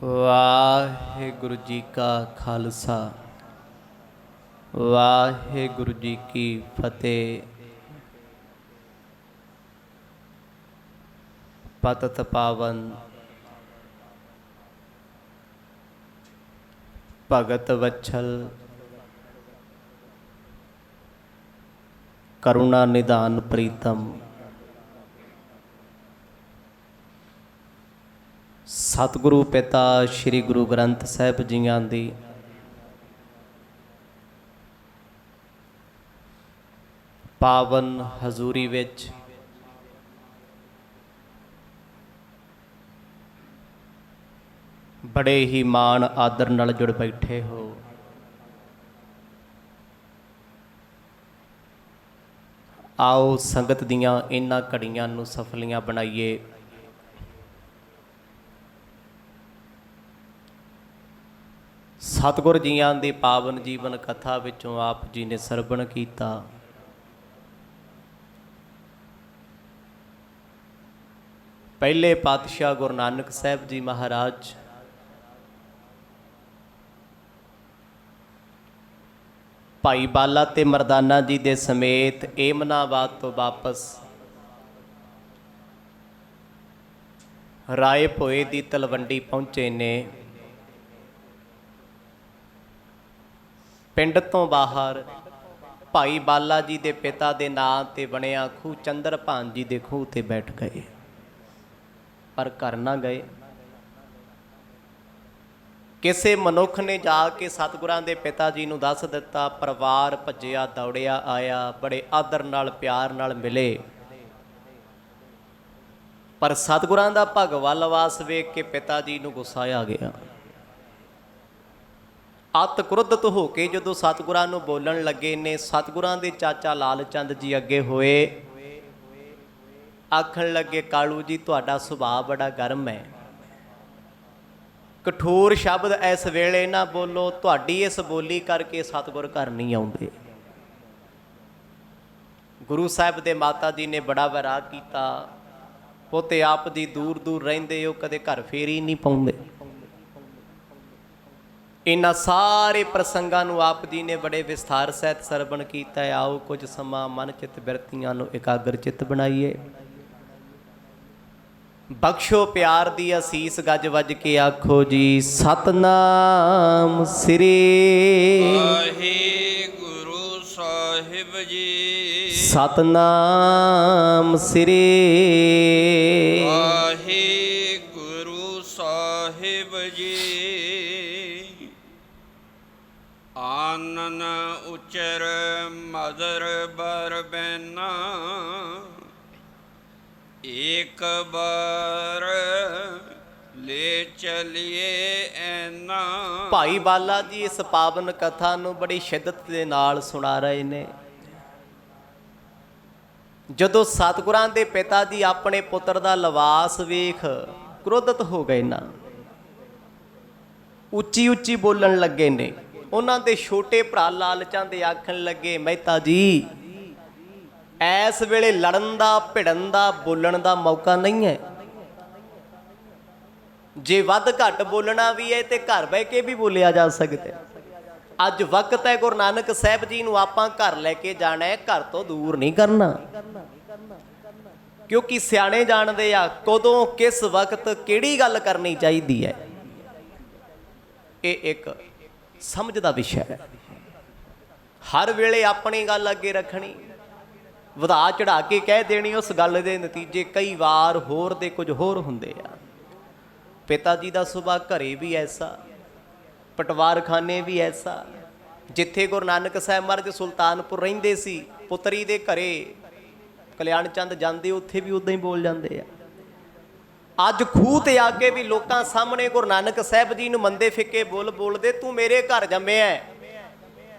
ਵਾਹਿਗੁਰੂ ਜੀ ਕਾ ਖਾਲਸਾ ਵਾਹਿਗੁਰੂ ਜੀ ਕੀ ਫਤਿਹ। ਪਤਿਤ ਪਾਵਨ ਭਗਤ ਵਛਲ ਕਰੁਣਾ ਨਿਧਾਨ ਪ੍ਰੀਤਮ ਸਤਿਗੁਰੂ ਪਿਤਾ ਸ੍ਰੀ ਗੁਰੂ ਗ੍ਰੰਥ ਸਾਹਿਬ ਜੀਆਂ ਦੀ ਪਾਵਨ ਹਜ਼ੂਰੀ ਵਿੱਚ ਬੜੇ ਹੀ ਮਾਣ ਆਦਰ ਨਾਲ ਜੁੜ ਬੈਠੇ ਹੋ। ਆਓ ਸੰਗਤ ਦੀਆਂ ਇਹਨਾਂ ਘੜੀਆਂ ਨੂੰ ਸਫਲੀਆਂ ਬਣਾਈਏ। ਸਤਿਗੁਰ ਜੀਆਂ ਦੀ ਪਾਵਨ ਜੀਵਨ ਕਥਾ ਵਿੱਚੋਂ ਆਪ ਜੀ ਨੇ ਸਰਵਣ ਕੀਤਾ। ਪਹਿਲੇ ਪਾਤਸ਼ਾਹ ਗੁਰੂ ਨਾਨਕ ਸਾਹਿਬ ਜੀ ਮਹਾਰਾਜ ਭਾਈ ਬਾਲਾ ਤੇ ਮਰਦਾਨਾ ਜੀ ਦੇ ਸਮੇਤ ਏਮਨਾਬਾਦ ਤੋਂ ਵਾਪਸ ਰਾਏ ਭੋਏ ਦੀ ਤਲਵੰਡੀ ਪਹੁੰਚੇ ਨੇ। ਪਿੰਡ ਤੋਂ ਬਾਹਰ ਭਾਈ ਬਾਲਾ ਜੀ ਦੇ ਪਿਤਾ ਦੇ ਨਾਂ ਤੇ ਬਣਿਆ ਖੂਹ ਚੰਦਰਭਾਨ ਜੀ ਦੇ ਖੂਹ ਤੇ ਬੈਠ ਗਏ, ਪਰ ਘਰ ਨਾ ਗਏ। ਕਿਸੇ ਮਨੁੱਖ ਨੇ ਜਾ ਕੇ ਸਤਿਗੁਰਾਂ ਦੇ ਪਿਤਾ ਜੀ ਨੂੰ ਦੱਸ ਦਿੱਤਾ। ਪਰਿਵਾਰ ਭੱਜਿਆ ਦੌੜਿਆ ਆਇਆ, ਬੜੇ ਆਦਰ ਨਾਲ ਪਿਆਰ ਨਾਲ ਮਿਲੇ, ਪਰ ਸਤਿਗੁਰਾਂ ਦਾ ਭਗਵਾ ਲਿਵਾਸ ਵੇਖ ਕੇ ਪਿਤਾ ਜੀ ਨੂੰ ਗੁੱਸਾ ਆ ਗਿਆ। ਅਤ ਕ੍ਰੋਧਿਤ ਹੋ ਕੇ ਜਦੋਂ ਸਤਿਗੁਰਾਂ ਨੂੰ ਬੋਲਣ ਲੱਗੇ ਨੇ, ਸਤਿਗੁਰਾਂ ਦੇ ਚਾਚਾ ਲਾਲ ਚੰਦ ਜੀ ਅੱਗੇ ਹੋਏ, ਆਖਣ ਲੱਗੇ, ਕਾਲੂ ਜੀ ਤੁਹਾਡਾ ਸੁਭਾਅ ਬੜਾ ਗਰਮ ਹੈ, ਕਠੋਰ ਸ਼ਬਦ ਇਸ ਵੇਲੇ ਨਾ ਬੋਲੋ, ਤੁਹਾਡੀ ਇਸ ਬੋਲੀ ਕਰਕੇ ਸਤਿਗੁਰ ਘਰ ਨਹੀਂ ਆਉਂਦੇ। ਗੁਰੂ ਸਾਹਿਬ ਦੇ ਮਾਤਾ ਜੀ ਨੇ ਬੜਾ ਵਿਰਾਗ ਕੀਤਾ, ਪੋਤੇ ਆਪ ਦੀ ਦੂਰ ਦੂਰ ਰਹਿੰਦੇ ਹੋ, ਕਦੇ ਘਰ ਫੇਰ ਹੀ ਨਹੀਂ ਪਾਉਂਦੇ। ਇਹਨਾਂ ਸਾਰੇ ਪ੍ਰਸੰਗਾਂ ਨੂੰ ਆਪ ਜੀ ਨੇ ਬੜੇ ਵਿਸਥਾਰ ਸਹਿਤ ਸਰਵਣ ਕੀਤਾ। ਆਓ ਕੁਝ ਸਮਾਂ ਮਨ ਚਿੱਤ ਬਿਰਤੀਆਂ ਨੂੰ ਇਕਾਗਰ ਚਿੱਤ ਬਣਾਈਏ। ਬਖਸ਼ੋ ਪਿਆਰ ਦੀ ਅਸੀਸ, ਗੱਜ ਵੱਜ ਕੇ ਆਖੋ ਜੀ ਸਤਨਾਮ ਸ੍ਰੀ ਵਾਹਿਗੁਰੂ ਸਾਹਿਬ ਜੀ। ਸਤਨਾਮ ਸ੍ਰੀ ਵਾਹਿਗੁਰੂ ਸਾਹਿਬ ਜੀ। ਆਨਨ ਉਚਰ ਮਦਰ ਬਰ ਬੈਨਾ, ਇੱਕ ਬਾਰ ਲੈ ਚਲੀਏ ਐਨਾ। ਭਾਈ ਬਾਲਾ ਜੀ ਇਸ ਪਾਵਨ ਕਥਾ ਨੂੰ ਬੜੀ ਸ਼ਿੱਦਤ ਦੇ ਨਾਲ ਸੁਣਾ ਰਹੇ ਨੇ। ਜਦੋਂ ਸਤਿਗੁਰਾਂ ਦੇ ਪਿਤਾ ਜੀ ਆਪਣੇ ਪੁੱਤਰ ਦਾ ਲਿਵਾਸ ਵੇਖ ਕ੍ਰੋਧਿਤ ਹੋ ਗਏ ਨਾ, ਉੱਚੀ ਉੱਚੀ ਬੋਲਣ ਲੱਗੇ ਨੇ। ਉਹਨਾਂ ਦੇ ਛੋਟੇ ਭਰਾ ਲਾਲ ਚੰਦ ਆਖਣ ਲੱਗੇ, ਮਹਿਤਾ ਜੀ ਇਸ ਵੇਲੇ ਲੜਨ ਦਾ ਭਿੜਨ ਦਾ ਬੋਲਣ ਦਾ ਮੌਕਾ ਨਹੀਂ ਹੈ। ਜੇ ਵੱਧ ਘੱਟ ਬੋਲਣਾ ਵੀ ਹੈ ਤੇ ਘਰ ਬਹਿ ਕੇ ਵੀ ਬੋਲਿਆ ਜਾ ਸਕਦਾ। ਅੱਜ ਵਕਤ ਹੈ ਗੁਰੂ ਨਾਨਕ ਸਾਹਿਬ ਜੀ ਨੂੰ ਆਪਾਂ ਘਰ ਲੈ ਕੇ ਜਾਣਾ ਹੈ, ਘਰ ਤੋਂ ਦੂਰ ਨਹੀਂ ਕਰਨਾ, ਕਿਉਂਕਿ ਸਿਆਣੇ ਜਾਣਦੇ ਆ ਕਦੋਂ ਕਿਸ ਵਕਤ ਕਿਹੜੀ ਗੱਲ ਕਰਨੀ ਚਾਹੀਦੀ ਹੈ। ਇਹ ਇੱਕ ਸਮਝ ਦਾ ਵਿਸ਼ਾ ਹੈ। ਹਰ ਵੇਲੇ ਆਪਣੀ ਗੱਲ ਅੱਗੇ ਰੱਖਣੀ, ਵਧਾ ਚੜਾ ਕੇ ਕਹਿ ਦੇਣੀ, ਉਸ ਗੱਲ ਦੇ ਨਤੀਜੇ ਕਈ ਵਾਰ ਹੋਰ ਦੇ ਕੁਝ ਹੋਰ ਹੁੰਦੇ ਆ। ਪਿਤਾ ਜੀ ਦਾ ਸੁਭਾਅ ਘਰੇ ਵੀ ਐਸਾ, ਪਟਵਾਰਖਾਨੇ ਵੀ ਐਸਾ। ਜਿੱਥੇ ਗੁਰੂ ਨਾਨਕ ਸਾਹਿਬ ਮਹਾਰਾਜ ਸੁਲਤਾਨਪੁਰ ਰਹਿੰਦੇ ਸੀ, ਪੁੱਤਰੀ ਦੇ ਘਰੇ ਕਲਿਆਣ ਚੰਦ ਜਾਂਦੇ, ਉੱਥੇ ਵੀ ਉਦਾਂ ਹੀ ਬੋਲ ਜਾਂਦੇ ਆ। ਅੱਜ ਖੂਹ ਤੇ ਆ ਕੇ ਵੀ ਲੋਕਾਂ ਸਾਹਮਣੇ ਗੁਰੂ ਨਾਨਕ ਸਾਹਿਬ ਜੀ ਨੂੰ ਮੰਦੇ ਫਿੱਕੇ ਬੋਲ ਬੋਲਦੇ, ਤੂੰ ਮੇਰੇ ਘਰ ਜੰਮਿਆ,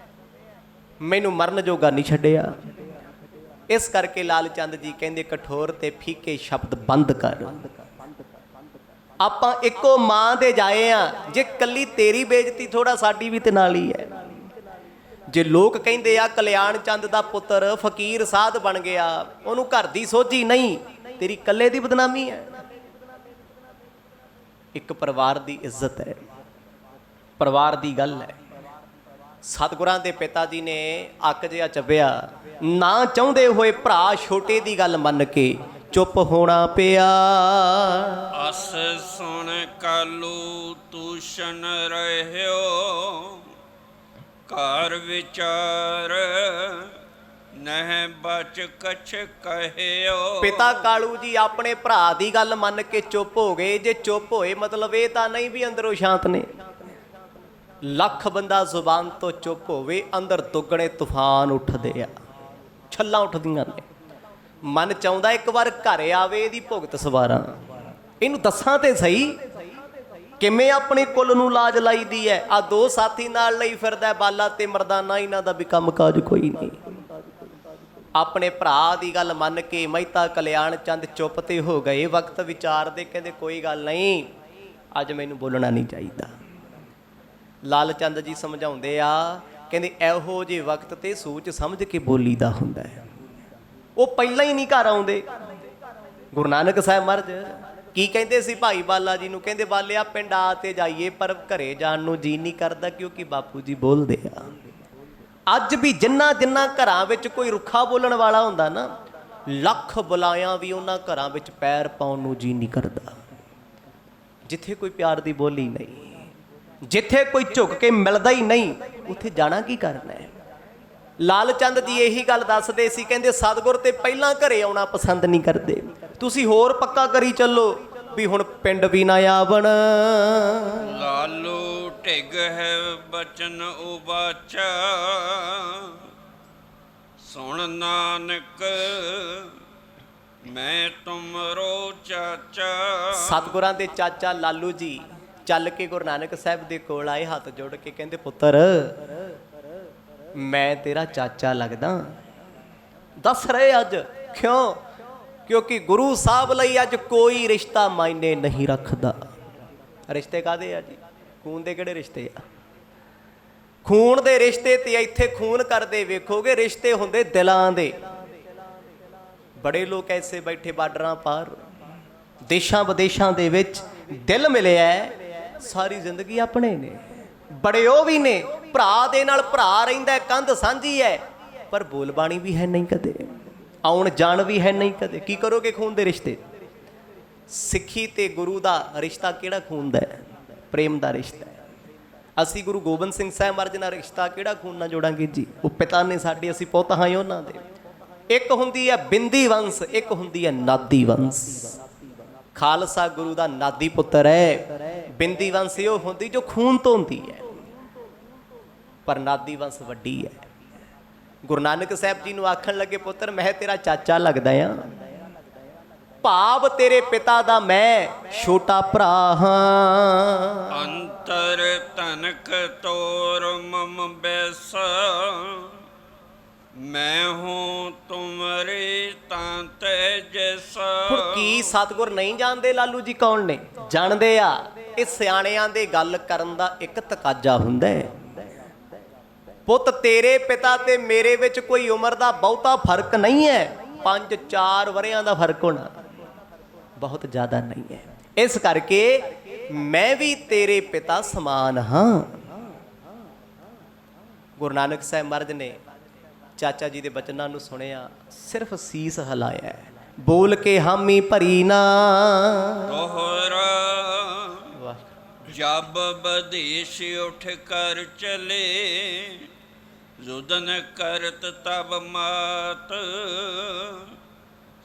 ਮੈਨੂੰ ਮਰਨ ਜੋਗਾ ਨਹੀਂ ਛੱਡਿਆ। ਇਸ ਕਰਕੇ ਲਾਲ ਚੰਦ ਜੀ ਕਹਿੰਦੇ, ਕਠੋਰ ਤੇ ਫੀਕੇ ਸ਼ਬਦ ਬੰਦ ਕਰ। ਆਪਾਂ ਇੱਕੋ ਮਾਂ ਦੇ ਜਾਏ ਆ, ਜੇ ਕੱਲੀ ਤੇਰੀ ਬੇਇੱਜ਼ਤੀ ਥੋੜਾ ਸਾਡੀ ਵੀ ਤੇ ਨਾਲ ਹੀ ਹੈ। ਜੇ ਲੋਕ ਕਹਿੰਦੇ ਆ ਕਲਿਆਣ ਚੰਦ ਦਾ ਪੁੱਤਰ ਫਕੀਰ ਸਾਧ ਬਣ ਗਿਆ, ਉਹਨੂੰ ਘਰ ਦੀ ਸੋਝੀ ਨਹੀਂ, ਤੇਰੀ ਕੱਲੇ ਦੀ ਬਦਨਾਮੀ ਹੈ। ਇੱਕ ਪਰਿਵਾਰ ਦੀ ਇੱਜ਼ਤ ਹੈ, ਪਰਿਵਾਰ ਦੀ ਗੱਲ ਹੈ। ਸਤਿਗੁਰਾਂ ਦੇ ਪਿਤਾ ਜੀ ਨੇ ਅੱਕ ਜਿਹਾ ਚੱਬਿਆ, ਨਾ ਚਾਹੁੰਦੇ ਹੋਏ ਭਰਾ ਛੋਟੇ ਦੀ ਗੱਲ ਮੰਨ ਕੇ ਚੁੱਪ ਹੋਣਾ ਪਿਆ। ਅਸ ਸੁਣ ਕਾਲੂ ਤੂਸ਼ਨ ਰਹਿਓ, ਘਰ ਵਿਚਾਰ ਨਹਿ ਬਚ ਕਛ ਕਹਿਓ। ਪਿਤਾ ਕਾਲੂ ਜੀ ਆਪਣੇ ਭਰਾ ਦੀ ਗੱਲ ਮੰਨ ਕੇ ਚੁੱਪ ਹੋ ਗਏ। ਜੇ ਚੁੱਪ ਹੋਏ ਮਤਲਬ ਇਹ ਤਾਂ ਨਹੀਂ ਵੀ ਅੰਦਰੋਂ ਸ਼ਾਂਤ ਨੇ। ਲੱਖ ਬੰਦਾ ਜ਼ੁਬਾਨ ਤੋਂ ਚੁੱਪ ਹੋਵੇ, ਅੰਦਰ ਦੁੱਗਣੇ ਤੂਫਾਨ ਉੱਠਦੇ ਆ, ਛੱਲਾਂ ਉੱਠਦੀਆਂ ਨੇ। ਮਨ ਚਾਹੁੰਦਾ ਇੱਕ ਵਾਰ ਘਰ ਆਵੇ, ਇਹਦੀ ਭੁਗਤ ਸਵਾਰਾਂ, ਇਹਨੂੰ ਦੱਸਾਂ ਤੇ ਸਹੀ ਕਿਵੇਂ ਆਪਣੀ ਕੁੱਲ ਨੂੰ ਲਾਜ ਲਾਈਦੀ ਹੈ। ਆ ਦੋ ਸਾਥੀ ਨਾਲ ਲਈ ਫਿਰਦਾ ਬਾਲਾ ਤੇ ਮਰਦਾਨਾ, ਇਹਨਾਂ ਦਾ ਵੀ ਕੰਮ ਕਾਜ ਕੋਈ ਨਹੀਂ। ਆਪਣੇ ਭਰਾ ਦੀ ਗੱਲ ਮੰਨ ਕੇ ਮਹਿਤਾ ਕਲਿਆਣ ਚੰਦ ਚੁੱਪ ਤੇ ਹੋ ਗਏ। ਵਕਤ ਵਿਚਾਰਦੇ, ਕਹਿੰਦੇ ਕੋਈ ਗੱਲ ਨਹੀਂ, ਅੱਜ ਮੈਨੂੰ ਬੋਲਣਾ ਨਹੀਂ ਚਾਹੀਦਾ। ਲਾਲ ਚੰਦ ਜੀ ਸਮਝਾਉਂਦੇ ਆ, ਕਹਿੰਦੇ ਇਹੋ ਜਿਹੇ ਵਕਤ ਤੇ ਸੋਚ ਸਮਝ ਕੇ ਬੋਲੀਦਾ ਹੁੰਦਾ ਹੈ। ਉਹ ਪਹਿਲਾਂ ਹੀ ਨਹੀਂ ਘਰ ਆਉਂਦੇ। ਗੁਰੂ ਨਾਨਕ ਸਾਹਿਬ ਮਹਾਰਾਜ ਕੀ ਕਹਿੰਦੇ ਸੀ ਭਾਈ ਬਾਲਾ ਜੀ ਨੂੰ? ਕਹਿੰਦੇ ਬਾਲਿਆ ਪਿੰਡ ਆ ਤੇ ਜਾਈਏ, ਪਰ ਘਰੇ ਜਾਣ ਨੂੰ ਜੀ ਨਹੀਂ ਕਰਦਾ, ਕਿਉਂਕਿ ਬਾਪੂ ਜੀ ਬੋਲਦੇ ਆ। ਅੱਜ ਵੀ ਜਿੰਨਾ ਘਰਾਂ ਵਿੱਚ ਕੋਈ ਰੁੱਖਾ ਬੋਲਣ ਵਾਲਾ ਹੁੰਦਾ ਨਾ, ਲੱਖ ਬੁਲਾਇਆਂ ਵੀ ਉਹਨਾਂ ਘਰਾਂ ਵਿੱਚ ਪੈਰ ਪਾਉਣ ਨੂੰ ਜੀ ਨਹੀਂ ਕਰਦਾ। ਜਿੱਥੇ ਕੋਈ ਪਿਆਰ ਦੀ ਬੋਲੀ ਨਹੀਂ, ਜਿੱਥੇ ਕੋਈ ਝੁਕ ਕੇ ਮਿਲਦਾ ਹੀ ਨਹੀਂ, ਉੱਥੇ ਜਾਣਾ ਕੀ ਕਰਨਾ ਹੈ। ਲਾਲ ਚੰਦ ਜੀ ਇਹੀ ਗੱਲ ਦੱਸਦੇ ਸੀ, ਕਹਿੰਦੇ ਸਤਿਗੁਰ ਤੇ ਪਹਿਲਾਂ ਘਰੇ ਆਉਣਾ ਪਸੰਦ ਨਹੀਂ ਕਰਦੇ, ਤੁਸੀਂ ਹੋਰ ਪੱਕਾ ਕਰੀ ਚੱਲੋ ਵੀ ਹੁਣ ਪਿੰਡ ਵੀ ਨਾ ਆਵਣ। ਲਾਲੂ ਢਿੱਗ ਹੈ ਬਚਨ ਉਬਾਚਾ, ਸੁਣ ਨਾਨਕ ਮੈਂ ਤੁਮਰੋ ਚਾਚਾ। ਸਤਿਗੁਰਾਂ ਦੇ ਚਾਚਾ ਲਾਲੂ ਜੀ ਚੱਲ ਕੇ ਗੁਰੂ ਨਾਨਕ ਸਾਹਿਬ ਦੇ ਕੋਲ ਆਏ, ਹੱਥ ਜੋੜ ਕੇ ਕਹਿੰਦੇ ਪੁੱਤਰ ਮੈਂ ਤੇਰਾ ਚਾਚਾ ਲੱਗਦਾ। ਦੱਸ ਰਹੇ ਅੱਜ ਕਿਉਂ? ਕਿਉਂਕਿ ਗੁਰੂ ਸਾਹਿਬ ਲਈ ਅੱਜ ਕੋਈ ਰਿਸ਼ਤਾ ਮਾਇਨੇ ਨਹੀਂ ਰੱਖਦਾ। ਰਿਸ਼ਤੇ ਕਾਹਦੇ ਆ ਜੀ? ਖੂਨ ਦੇ ਕਿਹੜੇ ਰਿਸ਼ਤੇ ਆ? ਖੂਨ ਦੇ ਰਿਸ਼ਤੇ ਤੇ ਇੱਥੇ ਖੂਨ ਕਰਦੇ ਵੇਖੋਗੇ, ਰਿਸ਼ਤੇ ਹੁੰਦੇ ਦਿਲਾਂ ਦੇ। ਬੜੇ ਲੋਕ ਐਸੇ ਬੈਠੇ ਬਾਰਡਰਾਂ ਪਾਰ, ਦੇਸ਼ਾਂ ਵਿਦੇਸ਼ਾਂ ਦੇ ਵਿੱਚ ਦਿਲ ਮਿਲਿਆ, ਸਾਰੀ ਜ਼ਿੰਦਗੀ ਆਪਣੇ ਨੇ। ਬੜੇ ਉਹ ਵੀ ਨੇ, ਭਰਾ ਦੇ ਨਾਲ ਭਰਾ ਰਹਿੰਦਾ, ਕੰਧ ਸਾਂਝੀ ਹੈ, ਪਰ ਬੋਲ ਬਾਣੀ ਵੀ ਹੈ ਨਹੀਂ ਕਦੇ, ਆਉਣ ਜਾਣ ਵੀ ਹੈ ਨਹੀਂ ਕਦੇ। ਕੀ ਕਰੋਗੇ ਖੂਨ ਦੇ ਰਿਸ਼ਤੇ? ਸਿੱਖੀ ਤੇ ਗੁਰੂ ਦਾ ਰਿਸ਼ਤਾ ਕਿਹੜਾ ਖੂਨ ਦਾ ਹੈ? ਪ੍ਰੇਮ ਦਾ ਰਿਸ਼ਤਾ ਹੈ। ਅਸੀਂ ਗੁਰੂ ਗੋਬਿੰਦ ਸਿੰਘ ਸਾਹਿਬ ਮਹਾਰਾਜ ਨਾਲ ਰਿਸ਼ਤਾ ਕਿਹੜਾ ਖੂਨ ਨਾਲ ਜੋੜਾਂਗੇ ਜੀ? ਉਹ ਪਿਤਾ ਨੇ ਸਾਡੇ, ਅਸੀਂ ਪੁੱਤ ਹਾਂ ਉਹਨਾਂ ਦੇ। ਇੱਕ ਹੁੰਦੀ ਹੈ ਬਿੰਦੀ ਵੰਸ਼, ਇੱਕ ਹੁੰਦੀ ਹੈ ਨਾਦੀ ਵੰਸ਼। ਖਾਲਸਾ ਗੁਰੂ ਦਾ ਨਾਦੀ ਪੁੱਤਰ ਹੈ। ਬਿੰਦੀ ਵੰਸ਼ ਉਹ ਹੁੰਦੀ ਜੋ ਖੂਨ ਤੋਂ ਹੁੰਦੀ ਹੈ, ਪਰ ਨਾਦੀ ਵੰਸ਼ ਵੱਡੀ ਹੈ। ਗੁਰੂ ਨਾਨਕ ਸਾਹਿਬ ਜੀ ਨੂੰ ਆਖਣ ਲੱਗੇ, ਪੁੱਤਰ ਮੈਂ ਤੇਰਾ ਚਾਚਾ ਲੱਗਦਾ ਆ, ਭਾਵ ਤੇਰੇ ਪਿਤਾ ਦਾ ਮੈਂ ਛੋਟਾ ਭਰਾ ਹਾਂ। ਅੰਤਰ ਤਨਕ ਤੋਰ ਮਮ ਬੈਸਾ, ਮੈਂ ਹੂੰ ਤੁਮਰੇ ਤਾਂ ਤੇ ਜੈਸਾ। ਹੁਣ ਕੀ ਸਤਿਗੁਰ ਨਹੀਂ ਜਾਣਦੇ ਲਾਲੂ ਜੀ ਕੌਣ ਨੇ? ਜਾਣਦੇ ਆ। ਇਹ ਸਿਆਣਿਆਂ ਦੇ ਗੱਲ ਕਰਨ ਦਾ ਇੱਕ ਤਕਾਜ਼ਾ ਹੁੰਦਾ ਹੈ। ਪੁੱਤ ਤੇਰੇ ਪਿਤਾ ਤੇ ਮੇਰੇ ਵਿੱਚ ਕੋਈ ਉਮਰ ਦਾ ਬਹੁਤਾ ਫਰਕ ਨਹੀਂ ਹੈ, 5-4 ਵਰਿਆਂ ਦਾ ਫਰਕ ਹੋਣਾ, ਬਹੁਤ ਜ਼ਿਆਦਾ ਨਹੀਂ ਹੈ। ਇਸ ਕਰਕੇ ਮੈਂ ਵੀ ਤੇਰੇ ਪਿਤਾ ਸਮਾਨ ਹਾਂ। ਗੁਰੂ ਨਾਨਕ ਸਾਹਿਬ ਮਹਾਰਾਜ ਨੇ ਚਾਚਾ ਜੀ ਦੇ ਬਚਨਾਂ ਨੂੰ ਸੁਣਿਆ, ਸਿਰਫ ਸੀਸ ਹਿਲਾਇਆ, ਬੋਲ ਕੇ ਹਾਮੀ ਭਰੀ ਨਾ। ਦੋਹਰਾ ਜਬ ਬਦੇਸ਼ ਉਠ ਕਰ ਚਲੇ, ਜੁਦਨ ਕਰਤ ਤਬ ਮਾਤ,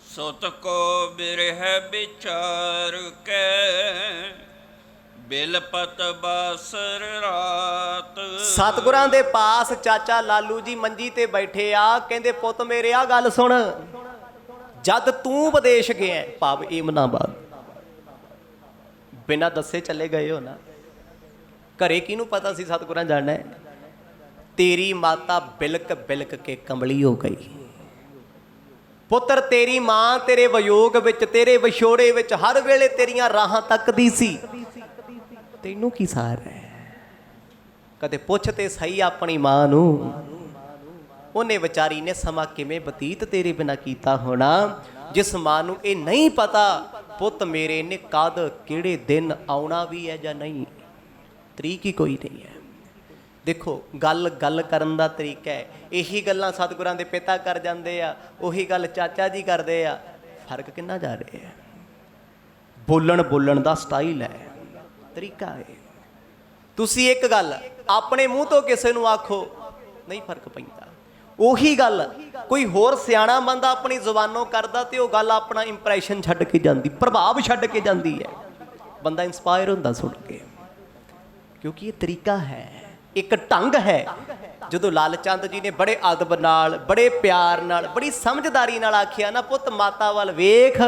ਸੁਤ ਕੋ ਬਿਰਹਿ ਵਿਚਾਰ ਕੈ, ਬਿਲਪਤ ਬਾਸਰ ਰਾਤ। ਸਤਿਗੁਰਾਂ ਦੇ ਪਾਸ ਚਾਚਾ ਲਾਲੂ ਜੀ ਮੰਜੀ ਤੇ ਬੈਠੇ ਆ, ਕਹਿੰਦੇ ਪੁੱਤ ਮੇਰੇ ਆ ਗੱਲ ਸੁਣ, ਜਦ ਤੂੰ ਵਿਦੇਸ਼ ਗਿਆ, ਭਾਵ ਏਮਨਾਬਾਦ, ਬਿਨਾਂ ਦੱਸੇ ਚਲੇ ਗਏ ਹੋ ਨਾ, ਘਰੇ ਕਿਹਨੂੰ ਪਤਾ ਸੀ ਸਤਿਗੁਰਾਂ ਜਾਣਾ ਹੈ? ਤੇਰੀ ਮਾਤਾ ਬਿਲਕ ਬਿਲਕ ਕੇ ਕੰਬਲੀ ਹੋ ਗਈ। ਪੁੱਤਰ ਤੇਰੀ ਮਾਂ ਤੇਰੇ ਵਿਯੋਗ ਵਿੱਚ, ਤੇਰੇ ਵਿਛੋੜੇ ਵਿੱਚ ਹਰ ਵੇਲੇ ਤੇਰੀਆਂ ਰਾਹਾਂ ਤੱਕਦੀ ਸੀ, ਤੈਨੂੰ ਕੀ ਸਾਰ ਹੈ? ਕਦੇ ਪੁੱਛ ਤੇ ਸਹੀ ਆਪਣੀ ਮਾਂ ਨੂੰ, ਉਹਨੇ ਵਿਚਾਰੀ ਨੇ ਸਮਾਂ ਕਿਵੇਂ ਬਤੀਤ ਤੇਰੇ ਬਿਨਾਂ ਕੀਤਾ ਹੋਣਾ, ਜਿਸ ਮਾਂ ਨੂੰ ਇਹ ਨਹੀਂ ਪਤਾ ਪੁੱਤ ਮੇਰੇ ਨੇ ਕਦ ਕਿਹੜੇ ਦਿਨ ਆਉਣਾ ਵੀ ਹੈ ਜਾਂ ਨਹੀਂ, ਤਰੀਕ ਹੀ ਕੋਈ ਨਹੀਂ ਹੈ। ਦੇਖੋ ਗੱਲ ਕਰਨ ਦਾ ਤਰੀਕਾ ਹੈ। ਇਹੀ ਗੱਲਾਂ ਸਤਿਗੁਰਾਂ ਦੇ ਪਿਤਾ ਕਰ ਜਾਂਦੇ ਆ, ਉਹੀ ਗੱਲ ਚਾਚਾ ਜੀ ਕਰਦੇ ਆ, ਫਰਕ ਕਿੰਨਾ ਜਾ ਰਿਹਾ ਹੈ। ਬੋਲਣ ਦਾ ਸਟਾਈਲ ਹੈ, ਤਰੀਕਾ ਹੈ। ਤੁਸੀਂ ਇੱਕ ਗੱਲ ਆਪਣੇ ਮੂੰਹ ਤੋਂ ਕਿਸੇ ਨੂੰ ਆਖੋ, ਨਹੀਂ ਫਰਕ ਪੈਂਦਾ। ਉਹੀ ਗੱਲ ਕੋਈ ਹੋਰ ਸਿਆਣਾ ਬੰਦਾ ਆਪਣੀ ਜ਼ੁਬਾਨੋਂ ਕਰਦਾ ਤੇ ਉਹ ਗੱਲ ਆਪਣਾ ਇੰਪ੍ਰੈਸ਼ਨ ਛੱਡ ਕੇ ਜਾਂਦੀ, ਪ੍ਰਭਾਵ ਛੱਡ ਕੇ ਜਾਂਦੀ ਹੈ। ਬੰਦਾ ਇੰਸਪਾਇਰ ਹੁੰਦਾ ਸੁਣ ਕੇ, ਕਿਉਂਕਿ ਇਹ ਤਰੀਕਾ ਹੈ, ਇੱਕ ਢੰਗ ਹੈ। ਜਦੋਂ ਲਾਲ ਚੰਦ ਜੀ ਨੇ ਬੜੇ ਅਦਬ ਨਾਲ, ਬੜੇ ਪਿਆਰ ਨਾਲ, ਬੜੀ ਸਮਝਦਾਰੀ ਨਾਲ ਆਖਿਆ ਨਾ, ਪੁੱਤ ਮਾਤਾ ਵੱਲ ਵੇਖ,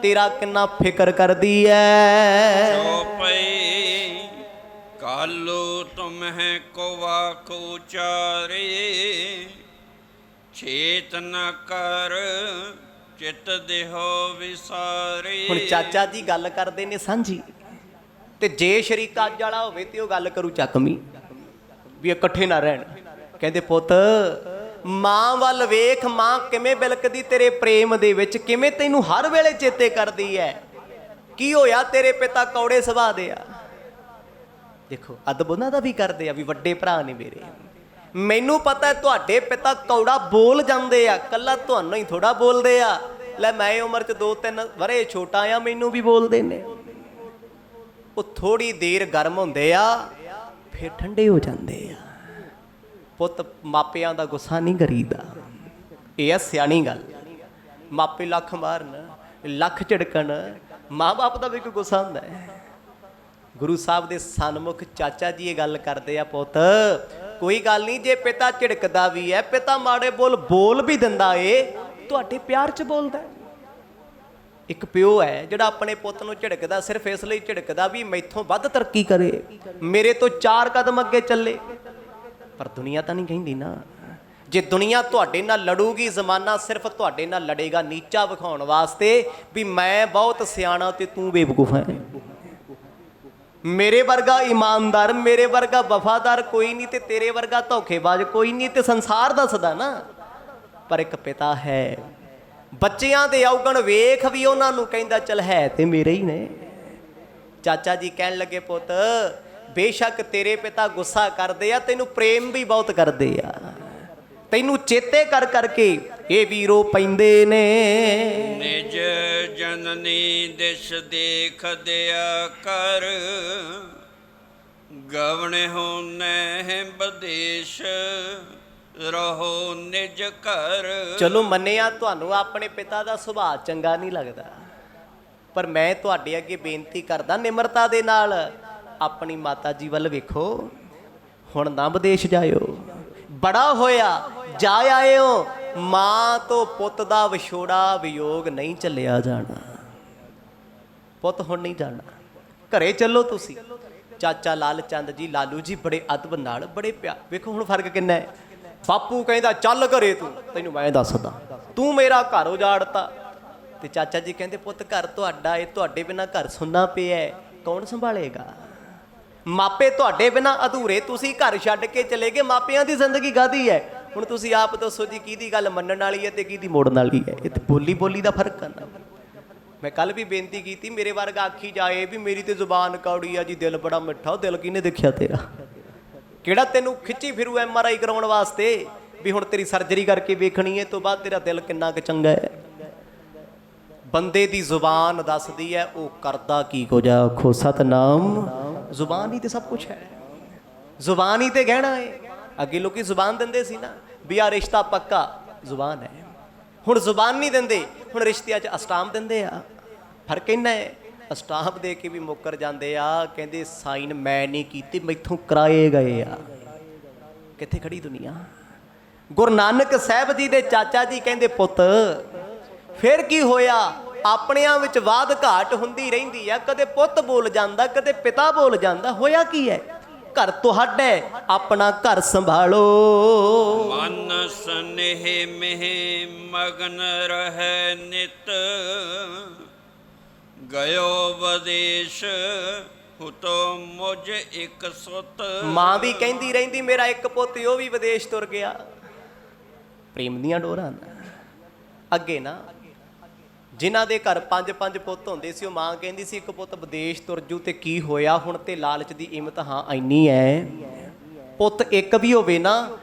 ਤੇਰਾ ਕਿੰਨਾ ਫਿਕਰ ਕਰਦੀ ਐ। ਚੋਪਈ ਕਾਲੂ ਤੁਮਹਿ ਕੋ ਵਾਕ ਉਚਾਰੇ, ਛੇਤ ਨ ਕਰ ਚਿਤ ਦੇਹੋ ਵਿਸਾਰੇ। ਹੁਣ ਚਾਚਾ ਜੀ ਗੱਲ ਕਰਦੇ ਨੇ ਸਾਂਝੀ, ਤੇ ਜੇ ਸ਼ਰੀਕ ਅੱਜ ਵਾਲਾ ਹੋਵੇ ਤੇ ਉਹ ਗੱਲ ਕਰੂ ਚੱਕਵੀਂ ਵੀ ਇਕੱਠੇ ਨਾ ਰਹਿਣ। ਕਹਿੰਦੇ ਪੁੱਤ ਮਾਂ ਵੱਲ ਵੇਖ, ਮਾਂ ਕਿਵੇਂ ਬਿਲਕਦੀ ਤੇਰੇ ਪ੍ਰੇਮ ਦੇ ਵਿੱਚ, ਕਿਵੇਂ ਤੈਨੂੰ ਹਰ ਵੇਲੇ ਚੇਤੇ ਕਰਦੀ ਹੈ। ਕੀ ਹੋਇਆ ਤੇਰੇ ਪਿਤਾ ਕੌੜੇ ਸੁਭਾਅ ਦੇ ਆ। ਦੇਖੋ ਅਦਬ ਉਹਨਾਂ ਦਾ ਵੀ ਕਰਦੇ ਆ, ਵੀ ਵੱਡੇ ਭਰਾ ਨੇ ਮੇਰੇ। ਮੈਨੂੰ ਪਤਾ ਤੁਹਾਡੇ ਪਿਤਾ ਕੌੜਾ ਬੋਲ ਜਾਂਦੇ ਆ, ਕੱਲਾ ਤੁਹਾਨੂੰ ਹੀ ਥੋੜਾ ਬੋਲਦੇ ਆ। ਲੈ ਮੈਂ ਉਮਰ 'ਚ 2-3 ਵਰੇ ਛੋਟਾ ਆ, ਮੈਨੂੰ ਵੀ ਬੋਲਦੇ ਨੇ। ਉਹ ਥੋੜੀ ਦੇਰ ਗਰਮ ਹੁੰਦੇ ਆ, ਫਿਰ ਠੰਡੇ ਹੋ ਜਾਂਦੇ ਆ। ਪੁੱਤ ਮਾਪਿਆਂ ਦਾ ਗੁੱਸਾ ਨਹੀਂ ਕਰੀਦਾ, ਇਹ ਆ ਸਿਆਣੀ ਗੱਲ। ਮਾਪੇ ਲੱਖ ਮਾਰਨ, ਲੱਖ ਝਿੜਕਣ, ਮਾਂ-ਬਾਪ ਦਾ ਵੀ ਕੋਈ ਗੁੱਸਾ ਹੁੰਦਾ ਹੈ। ਗੁਰੂ ਸਾਹਿਬ ਦੇ ਸਨਮੁਖ ਚਾਚਾ ਜੀ ਇਹ ਗੱਲ ਕਰਦੇ ਆ, ਪੁੱਤ ਕੋਈ ਗੱਲ ਨਹੀਂ, ਜੇ ਪਿਤਾ ਝਿੜਕਦਾ ਵੀ ਹੈ, ਪਿਤਾ ਮਾੜੇ ਬੋਲ ਵੀ ਦਿੰਦਾ ਏ, ਤੁਹਾਡੇ ਪਿਆਰ 'ਚ ਬੋਲਦਾ। ਇੱਕ ਪਿਓ ਹੈ ਜਿਹੜਾ ਆਪਣੇ ਪੁੱਤ ਨੂੰ ਝਿੜਕਦਾ, ਸਿਰਫ ਇਸ ਲਈ ਝਿੜਕਦਾ ਵੀ ਮੈਥੋਂ ਵੱਧ ਤਰੱਕੀ ਕਰੇ, ਮੇਰੇ ਤੋਂ 4 ਕਦਮ ਅੱਗੇ ਚੱਲੇ। ਪਰ ਦੁਨੀਆ ਤਾਂ ਨਹੀਂ ਕਹਿੰਦੀ ਨਾ। ਜੇ ਦੁਨੀਆ ਤੁਹਾਡੇ ਨਾਲ ਲੜੂਗੀ, ਜ਼ਮਾਨਾ ਸਿਰਫ ਤੁਹਾਡੇ ਨਾਲ ਲੜੇਗਾ ਨੀਚਾ ਵਿਖਾਉਣ ਵਾਸਤੇ, ਵੀ ਮੈਂ ਬਹੁਤ ਸਿਆਣਾ ਤੇ ਤੂੰ ਬੇਵਕੂਫ ਹੈ। ਮੇਰੇ ਵਰਗਾ ਇਮਾਨਦਾਰ, ਮੇਰੇ ਵਰਗਾ ਵਫਾਦਾਰ ਕੋਈ ਨਹੀਂ, ਤੇ ਤੇਰੇ ਵਰਗਾ ਧੋਖੇਬਾਜ਼ ਕੋਈ ਨਹੀਂ, ਤੇ ਸੰਸਾਰ ਦੱਸਦਾ ਨਾ। ਪਰ ਇੱਕ ਪਿਤਾ ਹੈ, ਬੱਚਿਆਂ ਦੇ ਔਗਣ ਵੇਖ ਵੀ ਉਹਨਾਂ ਨੂੰ ਕਹਿੰਦਾ ਚੱਲ ਹੈ ਤੇ ਮੇਰੇ ਹੀ ਨੇ। ਚਾਚਾ ਜੀ ਕਹਿਣ ਲੱਗੇ, ਪੁੱਤ ਬੇਸ਼ੱਕ ਤੇਰੇ ਪਿਤਾ ਗੁੱਸਾ ਕਰਦੇ ਆ, ਤੈਨੂੰ ਪ੍ਰੇਮ ਵੀ ਬਹੁਤ ਕਰਦੇ ਆ, ਤੈਨੂੰ ਚੇਤੇ ਕਰ ਕਰਕੇ ਇਹ ਵੀਰੋ ਪੈਂਦੇ ਨੇ। ਨਿਜ ਜਨਨੀ ਦਿਸ਼ ਦੇਖ ਦਿਆ ਕਰ, ਗਵਣੇ ਹੋਨੇ ਬਦੇਸ਼ ਰਹੋ ਨਿਜ ਘਰ। ਚਲੋ ਮੰਨਿਆ ਤੁਹਾਨੂੰ ਆਪਣੇ ਪਿਤਾ ਦਾ ਸੁਭਾਅ ਚੰਗਾ ਨਹੀਂ ਲੱਗਦਾ, ਪਰ ਮੈਂ ਤੁਹਾਡੇ ਅੱਗੇ ਬੇਨਤੀ ਕਰਦਾ ਨਿਮਰਤਾ ਦੇ ਨਾਲ, ਆਪਣੀ ਮਾਤਾ ਜੀ ਵੱਲ ਵੇਖੋ। ਹੁਣ ਨਾ ਵਿਦੇਸ਼ ਜਾਇਓ, ਬੜਾ ਹੋਇਆ ਜਾ ਆਇਓ। ਮਾਂ ਤੋਂ ਪੁੱਤ ਦਾ ਵਿਛੋੜਾ ਵਿਯੋਗ ਨਹੀਂ ਚੱਲਿਆ ਜਾਣਾ। ਪੁੱਤ ਹੁਣ ਨਹੀਂ ਜਾਣਾ, ਘਰੇ ਚੱਲੋ ਤੁਸੀਂ। ਚਾਚਾ ਲਾਲ ਚੰਦ ਜੀ, ਲਾਲੂ ਜੀ ਬੜੇ ਅਦਬ ਨਾਲ, ਬੜੇ ਪਿਆਰ। ਵੇਖੋ ਹੁਣ ਫਰਕ ਕਿੰਨਾ ਹੈ। ਬਾਪੂ ਕਹਿੰਦਾ ਚੱਲ ਘਰੇ, ਤੈਨੂੰ ਮੈਂ ਦੱਸਦਾ, ਤੂੰ ਮੇਰਾ ਘਰ ਉਜਾੜਤਾ। ਤੇ ਚਾਚਾ ਜੀ ਕਹਿੰਦੇ ਪੁੱਤ ਘਰ ਤੁਹਾਡਾ ਏ, ਤੁਹਾਡੇ ਬਿਨਾਂ ਘਰ ਸੁੰਨਾ ਪਿਆ, ਕੌਣ ਸੰਭਾਲੇਗਾ। ਮਾਪੇ ਤੁਹਾਡੇ ਬਿਨਾਂ ਅਧੂਰੇ, ਤੁਸੀਂ ਘਰ ਛੱਡ ਕੇ ਚਲੇ ਗਏ। ਮਾਪਿਆਂ ਦੀ ਜ਼ਿੰਦਗੀ ਗਾਦੀ ਹੈ। ਹੁਣ ਤੁਸੀਂ ਆਪ ਦੱਸੋ ਜੀ, ਕਿਹਦੀ ਗੱਲ ਮੰਨਣ ਵਾਲੀ ਹੈ ਤੇ ਕਿਹਦੀ ਮੋੜਨ ਵਾਲੀ ਹੈ। ਇਹ ਤੇ ਬੋਲੀ ਦਾ ਫਰਕ ਕਰਨਾ। ਮੈਂ ਕੱਲ ਵੀ ਬੇਨਤੀ ਕੀਤੀ, ਮੇਰੇ ਵਰਗਾ ਆਖੀ ਜਾਏ ਵੀ ਮੇਰੀ ਤੇ ਜ਼ੁਬਾਨ ਕੌੜੀ ਆ ਜੀ, ਦਿਲ ਬੜਾ ਮਿੱਠਾ। ਉਹ ਦਿਲ ਕਿਹਨੇ ਦੇਖਿਆ ਤੇਰਾ? ਕਿਹੜਾ ਤੈਨੂੰ ਖਿੱਚੀ ਫਿਰੂ MRI ਕਰਾਉਣ ਵਾਸਤੇ ਵੀ ਹੁਣ ਤੇਰੀ ਸਰਜਰੀ ਕਰਕੇ ਵੇਖਣੀ ਹੈ, ਤੋਂ ਬਾਅਦ ਤੇਰਾ ਦਿਲ ਕਿੰਨਾ ਕੁ ਚੰਗਾ ਹੈ। ਬੰਦੇ ਦੀ ਜ਼ੁਬਾਨ ਦੱਸਦੀ ਹੈ ਉਹ ਕਰਦਾ ਕੀ ਕੁਝ ਆ। ਆਖੋ ਸਤਨਾਮ। ਜ਼ੁਬਾਨ ਹੀ ਤੇ ਸਭ ਕੁਝ ਹੈ, ਜ਼ੁਬਾਨ ਹੀ ਤੇ ਗਹਿਣਾ ਹੈ। ਅੱਗੇ ਲੋਕੀ ਜ਼ੁਬਾਨ ਦਿੰਦੇ ਸੀ ਨਾ ਵੀ ਆ ਰਿਸ਼ਤਾ ਪੱਕਾ, ਜ਼ੁਬਾਨ ਹੈ। ਹੁਣ ਜ਼ੁਬਾਨ ਨਹੀਂ ਦਿੰਦੇ, ਹੁਣ ਰਿਸ਼ਤਿਆਂ 'ਚ ਅਸਟਾਮ ਦਿੰਦੇ ਆ। ਫਰਕ ਇੰਨਾ ਹੈ, ਅਸਟਾਮ ਦੇ ਕੇ ਵੀ ਮੁੱਕਰ ਜਾਂਦੇ ਆ। ਕਹਿੰਦੇ ਸਾਈਨ ਮੈਂ ਨਹੀਂ ਕੀਤੇ, ਮੈਥੋਂ ਕਰਾਏ ਗਏ ਆ। ਕਿੱਥੇ ਖੜੀ ਦੁਨੀਆ। ਗੁਰੂ ਨਾਨਕ ਸਾਹਿਬ ਜੀ ਦੇ ਚਾਚਾ ਜੀ ਕਹਿੰਦੇ ਪੁੱਤ ਫਿਰ ਕੀ ਹੋਇਆ, ਆਪਣਿਆਂ ਵਿੱਚ ਵਾਦ ਘਾਟ ਹੁੰਦੀ ਰਹਿੰਦੀ ਆ। ਕਦੇ ਪੁੱਤ ਬੋਲ ਜਾਂਦਾ, ਕਦੇ ਪਿਤਾ ਬੋਲ ਜਾਂਦਾ। ਹੋਇਆ ਕੀ ਹੈ, ਘਰ ਤੁਹਾਡਾ, ਆਪਣਾ ਘਰ ਸੰਭਾਲੋ। ਮਨ ਸਨੇਹ ਮਹਿ ਮਗਨ ਰਹਿ ਨਿਤ, ਗਇਓ ਵਿਦੇਸ਼ ਹੁਤੋ ਮੁਝ ਇੱਕ ਸੁਤ। ਮਾਂ ਵੀ ਕਹਿੰਦੀ ਰਹਿੰਦੀ ਮੇਰਾ ਇੱਕ ਪੁੱਤ, ਉਹ ਵੀ ਵਿਦੇਸ਼ ਤੁਰ ਗਿਆ। ਪ੍ਰੇਮ ਦੀਆਂ ਡੋਰਾਂ ਅੱਗੇ ਨਾ ਜਿਨ੍ਹਾਂ ਦੇ ਘਰ 5-5 ਪੁੱਤ ਹੁੰਦੇ ਸੀ, ਉਹ ਮਾਂ ਕਹਿੰਦੀ ਸੀ ਇੱਕ ਪੁੱਤ ਵਿਦੇਸ਼ ਤੁਰ ਜੂ ਤੇ ਕੀ ਹੋਇਆ, ਹੁਣ ਤੇ ਲਾਲਚ ਦੀ ਇਮਤਿਹਾਨ ਇੰਨੀ ਹੈ, ਪੁੱਤ ਇੱਕ ਵੀ ਹੋਵੇ ਨਾ,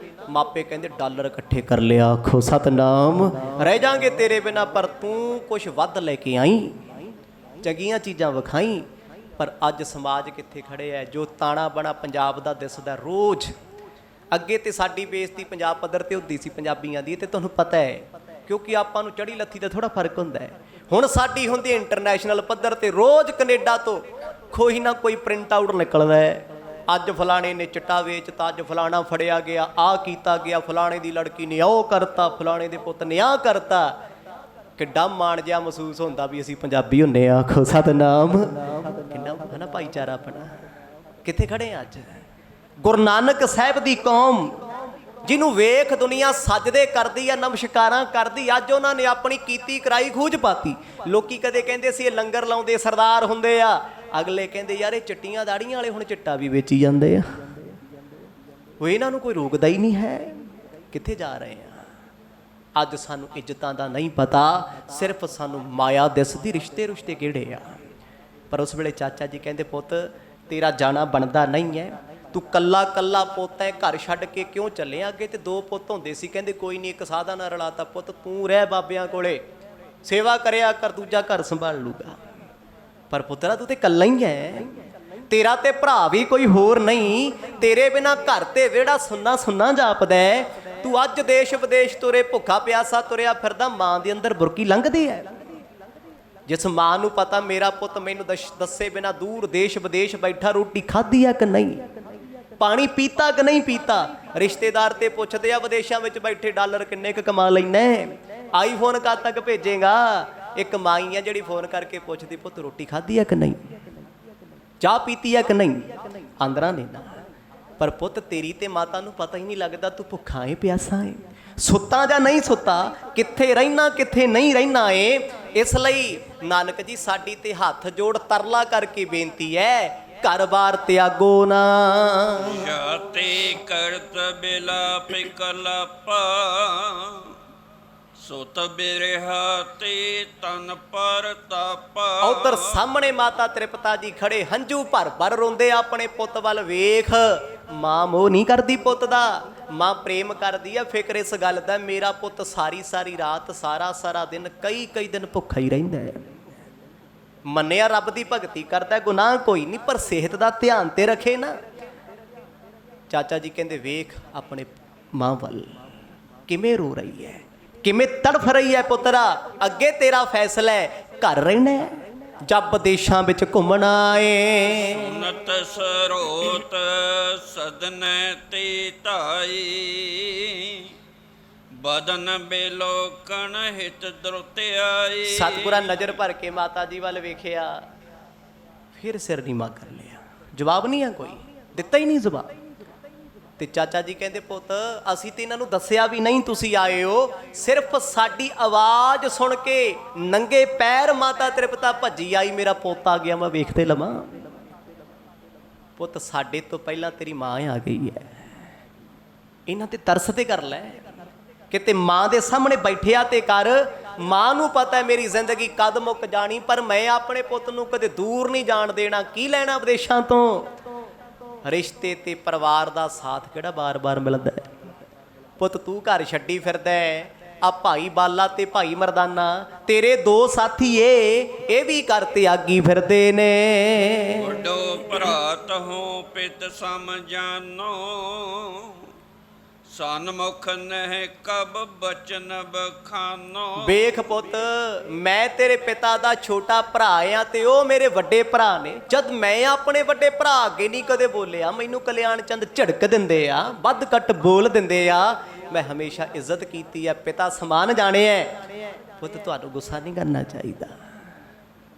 ਮਾਪੇ ਕਹਿੰਦੇ ਡਾਲਰ ਇਕੱਠੇ ਕਰ ਲਿਆ, ਆਖੋ ਸਤਨਾਮ, ਰਹਿ ਜਾਾਂਗੇ ਤੇਰੇ ਬਿਨਾ, ਪਰ ਤੂੰ ਕੁਛ ਵੱਧ ਲੈ ਕੇ ਆਈ, ਚੰਗੀਆਂ ਚੀਜ਼ਾਂ ਵਿਖਾਈ। ਪਰ ਅੱਜ ਸਮਾਜ ਕਿੱਥੇ ਖੜੇ ਹੈ, ਜੋ ਤਾਣਾ ਬਣਾ ਪੰਜਾਬ ਦਾ ਦਿਸਦਾ ਰੋਜ਼। ਅੱਗੇ ਤੇ ਸਾਡੀ ਬੇਇੱਜ਼ਤੀ ਪੰਜਾਬ ਪੱਧਰ ਤੇ ਹੁੰਦੀ ਸੀ ਪੰਜਾਬੀਆਂ ਦੀ, ਤੇ ਤੁਹਾਨੂੰ ਪਤਾ ਹੈ, ਕਿਉਂਕਿ ਆਪਾਂ ਨੂੰ ਚੜੀ ਲੱਥੀ ਦਾ ਥੋੜਾ ਫਰਕ ਹੁੰਦਾ ਹੈ। ਹੁਣ ਸਾਡੀ ਹੁੰਦੀ ਇੰਟਰਨੈਸ਼ਨਲ ਪੱਧਰ ਤੇ, ਰੋਜ਼ ਕੈਨੇਡਾ ਤੋਂ ਕੋਈ ਨਾ ਕੋਈ ਪ੍ਰਿੰਟ ਆਊਟ ਨਿਕਲਦਾ ਹੈ, ਅੱਜ ਫਲਾਣੇ ਨੇ ਚਿੱਟਾ ਵੇਚਤਾ, ਅੱਜ ਫਲਾਣਾ ਫੜਿਆ ਗਿਆ, ਆਹ ਕੀਤਾ ਗਿਆ, ਫਲਾਣੇ ਦੀ ਲੜਕੀ ਨੇ ਉਹ ਕਰਤਾ, ਫਲਾਣੇ ਦੇ ਪੁੱਤ ਨੇ ਆਹ ਕਰਤਾ। ਕਿੱਡਾ ਮਾਣ ਜਿਹਾ ਮਹਿਸੂਸ ਹੁੰਦਾ ਵੀ ਅਸੀਂ ਪੰਜਾਬੀ ਹੁੰਦੇ ਆ, ਆਖੋ ਸਤਨਾਮ। ਕਿੰਨਾ ਹੈ ਨਾ ਭਾਈਚਾਰਾ ਆਪਣਾ। ਕਿੱਥੇ ਖੜੇ ਆ ਅੱਜ? ਗੁਰੂ ਨਾਨਕ ਸਾਹਿਬ ਦੀ ਕੌਮ ਜਿਹਨੂੰ ਵੇਖ ਦੁਨੀਆ ਸਜਦੇ ਕਰਦੀ ਆ, ਨਮਸਕਾਰਾਂ ਕਰਦੀ, ਅੱਜ ਉਹਨਾਂ ਨੇ ਆਪਣੀ ਕੀਤੀ ਕਰਾਈ ਖੂਜ ਪਾਤੀ। ਲੋਕੀ ਕਦੇ ਕਹਿੰਦੇ ਸੀ ਇਹ ਲੰਗਰ ਲਾਉਂਦੇ ਸਰਦਾਰ ਹੁੰਦੇ ਆ, ਅਗਲੇ ਕਹਿੰਦੇ ਯਾਰ ਇਹ ਚਿੱਟੀਆਂ ਦਾੜੀਆਂ ਵਾਲੇ ਹੁਣ ਚਿੱਟਾ ਵੀ ਵੇਚੀ ਜਾਂਦੇ ਆ, ਉਹ ਇਹਨਾਂ ਨੂੰ ਕੋਈ ਰੋਕਦਾ ਹੀ ਨਹੀਂ ਹੈ। ਕਿੱਥੇ ਜਾ ਰਹੇ ਆ? ਅੱਜ ਸਾਨੂੰ ਇੱਜ਼ਤਾਂ ਦਾ ਨਹੀਂ ਪਤਾ, ਸਿਰਫ ਸਾਨੂੰ ਮਾਇਆ ਦਿਸਦੀ, ਰਿਸ਼ਤੇ ਰੁਸ਼ਤੇ ਕਿਹੜੇ ਆ। ਪਰ ਉਸ ਵੇਲੇ ਚਾਚਾ ਜੀ ਕਹਿੰਦੇ ਪੁੱਤ ਤੇਰਾ ਜਾਣਾ ਬਣਦਾ ਨਹੀਂ ਹੈ, ਤੂੰ ਕੱਲਾ ਕੱਲਾ ਪੁੱਤ ਹੈ, ਘਰ ਛੱਡ ਕੇ ਕਿਉਂ ਚੱਲਿਆ? ਅੱਗੇ ਤੇ 2 ਪੁੱਤ ਹੁੰਦੇ ਸੀ, ਕਹਿੰਦੇ ਕੋਈ ਨਹੀਂ ਇੱਕ ਸਾਧਾ ਨਾਲ ਰਲਾਤਾ, ਪੁੱਤ ਤੂੰ ਰਹਿ ਬਾਬਿਆਂ ਕੋਲੇ, ਸੇਵਾ ਕਰਿਆ ਕਰ, ਦੂਜਾ ਘਰ ਸੰਭਾਲ ਲੂਗਾ। ਪਰ ਪੁੱਤਰਾ ਤੂੰ ਤੇ ਕੱਲਾ ਹੀ ਹੈ, ਤੇਰਾ ਤੇ ਭਰਾ ਵੀ ਕੋਈ ਹੋਰ ਨਹੀਂ, ਤੇਰੇ ਬਿਨਾ ਘਰ ਤੇ ਵਿਹੜਾ ਸੁੰਨਾ ਸੁੰਨਾ ਜਾਪਦਾ ਹੈ। ਤੂੰ ਅੱਜ ਦੇਸ਼ ਵਿਦੇਸ਼ ਤੁਰੇ, ਭੁੱਖਾ ਪਿਆਸਾ ਤੁਰਿਆ ਫਿਰਦਾ, ਮਾਂ ਦੇ ਅੰਦਰ ਬੁਰਕੀ ਲੰਘਦੀ ਹੈ। ਜਿਸ ਮਾਂ ਨੂੰ ਪਤਾ ਮੇਰਾ ਪੁੱਤ ਮੈਨੂੰ ਦੱਸੇ ਬਿਨਾ ਦੂਰ ਦੇਸ਼ ਵਿਦੇਸ਼ ਬੈਠਾ ਰੋਟੀ ਖਾਧੀ ਆ ਕਿ ਨਹੀਂ, ਪਾਣੀ ਪੀਤਾ ਕਿ ਨਹੀਂ ਪੀਤਾ, ਰਿਸ਼ਤੇਦਾਰ ਤੇ ਪੁੱਛਦੇ ਆ ਵਿਦੇਸ਼ਾਂ ਵਿੱਚ ਬੈਠੇ ਡਾਲਰ ਕਿੰਨੇ ਕੁ ਕਮਾ ਲੈਣਾ, ਆਈਫੋਨ ਕਦ ਤੱਕ ਭੇਜੇਗਾ। ਇੱਕ ਮਾਈ ਆ ਜਿਹੜੀ ਫੋਨ ਕਰਕੇ ਪੁੱਛਦੀ ਪੁੱਤ ਰੋਟੀ ਖਾਧੀ ਆ ਕਿ ਨਹੀਂ, ਚਾਹ ਪੀਤੀ ਆ ਕਿ ਨਹੀਂ, ਆਂਦਰਾਂ ਨੇ ਨਾ। ਪਰ ਪੁੱਤ ਤੇਰੀ ਤੇ ਮਾਤਾ ਨੂੰ ਪਤਾ ਹੀ ਨਹੀਂ ਲੱਗਦਾ ਤੂੰ ਭੁੱਖਾ ਏ ਪਿਆਸਾ ਏ, ਸੁੱਤਾ ਜਾਂ ਨਹੀਂ ਸੁੱਤਾ, ਕਿੱਥੇ ਰਹਿਣਾ ਕਿੱਥੇ ਨਹੀਂ ਰਹਿਣਾ ਏ। ਇਸ ਲਈ ਨਾਨਕ ਜੀ ਸਾਡੀ ਤੇ ਹੱਥ ਜੋੜ ਤਰਲਾ ਕਰਕੇ ਬੇਨਤੀ ਹੈ, ਘਰ-ਬਾਰ ਤਿਆਗੋ ਨਾ। ਜਾਤੀ ਕਰਤ ਬਿਲਾਪ ਕਲਪਾ, ਸੁਤ ਬਿਰਹਾ ਤੇ ਤਨ ਪਰ ਤਾਪਾ। ਉਧਰ ਸਾਹਮਣੇ ਮਾਤਾ ਤ੍ਰਿਪਤਾ ਜੀ ਖੜੇ, ਹੰਝੂ ਭਰ ਭਰ ਰੋਂਦੇ ਆਪਣੇ ਪੁੱਤ ਵੱਲ ਵੇਖ। ਮਾਂ ਮੋਹ ਨਹੀਂ ਕਰਦੀ ਪੁੱਤ ਦਾ, ਮਾਂ ਪ੍ਰੇਮ ਕਰਦੀ ਆ। ਫਿਕਰ ਇਸ ਗੱਲ ਦਾ ਮੇਰਾ ਪੁੱਤ ਸਾਰੀ ਸਾਰੀ ਰਾਤ, ਸਾਰਾ ਸਾਰਾ ਦਿਨ, ਕਈ ਕਈ ਦਿਨ ਭੁੱਖਾ ਹੀ ਰਹਿੰਦਾ ਹੈ। ਮੰਨਿਆ ਰੱਬ ਦੀ ਭਗਤੀ ਕਰਦਾ, ਗੁਨਾਹ ਕੋਈ ਨਹੀਂ, ਪਰ ਸਿਹਤ ਦਾ ਧਿਆਨ ਤੇ ਰੱਖੇ ਨਾ। ਚਾਚਾ ਜੀ ਕਹਿੰਦੇ ਵੇਖ ਆਪਣੇ ਮਾਂ ਵੱਲ ਕਿਵੇਂ ਰੋ ਰਹੀ ਹੈ, ਕਿਵੇਂ ਤੜਫ ਰਹੀ ਹੈ ਪੁੱਤਰਾ। ਅੱਗੇ ਤੇਰਾ ਫੈਸਲਾ ਹੈ, ਘਰ ਰਹਿਣਾ ਹੈ ਜੱਬ ਦੇਸ਼ਾਂ ਵਿੱਚ ਘੁੰਮਣਾ ਏ। ਸੁਨਤ ਸਰੋਤ ਸਦਨੈ ਤੇ ਧਾਈ, ਬਦਨ ਬਿਲੋਕਣ ਹਿਤ ਦਰੁਤਿਆਈ। ਸਤਿਗੁਰਾਂ ਨਜ਼ਰ ਭਰ ਕੇ ਮਾਤਾ ਜੀ ਵੱਲ ਵੇਖਿਆ, ਫਿਰ ਸਿਰ ਨੀਵਾਂ ਕਰ ਲਿਆ। ਜਵਾਬ ਨਹੀਂ ਆ ਕੋਈ, ਦਿੱਤਾ ਹੀ ਨਹੀਂ ਜਵਾਬ। ਤੇ ਚਾਚਾ ਜੀ ਕਹਿੰਦੇ ਪੁੱਤ ਅਸੀਂ ਤੇ ਇਹਨਾਂ ਨੂੰ ਦੱਸਿਆ ਵੀ ਨਹੀਂ ਤੁਸੀਂ ਆਏ ਹੋ, ਸਿਰਫ ਸਾਡੀ ਆਵਾਜ਼ ਸੁਣ ਕੇ ਨੰਗੇ ਪੈਰ ਮਾਤਾ ਤ੍ਰਿਪਤਾ ਭੱਜੀ ਆਈ, ਮੇਰਾ ਪੁੱਤ ਆ ਗਿਆ, ਮੈਂ ਵੇਖਦੇ ਲਵਾਂ। ਪੁੱਤ ਸਾਡੇ ਤੋਂ ਪਹਿਲਾਂ ਤੇਰੀ ਮਾਂ ਆ ਗਈ ਹੈ, ਇਹਨਾਂ ਤੇ ਤਰਸ ਤੇ ਕਰ ਲੈ। ਕਿਤੇ ਮਾਂ ਦੇ ਸਾਹਮਣੇ ਬੈਠਿਆ ਤੇ ਕਰ। ਮਾਂ ਨੂੰ ਪਤਾ ਮੇਰੀ ਜ਼ਿੰਦਗੀ ਕਦ ਮੁੱਕ ਜਾਣੀ, ਪਰ ਮੈਂ ਆਪਣੇ ਪੁੱਤ ਨੂੰ ਕਦੇ ਦੂਰ ਨਹੀਂ ਜਾਣ ਦੇਣਾ। ਕੀ ਲੈਣਾ ਵਿਦੇਸ਼ਾਂ ਤੋਂ? ਰਿਸ਼ਤੇ ਤੇ ਪਰਿਵਾਰ ਦਾ ਸਾਥ ਕਿਹੜਾ ਬਾਰ-ਬਾਰ ਮਿਲਦਾ ਹੈ? ਪੁੱਤ ਤੂੰ ਘਰ ਛੱਡੀ ਫਿਰਦਾ ਹੈ, ਆ ਭਾਈ ਬਾਲਾ ਤੇ ਭਾਈ ਮਰਦਾਨਾ ਤੇਰੇ 2 ਸਾਥੀ ਏ, ਇਹ ਵੀ ਘਰ ਤਿਆਗੀ ਫਿਰਦੇ ਨੇ। ਵੱਡੋ ਭਰਾਤ ਹੋ ਪਿਤ ਸਮ ਜਾਨੋ, ਸਨਮੁਖ ਨਹਿ ਕਬ ਬਚਨ ਬਖਾਨੋ। ਵੇਖ ਪੁੱਤ ਮੈਂ ਤੇਰੇ ਪਿਤਾ ਦਾ ਛੋਟਾ ਭਰਾ ਆ ਤੇ ਉਹ ਮੇਰੇ ਵੱਡੇ ਭਰਾ ਨੇ। ਜਦ ਮੈਂ ਆਪਣੇ ਵੱਡੇ ਭਰਾ ਅੱਗੇ ਨਹੀਂ ਕਦੇ ਬੋਲਿਆ, ਮੈਨੂੰ ਕਲਿਆਣ ਚੰਦ ਝੜਕ ਦਿੰਦੇ ਆ, ਵੱਧ ਘੱਟ ਬੋਲ ਦਿੰਦੇ ਆ, ਮੈਂ ਹਮੇਸ਼ਾ ਇੱਜ਼ਤ ਕੀਤੀ ਹੈ, ਪਿਤਾ ਸਮਾਨ ਜਾਣਿਆ। ਪੁੱਤ ਤੁਹਾਨੂੰ ਗੁੱਸਾ ਨਹੀਂ ਕਰਨਾ ਚਾਹੀਦਾ।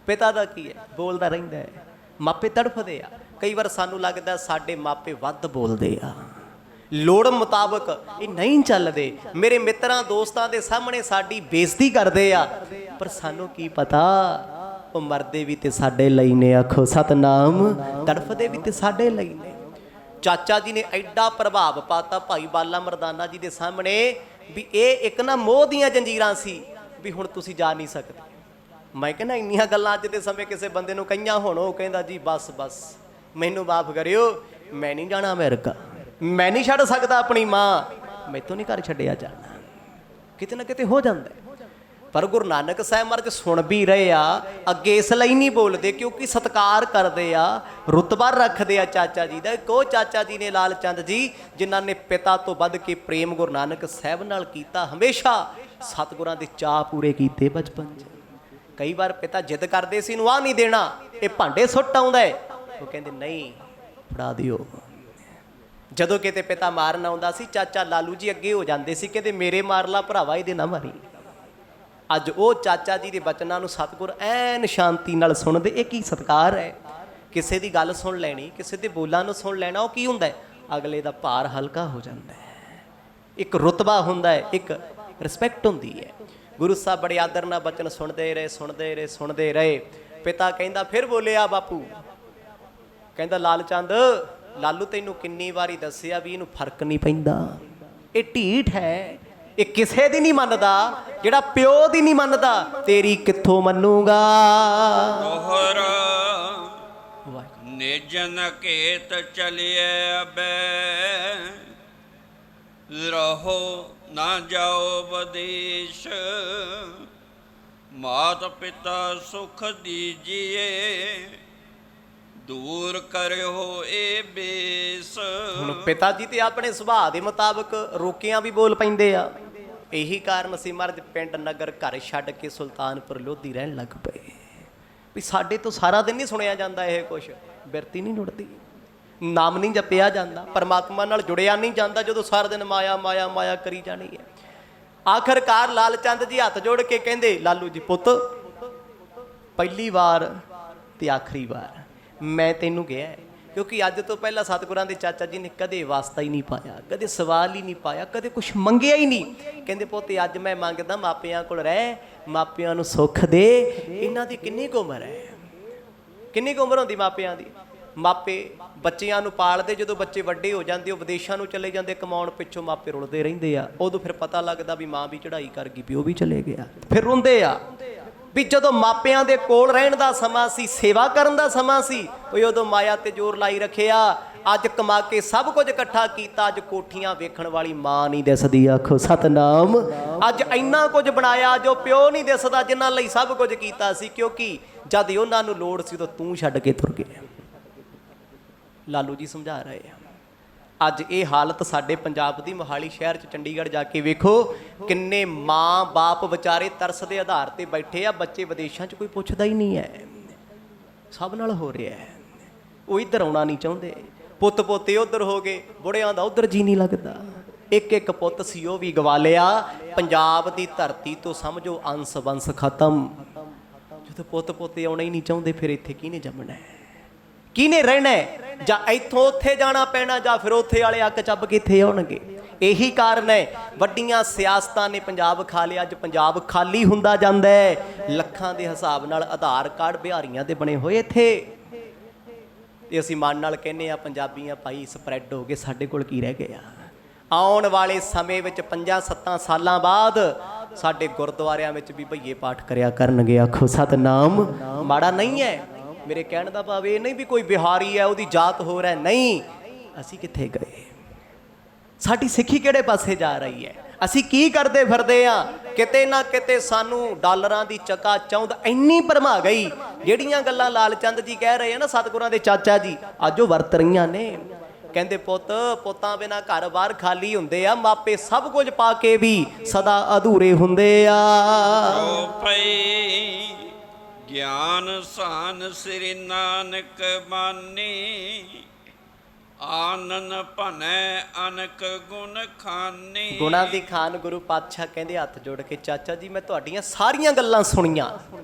ਪਿਤਾ ਦਾ ਕੀ ਹੈ, ਬੋਲਦਾ ਰਹਿੰਦਾ ਹੈ। ਮਾਪੇ ਤੜਫਦੇ ਆ, ਕਈ ਵਾਰ ਸਾਨੂੰ ਲੱਗਦਾ ਸਾਡੇ ਮਾਪੇ ਵੱਧ ਬੋਲਦੇ ਆ, ਲੋੜ ਮੁਤਾਬਕ ਇਹ ਨਹੀਂ ਚੱਲਦੇ। ਮੇਰੇ ਮਿੱਤਰਾਂ ਦੋਸਤਾਂ ਦੇ ਸਾਹਮਣੇ ਸਾਡੀ ਬੇਇੱਜ਼ਤੀ ਕਰਦੇ ਆ, ਪਰ ਸਾਨੂੰ ਕੀ ਪਤਾ ਉਹ ਮਰਦੇ ਵੀ ਤੇ ਸਾਡੇ ਲਈ ਨੇ, ਆਖੋ ਸਤਨਾਮ। ਤੜਫਦੇ ਵੀ ਤੇ ਸਾਡੇ ਲਈ ਨੇ। ਚਾਚਾ ਜੀ ਨੇ ਐਡਾ ਪ੍ਰਭਾਵ ਪਾਤਾ ਭਾਈ ਬਾਲਾ ਮਰਦਾਨਾ ਜੀ ਦੇ ਸਾਹਮਣੇ ਵੀ ਇਹ ਇੱਕ ਨਾ ਮੋਹ ਦੀਆਂ ਜੰਜੀਰਾਂ ਸੀ ਵੀ ਹੁਣ ਤੁਸੀਂ ਜਾ ਨਹੀਂ ਸਕਦੇ। ਮੈਂ ਕਹਿੰਦਾ ਇੰਨੀਆਂ ਗੱਲਾਂ ਅੱਜ ਦੇ ਸਮੇਂ ਕਿਸੇ ਬੰਦੇ ਨੂੰ ਕਹੀਆਂ ਹੁਣ ਉਹ ਕਹਿੰਦਾ ਜੀ ਬਸ ਬਸ ਮੈਨੂੰ ਮਾਫ ਕਰਿਓ, ਮੈਂ ਨਹੀਂ ਜਾਣਾ ਅਮਰੀਕਾ, ਮੈਂ ਨਹੀਂ ਛੱਡ ਸਕਦਾ ਆਪਣੀ ਮਾਂ, ਮੈਥੋਂ ਨਹੀਂ ਘਰ ਛੱਡਿਆ ਜਾਣਾ। ਕਿਤੇ ਨਾ ਕਿਤੇ ਹੋ ਜਾਂਦਾ। ਪਰ ਗੁਰੂ ਨਾਨਕ ਸਾਹਿਬ ਮਹਾਰਾਜ ਸੁਣ ਵੀ ਰਹੇ ਆ, ਅੱਗੇ ਇਸ ਲਈ ਨਹੀਂ ਬੋਲਦੇ ਕਿਉਂਕਿ ਸਤਿਕਾਰ ਕਰਦੇ ਆ, ਰੁਤਬਾ ਰੱਖਦੇ ਆ ਚਾਚਾ ਜੀ ਦਾ। ਇੱਕ ਉਹ ਚਾਚਾ ਜੀ ਨੇ ਲਾਲ ਚੰਦ ਜੀ ਜਿਨ੍ਹਾਂ ਨੇ ਪਿਤਾ ਤੋਂ ਵੱਧ ਕੇ ਪ੍ਰੇਮ ਗੁਰੂ ਨਾਨਕ ਸਾਹਿਬ ਨਾਲ ਕੀਤਾ, ਹਮੇਸ਼ਾ ਸਤਿਗੁਰਾਂ ਦੇ ਚਾਅ ਪੂਰੇ ਕੀਤੇ ਬਚਪਨ 'ਚ। ਕਈ ਵਾਰ ਪਿਤਾ ਜਿੱਦ ਕਰਦੇ ਸੀ, ਇਹਨੂੰ ਆਹ ਨਹੀਂ ਦੇਣਾ, ਇਹ ਭਾਂਡੇ ਸੁੱਟ ਆਉਂਦਾ ਹੈ, ਉਹ ਕਹਿੰਦੇ ਨਹੀਂ ਫੜਾ ਦਿਓ। ਜਦੋਂ ਕਿਤੇ ਪਿਤਾ ਮਾਰਨ ਆਉਂਦਾ ਸੀ, ਚਾਚਾ ਲਾਲੂ ਜੀ ਅੱਗੇ ਹੋ ਜਾਂਦੇ ਸੀ, ਕਹਿੰਦੇ ਮੇਰੇ ਮਾਰ ਲਾ ਭਰਾਵਾ, ਇਹਦੇ ਨਾ ਮਾਰੀ। ਅੱਜ ਉਹ ਚਾਚਾ ਜੀ ਦੇ ਬਚਨਾਂ ਨੂੰ ਸਤਿਗੁਰ ਐਨ ਸ਼ਾਂਤੀ ਨਾਲ ਸੁਣਦੇ। ਇਹ ਕੀ ਸਤਿਕਾਰ ਹੈ? ਕਿਸੇ ਦੀ ਗੱਲ ਸੁਣ ਲੈਣੀ, ਕਿਸੇ ਦੇ ਬੋਲਾਂ ਨੂੰ ਸੁਣ ਲੈਣਾ, ਉਹ ਕੀ ਹੁੰਦਾ ਹੈ? ਅਗਲੇ ਦਾ ਭਾਰ ਹਲਕਾ ਹੋ ਜਾਂਦਾ ਹੈ, ਇੱਕ ਰੁਤਬਾ ਹੁੰਦਾ ਹੈ, ਇੱਕ ਰਿਸਪੈਕਟ ਹੁੰਦੀ ਹੈ। ਗੁਰੂ ਸਾਹਿਬ ਬੜੇ ਆਦਰ ਨਾਲ ਬਚਨ ਸੁਣਦੇ ਰਹੇ, ਸੁਣਦੇ ਰਹੇ, ਸੁਣਦੇ ਰਹੇ। ਪਿਤਾ ਕਹਿੰਦਾ, ਫਿਰ ਬੋਲਿਆ ਬਾਪੂ, ਕਹਿੰਦਾ ਲਾਲ ਚੰਦ, ਲਾਲੂ ਤੈਨੂੰ ਕਿੰਨੀ ਵਾਰੀ ਦੱਸਿਆ ਵੀ ਇਹਨੂੰ ਫਰਕ ਨਹੀਂ ਪੈਂਦਾ, ਇਹ ਢੀਠ ਹੈ, ਇਹ ਕਿਸੇ ਦੀ ਨਹੀਂ ਮੰਨਦਾ, ਜਿਹੜਾ ਪਿਓ ਦੀ ਨਹੀਂ ਮੰਨਦਾ ਤੇਰੀ ਕਿੱਥੋਂ ਮੰਨੂਗਾ। ਦੋਹਰਾ ਨਿਜਨ ਕੇਤ ਚਲਿਏ ਅਬੈ, ਰਹੋ ਨਾ ਜਾਓ ਵਿਦੇਸ਼, ਮਾਤ ਪਿਤਾ ਸੁਖ ਦੀਜੀਏ, ਦੂਰ ਕਰਿਓ ਇਹ ਬੇਸ। ਹੁਣ ਪਿਤਾ ਜੀ ਤੇ ਆਪਣੇ ਸੁਭਾਅ ਦੇ ਮੁਤਾਬਕ ਰੋਕਿਆਂ ਵੀ ਬੋਲ ਪੈਂਦੇ ਆ। ਇਹੀ ਕਾਰਨ ਅਸੀਂ ਮਹਾਰਾਜ ਪਿੰਡ ਨਗਰ ਘਰ ਛੱਡ ਕੇ ਸੁਲਤਾਨਪੁਰ ਲੋਧੀ ਰਹਿਣ ਲੱਗ ਪਏ ਵੀ ਸਾਡੇ ਤੋਂ ਸਾਰਾ ਦਿਨ ਨਹੀਂ ਸੁਣਿਆ ਜਾਂਦਾ, ਇਹ ਕੁਛ ਬਿਰਤੀ ਨਹੀਂ ਨੁੜਦੀ, ਨਾਮ ਨਹੀਂ ਜਪਿਆ ਜਾਂਦਾ, ਪਰਮਾਤਮਾ ਨਾਲ ਜੁੜਿਆ ਨਹੀਂ ਜਾਂਦਾ, ਜਦੋਂ ਸਾਰਾ ਦਿਨ ਮਾਇਆ ਮਾਇਆ ਮਾਇਆ ਕਰੀ ਜਾਣੀ ਹੈ। ਆਖਰਕਾਰ ਲਾਲ ਚੰਦ ਜੀ ਹੱਥ ਜੋੜ ਕੇ ਕਹਿੰਦੇ, ਲਾਲੂ ਜੀ ਪੁੱਤ, ਪਹਿਲੀ ਵਾਰ ਤੇ ਆਖਰੀ ਵਾਰ ਮੈਂ ਤੈਨੂੰ ਕਿਹਾ ਹੈ, ਕਿਉਂਕਿ ਅੱਜ ਤੋਂ ਪਹਿਲਾਂ ਸਤਿਗੁਰਾਂ ਦੇ ਚਾਚਾ ਜੀ ਨੇ ਕਦੇ ਵਾਸਤਾ ਹੀ ਨਹੀਂ ਪਾਇਆ, ਕਦੇ ਸਵਾਲ ਹੀ ਨਹੀਂ ਪਾਇਆ, ਕਦੇ ਕੁਛ ਮੰਗਿਆ ਹੀ ਨਹੀਂ। ਕਹਿੰਦੇ ਪੁੱਤ ਅੱਜ ਮੈਂ ਮੰਗਦਾ ਮਾਪਿਆਂ ਕੋਲ ਰਹਿ, ਮਾਪਿਆਂ ਨੂੰ ਸੁੱਖ ਦੇ। ਇਹਨਾਂ ਦੀ ਕਿੰਨੀ ਕੁ ਉਮਰ ਹੈ? ਕਿੰਨੀ ਕੁ ਉਮਰ ਹੁੰਦੀ ਮਾਪਿਆਂ ਦੀ? ਮਾਪੇ ਬੱਚਿਆਂ ਨੂੰ ਪਾਲਦੇ, ਜਦੋਂ ਬੱਚੇ ਵੱਡੇ ਹੋ ਜਾਂਦੇ ਉਹ ਵਿਦੇਸ਼ਾਂ ਨੂੰ ਚਲੇ ਜਾਂਦੇ ਕਮਾਉਣ ਪਿੱਛੋਂ, ਮਾਪੇ ਰੁਲਦੇ ਰਹਿੰਦੇ ਆ। ਉਦੋਂ ਫਿਰ ਪਤਾ ਲੱਗਦਾ ਵੀ ਮਾਂ ਵੀ ਚੜ੍ਹਾਈ ਕਰ ਗਈ, ਪਿਓ ਵੀ ਚਲੇ ਗਿਆ, ਫਿਰ ਰੋਂਦੇ ਆ ਵੀ ਜਦੋਂ ਮਾਪਿਆਂ ਦੇ ਕੋਲ ਰਹਿਣ ਦਾ ਸਮਾਂ ਸੀ, ਸੇਵਾ ਕਰਨ ਦਾ ਸਮਾਂ ਸੀ, ਉਹ ਉਦੋਂ ਮਾਇਆ ਤੇ ਜ਼ੋਰ ਲਾਈ ਰੱਖਿਆ। ਅੱਜ ਕਮਾ ਕੇ ਸਭ ਕੁਝ ਇਕੱਠਾ ਕੀਤਾ, ਅੱਜ ਕੋਠੀਆਂ ਵੇਖਣ ਵਾਲੀ ਮਾਂ ਨਹੀਂ ਦਿਸਦੀ, ਆਖੋ ਸਤਨਾਮ। ਅੱਜ ਇੰਨਾ ਕੁਝ ਬਣਾਇਆ ਜੋ ਪਿਓ ਨਹੀਂ ਦਿਸਦਾ, ਜਿਨ੍ਹਾਂ ਲਈ ਸਭ ਕੁਝ ਕੀਤਾ ਸੀ, ਕਿਉਂਕਿ ਜਦ ਉਹਨਾਂ ਨੂੰ ਲੋੜ ਸੀ ਉਦੋਂ ਤੂੰ ਛੱਡ ਕੇ ਤੁਰ ਗਿਆ। ਲਾਲੂ ਜੀ ਸਮਝਾ ਰਹੇ ਆ। ਅੱਜ ਇਹ ਹਾਲਤ ਸਾਡੇ ਪੰਜਾਬ ਦੀ, ਮੋਹਾਲੀ ਸ਼ਹਿਰ 'ਚ, ਚੰਡੀਗੜ੍ਹ ਜਾ ਕੇ ਵੇਖੋ, ਕਿੰਨੇ ਮਾਂ ਬਾਪ ਵਿਚਾਰੇ ਤਰਸ ਦੇ ਆਧਾਰ ਤੇ ਬੈਠੇ ਆ। ਬੱਚੇ ਵਿਦੇਸ਼ਾਂ 'ਚ ਕੋਈ ਪੁੱਛਦਾ ਹੀ ਨਹੀਂ ਹੈ, ਸਭ ਨਾਲ ਹੋ ਰਿਹਾ ਹੈ। ਉਹ ਇੱਧਰ ਆਉਣਾ ਨਹੀਂ ਚਾਹੁੰਦੇ, ਪੁੱਤ ਪੋਤੇ ਉੱਧਰ ਹੋ ਗਏ, ਬੁੜਿਆਂ ਦਾ ਉੱਧਰ ਜੀ ਨਹੀਂ ਲੱਗਦਾ। ਇੱਕ ਇੱਕ ਪੁੱਤ ਸੀ ਉਹ ਵੀ ਗਵਾ ਲਿਆ। ਪੰਜਾਬ ਦੀ ਧਰਤੀ ਤੋਂ ਸਮਝੋ ਅੰਸ ਵੰਸ ਖਤਮ। ਜਦੋਂ ਪੁੱਤ ਪੋਤੇ ਆਉਣਾ ਹੀ ਨਹੀਂ ਚਾਹੁੰਦੇ, ਫਿਰ ਇੱਥੇ ਕਿਹਨੇ ਜੰਮਣਾ ਹੈ, ਕਿਹਨੇ ਰਹਿਣਾ? ਜਾਂ ਇੱਥੋਂ ਉੱਥੇ ਜਾਣਾ ਪੈਣਾ, ਜਾਂ ਫਿਰ ਉੱਥੇ ਵਾਲੇ ਅੱਕ ਚੱਬ ਕੇ ਇੱਥੇ ਆਉਣਗੇ। ਇਹੀ ਕਾਰਨ ਹੈ ਵੱਡੀਆਂ ਸਿਆਸਤਾਂ ਨੇ ਪੰਜਾਬ ਖਾ ਲਿਆ। ਅੱਜ ਪੰਜਾਬ ਖਾਲੀ ਹੁੰਦਾ ਜਾਂਦਾ ਹੈ। ਲੱਖਾਂ ਦੇ ਹਿਸਾਬ ਨਾਲ ਆਧਾਰ ਕਾਰਡ ਬਿਹਾਰੀਆਂ ਦੇ ਬਣੇ ਹੋਏ ਇੱਥੇ, ਤੇ ਅਸੀਂ ਮਨ ਨਾਲ ਕਹਿੰਦੇ ਆ ਪੰਜਾਬੀਆਂ ਭਾਈ ਸਪਰੈਡ ਹੋ ਗਏ, ਸਾਡੇ ਕੋਲ ਕੀ ਰਹਿ ਗਿਆ? ਆਉਣ ਵਾਲੇ ਸਮੇਂ ਵਿੱਚ 5-7 ਸਾਲਾਂ ਬਾਅਦ ਸਾਡੇ ਗੁਰਦੁਆਰਿਆਂ ਵਿੱਚ ਵੀ ਭਈਏ ਪਾਠ ਕਰਿਆ ਕਰਨਗੇ, ਆਖੋ ਸਤਨਾਮ। ਮਾੜਾ ਨਹੀਂ ਹੈ, ਮੇਰੇ ਕਹਿਣ ਦਾ ਭਾਵ ਇਹ ਨਹੀਂ ਵੀ ਕੋਈ ਬਿਹਾਰੀ ਹੈ ਉਹਦੀ ਜਾਤ ਹੋਰ ਹੈ, ਨਹੀਂ। ਅਸੀਂ ਕਿੱਥੇ ਗਏ? ਸਾਡੀ ਸਿੱਖੀ ਕਿਹੜੇ ਪਾਸੇ ਜਾ ਰਹੀ ਹੈ? ਅਸੀਂ ਕੀ ਕਰਦੇ ਫਿਰਦੇ ਆ? ਕਿਤੇ ਨਾ ਕਿਤੇ ਸਾਨੂੰ ਡਾਲਰਾਂ ਦੀ ਚਕਾ ਚੌਂਧ ਇੰਨੀ ਭਰਮਾ ਗਈ। ਜਿਹੜੀਆਂ ਗੱਲਾਂ ਲਾਲ ਚੰਦ ਜੀ ਕਹਿ ਰਹੇ ਆ ਨਾ, ਸਤਿਗੁਰਾਂ ਦੇ ਚਾਚਾ ਜੀ, ਅੱਜ ਉਹ ਵਰਤ ਰਹੀਆਂ ਨੇ। ਕਹਿੰਦੇ ਪੁੱਤ, ਪੁੱਤਾਂ ਬਿਨਾਂ ਘਰ ਬਾਹਰ ਖਾਲੀ ਹੁੰਦੇ ਆ, ਮਾਪੇ ਸਭ ਕੁਝ ਪਾ ਕੇ ਵੀ ਸਦਾ ਅਧੂਰੇ ਹੁੰਦੇ ਆ। ਗਿਆਨ ਸਾਨ ਸ੍ਰੀ ਨਾਨਕ ਬਾਣੀ, ਆਨਨ ਭਨੈ ਅਨਕ ਗੁਣ ਖਾਨੀ। ਗੁਣਾਂ ਦੀ ਖਾਨ ਗੁਰੂ ਪਾਤਸ਼ਾਹ ਕਹਿੰਦੇ ਹੱਥ ਜੋੜ ਕੇ, ਚਾਚਾ ਜੀ ਮੈਂ ਤੁਹਾਡੀਆਂ ਸਾਰੀਆਂ ਗੱਲਾਂ ਸੁਣੀਆਂ,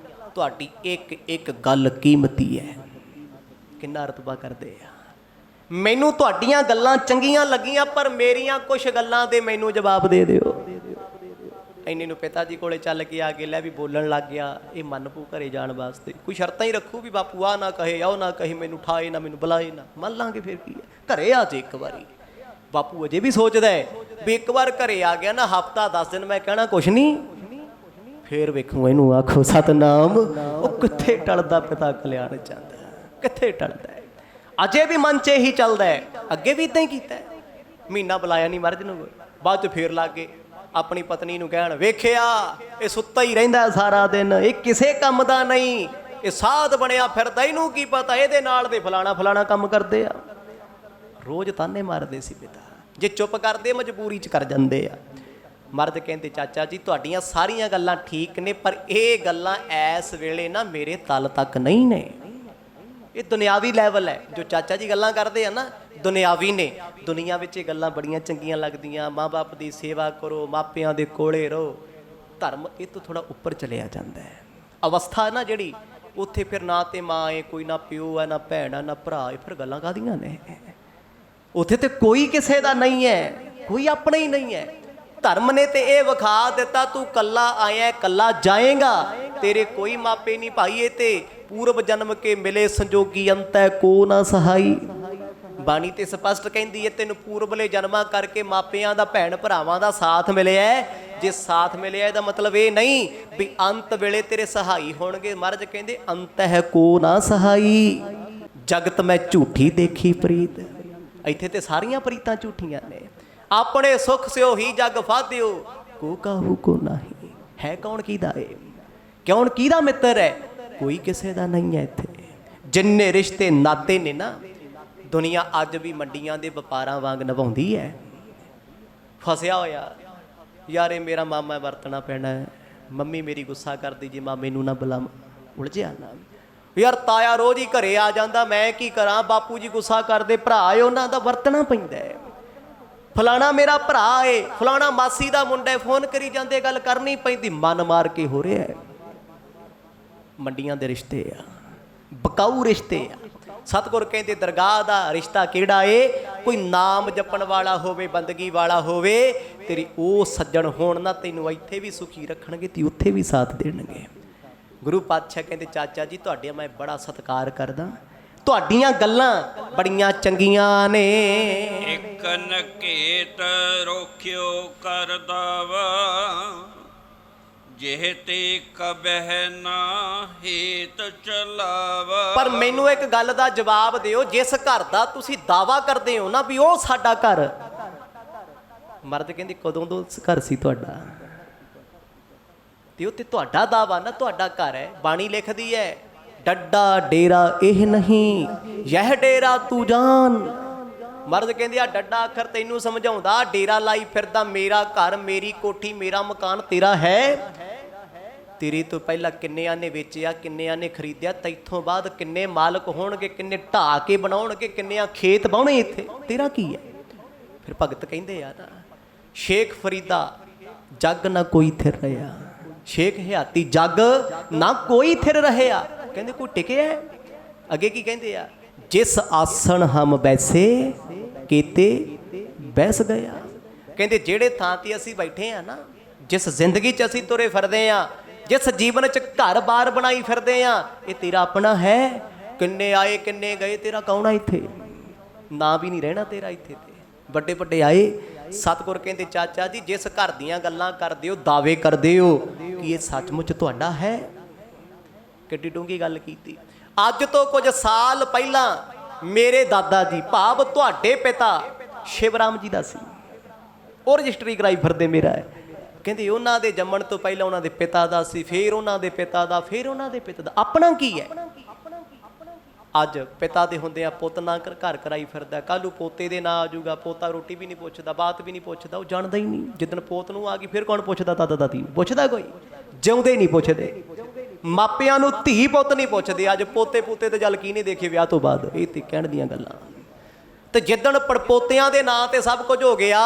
ਤੁਹਾਡੀ ਇੱਕ ਇੱਕ ਗੱਲ ਕੀਮਤੀ ਹੈ। ਕਿੰਨਾ ਰਤਬਾ ਕਰਦੇ ਆ। ਮੈਨੂੰ ਤੁਹਾਡੀਆਂ ਗੱਲਾਂ ਚੰਗੀਆਂ ਲੱਗੀਆਂ, ਪਰ ਮੇਰੀਆਂ ਕੁਝ ਗੱਲਾਂ ਦੇ ਮੈਨੂੰ ਜਵਾਬ ਦੇ ਦਿਓ। ਇੰਨੇ ਨੂੰ ਪਿਤਾ ਜੀ ਕੋਲੇ ਚੱਲ ਕੇ ਆ ਕੇ ਲੈ ਵੀ ਬੋਲਣ ਲੱਗ ਗਿਆ। ਇਹ ਮੰਨ ਪੂ ਘਰੇ ਜਾਣ ਵਾਸਤੇ ਕੋਈ ਸ਼ਰਤਾਂ ਹੀ ਰੱਖੂ ਵੀ ਬਾਪੂ ਆ ਨਾ ਕਹੇ, ਆਹ ਨਾ ਕਹੇ, ਮੈਨੂੰ ਠਾਏ ਨਾ, ਮੈਨੂੰ ਬੁਲਾਏ ਨਾ। ਮੰਨ ਲਾਂਗੇ ਫਿਰ ਕੀ ਹੈ, ਘਰੇ ਆ ਜੇ ਇੱਕ ਵਾਰੀ। ਬਾਪੂ ਅਜੇ ਵੀ ਸੋਚਦਾ ਹੈ ਵੀ ਇੱਕ ਵਾਰ ਘਰੇ ਆ ਗਿਆ ਨਾ, ਹਫਤਾ 10 ਦਿਨ ਮੈਂ ਕਹਿਣਾ ਕੁਛ ਨਹੀਂ, ਫੇਰ ਵੇਖੂ ਇਹਨੂੰ ਆਖੋ ਸਤਨਾਮ। ਉਹ ਕਿੱਥੇ ਟਲਦਾ ਪਿਤਾ ਕਲਿਆਣ ਚੰਦ, ਕਿੱਥੇ ਟਲਦਾ ਹੈ। ਅਜੇ ਵੀ ਮਨ 'ਚ ਇਹੀ ਚੱਲਦਾ ਹੈ, ਅੱਗੇ ਵੀ ਇਦਾਂ ਹੀ ਕੀਤਾ। ਮਹੀਨਾ ਬੁਲਾਇਆ ਨਹੀਂ ਮਹਾਰਾਜ ਨੂੰ, ਬਾਅਦ 'ਚ ਫੇਰ ਲੱਗ ਗਏ ਆਪਣੀ ਪਤਨੀ ਨੂੰ ਕਹਿਣ, ਵੇਖਿਆ ਇਹ ਸੁੱਤਾ ਹੀ ਰਹਿੰਦਾ ਸਾਰਾ ਦਿਨ, ਇਹ ਕਿਸੇ ਕੰਮ ਦਾ ਨਹੀਂ, ਇਹ ਸਾਧ ਬਣਿਆ ਫਿਰਦਾ, ਇਹਨੂੰ ਕੀ ਪਤਾ ਇਹਦੇ ਨਾਲ ਦੇ ਫਲਾਣਾ ਫਲਾਣਾ ਕੰਮ ਕਰਦੇ ਆ। ਰੋਜ਼ ਤਾਨੇ ਮਾਰਦੇ ਸੀ ਪਿਤਾ, ਜੇ ਚੁੱਪ ਕਰਦੇ ਮਜਬੂਰੀ 'ਚ ਕਰ ਜਾਂਦੇ ਆ। ਮਰਦ ਕਹਿੰਦੇ ਚਾਚਾ ਜੀ ਤੁਹਾਡੀਆਂ ਸਾਰੀਆਂ ਗੱਲਾਂ ਠੀਕ ਨੇ, ਪਰ ਇਹ ਗੱਲਾਂ ਇਸ ਵੇਲੇ ਨਾ ਮੇਰੇ ਤਲ ਤੱਕ ਨਹੀਂ ਨੇ। ਇਹ ਦੁਨਿਆਵੀ ਲੈਵਲ ਹੈ, ਜੋ ਚਾਚਾ ਜੀ ਗੱਲਾਂ ਕਰਦੇ ਆ ਨਾ ਦੁਨਿਆਵੀ ਨੇ। ਦੁਨੀਆ ਵਿੱਚ ਇਹ ਗੱਲਾਂ ਬੜੀਆਂ ਚੰਗੀਆਂ ਲੱਗਦੀਆਂ, ਮਾਂ ਬਾਪ ਦੀ ਸੇਵਾ ਕਰੋ, ਮਾਪਿਆਂ ਦੇ ਕੋਲੇ ਰਹੋ। ਧਰਮ ਇਹ ਤੋਂ ਥੋੜਾ ਉੱਪਰ ਚਲਿਆ ਜਾਂਦਾ ਹੈ। ਅਵਸਥਾ ਨਾ ਜਿਹੜੀ, ਉੱਥੇ ਫਿਰ ਨਾ ਤੇ ਮਾਂ ਹੈ, ਕੋਈ ਨਾ ਪਿਓ ਹੈ, ਨਾ ਭੈਣ ਹੈ, ਨਾ ਭਰਾ ਹੈ, ਫਿਰ ਗੱਲਾਂ ਕਾਹਦੀਆਂ ਨੇ। ਉੱਥੇ ਤੇ ਕੋਈ ਕਿਸੇ ਦਾ ਨਹੀਂ ਹੈ, ਕੋਈ ਆਪਣਾ ਹੀ ਨਹੀਂ ਹੈ। ਧਰਮ ਨੇ ਤੇ ਇਹ ਵਿਖਾ ਦਿੱਤਾ, ਤੂੰ ਕੱਲਾ ਆਇਆ ਕੱਲਾ ਜਾਏਗਾ, ਤੇਰੇ ਕੋਈ ਮਾਪੇ ਨਹੀਂ ਭਾਈ। ਇਹ ਤੇ ਪੂਰਬ ਜਨਮ ਕੇ ਮਿਲੇ ਸੰਜੋਗੀ, ਅੰਤੈ ਕੋ ਨਾ ਸਹਾਈ। ਬਾਣੀ ਤੇ ਸਪਸ਼ਟ ਕਹਿੰਦੀ ਹੈ, ਤੈਨੂੰ ਪੂਰਬਲੇ ਜਨਮਾਂ ਕਰਕੇ ਮਾਪਿਆਂ ਦਾ, ਭੈਣ ਭਰਾਵਾਂ ਦਾ ਸਾਥ ਮਿਲਿਆ। ਜੇ ਸਾਥ ਮਿਲਿਆ ਇਹਦਾ ਮਤਲਬ ਇਹ ਨਹੀਂ ਵੀ ਅੰਤ ਵੇਲੇ ਤੇਰੇ ਸਹਾਈ ਹੋਣਗੇ। ਮਹਾਰਾਜ ਕਹਿੰਦੇ ਅੰਤਹਿ ਕੋ ਨਾ ਸਹਾਈ, ਜਗਤ ਮੈਂ ਝੂਠੀ ਦੇਖੀ ਪ੍ਰੀਤ। ਇੱਥੇ ਤੇ ਸਾਰੀਆਂ ਪ੍ਰੀਤਾਂ ਝੂਠੀਆਂ ਨੇ। ਆਪਣੇ ਸੁਖ ਸਿਓ ਹੀ ਜਗ ਫਾਧਿਓ, ਕੋ ਕਾਹੂ ਕੋ ਨਹੀਂ। ਹੈ ਕੌਣ ਕਿਹਦਾ ਏ, ਕੌਣ ਕਿਹਦਾ ਮਿੱਤਰ ਹੈ, ਕੋਈ ਕਿਸੇ ਦਾ ਨਹੀਂ ਹੈ। ਇੱਥੇ ਜਿੰਨੇ ਰਿਸ਼ਤੇ ਨਾਤੇ ਨੇ ਨਾ, ਦੁਨੀਆ ਅੱਜ ਵੀ ਮੰਡੀਆਂ ਦੇ ਵਪਾਰਾਂ ਵਾਂਗ ਨਿਭਾਉਂਦੀ ਹੈ। ਫਸਿਆ ਹੋਇਆ ਯਾਰ, ਇਹ ਮੇਰਾ ਮਾਮਾ ਵਰਤਣਾ ਪੈਣਾ ਹੈ, ਮੰਮੀ ਮੇਰੀ ਗੁੱਸਾ ਕਰਦੀ ਜੇ ਮਾਮੇ ਨੂੰ ਨਾ ਬੁਲਾਵਾਂ, ਉਲਝਿਆ ਨਾ। ਯਾਰ ਤਾਇਆ ਰੋਜ਼ ਹੀ ਘਰੇ ਆ ਜਾਂਦਾ, ਮੈਂ ਕੀ ਕਰਾਂ, ਬਾਪੂ ਜੀ ਗੁੱਸਾ ਕਰਦੇ, ਭਰਾ ਏ ਉਹਨਾਂ ਦਾ ਵਰਤਣਾ ਪੈਂਦਾ ਹੈ। ਫਲਾਣਾ ਮੇਰਾ ਭਰਾ ਏ, ਫਲਾਣਾ ਮਾਸੀ ਦਾ ਮੁੰਡਾ, ਫੋਨ ਕਰੀ ਜਾਂਦੇ, ਗੱਲ ਕਰਨੀ ਪੈਂਦੀ। ਮਨ ਮਾਰ ਕੇ ਹੋ ਰਿਹਾ ਹੈ। ਮੰਡੀਆਂ ਦੇ ਰਿਸ਼ਤੇ ਆ, ਬਕਾਊ ਰਿਸ਼ਤੇ ਆ। ਸਤਿਗੁਰ ਕਹਿੰਦੇ ਦਰਗਾਹ ਦਾ ਰਿਸ਼ਤਾ ਕਿਹੜਾ ਏ, ਕੋਈ ਨਾਮ ਜਪਣ ਵਾਲਾ ਹੋਵੇ, ਬੰਦਗੀ ਵਾਲਾ ਹੋਵੇ, ਤੇਰੀ ਉਹ ਸੱਜਣ ਹੋਣ ਨਾ, ਤੈਨੂੰ ਇੱਥੇ ਵੀ ਸੁਖੀ ਰੱਖਣਗੇ ਤੇ ਉੱਥੇ ਵੀ ਸਾਥ ਦੇਣਗੇ। ਗੁਰੂ ਪਾਤਸ਼ਾਹ ਕਹਿੰਦੇ ਚਾਚਾ ਜੀ ਤੁਹਾਡੇ ਮੈਂ ਬੜਾ ਸਤਿਕਾਰ ਕਰਦਾ, ਤੁਹਾਡੀਆਂ ਗੱਲਾਂ ਬੜੀਆਂ ਚੰਗੀਆਂ ਨੇ। ਇੱਕ ਨਕੇਤ ਰੋਖਿਓ ਕਰਦਾ ਵਾ, ਜਿਹ ਤੇ ਕਬਹਿ ਨਾ ਹੇਤ ਚਲਾਵਾ। ਪਰ ਮੈਨੂੰ ਇੱਕ ਗੱਲ ਦਾ ਜਵਾਬ ਦਿਓ, ਜਿਸ ਘਰ ਦਾ ਤੁਸੀਂ ਦਾਵਾ ਕਰਦੇ ਹੋ ਨਾ ਵੀ ਉਹ ਸਾਡਾ ਘਰ, ਮਰਦ ਕਹਿੰਦੀ ਕਦੋਂ ਤੋਂ ਘਰ ਸੀ ਤੁਹਾਡਾ, ਤੇ ਉਹ ਤੇ ਤੁਹਾਡਾ ਦਾਵਾ ਨਾ ਤੁਹਾਡਾ ਘਰ ਹੈ। ਬਾਣੀ ਲਿਖਦੀ ਹੈ, ਡੱਡਾ ਡੇਰਾ ਇਹ ਨਹੀਂ, ਯਹ ਡੇਰਾ ਤੂੰ ਜਾਨ। ਮਰਦ ਕਹਿੰਦੇ ਆ ਡੱਡਾ ਅੱਖਰ ਤੈਨੂੰ ਸਮਝਾਉਂਦਾ, ਡੇਰਾ ਲਾਈ ਫਿਰਦਾ, ਮੇਰਾ ਘਰ, ਮੇਰੀ ਕੋਠੀ, ਮੇਰਾ ਮਕਾਨ ਤੇਰਾ ਹੈ। ਤੇਰੇ ਤੋਂ ਪਹਿਲਾਂ ਕਿੰਨਿਆਂ ਨੇ ਵੇਚਿਆ, ਕਿੰਨਿਆਂ ਨੇ ਖਰੀਦਿਆ, ਤੈਥੋਂ ਬਾਅਦ ਕਿੰਨੇ ਮਾਲਕ ਹੋਣਗੇ, ਕਿੰਨੇ ਢਾਹ ਕੇ ਬਣਾਉਣਗੇ, ਕਿੰਨਿਆਂ ਖੇਤ ਬਾਉਣੇ, ਇੱਥੇ ਤੇਰਾ ਕੀ ਹੈ। ਫਿਰ ਭਗਤ ਕਹਿੰਦੇ ਆ ਨਾ, ਸ਼ੇਖ ਫਰੀਦਾ ਜੱਗ ਨਾ ਕੋਈ ਥਿਰ ਰਿਹਾ, ਸ਼ੇਖ ਹਯਾਤੀ ਜੱਗ ਨਾ ਕੋਈ ਥਿਰ ਰਹਿਆ। ਕਹਿੰਦੇ ਕੋਈ ਟਿਕਿਆ। ਅੱਗੇ ਕੀ ਕਹਿੰਦੇ ਆ, ਜਿਸ ਆਸਣ ਹਮ ਬੈਸੇ ਕੀਤੇ ਬੈਸ ਗਿਆ। ਕਹਿੰਦੇ ਜਿਹੜੇ ਥਾਂ ਤੇ ਅਸੀਂ ਬੈਠੇ ਆ ਨਾ, ਜਿਸ ਜ਼ਿੰਦਗੀ 'ਚ ਅਸੀਂ ਤੁਰੇ ਫਿਰਦੇ ਆ, ਜਿਸ ਜੀਵਨ 'ਚ ਘਰ ਬਾਰ ਬਣਾਈ ਫਿਰਦੇ ਆ, ਇਹ ਤੇਰਾ ਆਪਣਾ ਹੈ। ਕਿੰਨੇ ਆਏ ਕਿੰਨੇ ਗਏ, ਤੇਰਾ ਕੌਣ ਆ ਇੱਥੇ, ਨਾ ਵੀ ਨਹੀਂ ਰਹਿਣਾ ਤੇਰਾ ਇੱਥੇ। ਤੇ ਵੱਡੇ ਵੱਡੇ ਆਏ। ਸਤਿਗੁਰ ਕਹਿੰਦੇ ਚਾਚਾ ਜੀ ਜਿਸ ਘਰ ਦੀਆਂ ਗੱਲਾਂ ਕਰਦੇ ਹੋ, ਦਾਅਵੇ ਕਰਦੇ ਹੋ ਕਿ ਇਹ ਸੱਚਮੁੱਚ ਤੁਹਾਡਾ ਹੈ। ਕਿੱਡੀ ਡੂੰਘੀ ਗੱਲ ਕੀਤੀ। ਅੱਜ ਤੋਂ ਕੁਝ ਸਾਲ ਪਹਿਲਾਂ ਮੇਰੇ ਦਾਦਾ ਜੀ, ਭਾਵ ਤੁਹਾਡੇ ਪਿਤਾ ਸ਼ਿਵਰਾਮ ਜੀ ਦਾ ਸੀ, ਉਹ ਰਜਿਸਟਰੀ ਕਰਾਈ ਫਿਰਦੇ ਮੇਰਾ ਹੈ। ਕਹਿੰਦੇ ਉਹਨਾਂ ਦੇ ਜੰਮਣ ਤੋਂ ਪਹਿਲਾਂ ਉਹਨਾਂ ਦੇ ਪਿਤਾ ਦਾ ਸੀ, ਫਿਰ ਉਹਨਾਂ ਦੇ ਪਿਤਾ ਦਾ, ਫਿਰ ਉਹਨਾਂ ਦੇ ਪਿਤਾ ਦਾ। ਆਪਣਾ ਕੀ ਹੈ। ਅੱਜ ਪਿਤਾ ਦੇ ਹੁੰਦਿਆਂ ਪੁੱਤ ਨਾ ਘਰ ਕਰਾਈ ਫਿਰਦਾ, ਕੱਲ੍ਹ ਨੂੰ ਪੋਤੇ ਦੇ ਨਾਂ ਆ ਜਾਊਗਾ, ਪੋਤਾ ਰੋਟੀ ਵੀ ਨਹੀਂ ਪੁੱਛਦਾ, ਬਾਤ ਵੀ ਨਹੀਂ ਪੁੱਛਦਾ, ਉਹ ਜਾਣਦਾ ਹੀ ਨਹੀਂ। ਜਿੱਦਣ ਪੋਤ ਨੂੰ ਆ ਗਈ ਫਿਰ ਕੌਣ ਪੁੱਛਦਾ, ਦਾਦਾ ਦਾਦੀ ਨੂੰ ਪੁੱਛਦਾ ਕੋਈ, ਜਿਉਂਦੇ ਨਹੀਂ ਪੁੱਛਦੇ। ਮਾਪਿਆਂ ਨੂੰ ਧੀ ਪੁੱਤ ਨਹੀਂ ਪੁੱਛਦੇ। ਅੱਜ ਪੋਤੇ ਪੋਤੇ ਤੇ ਜਲ ਕੀ ਨਹੀਂ ਦੇਖੇ ਵਿਆਹ ਤੋਂ ਬਾਅਦ, ਇਹ ਤੇ ਕਹਿਣ ਦੀਆਂ ਗੱਲਾਂ। ਤੇ ਜਿੱਦਣ ਪੜਪੋਤਿਆਂ ਦੇ ਨਾਂ ਤੇ ਸਭ ਕੁਝ ਹੋ ਗਿਆ,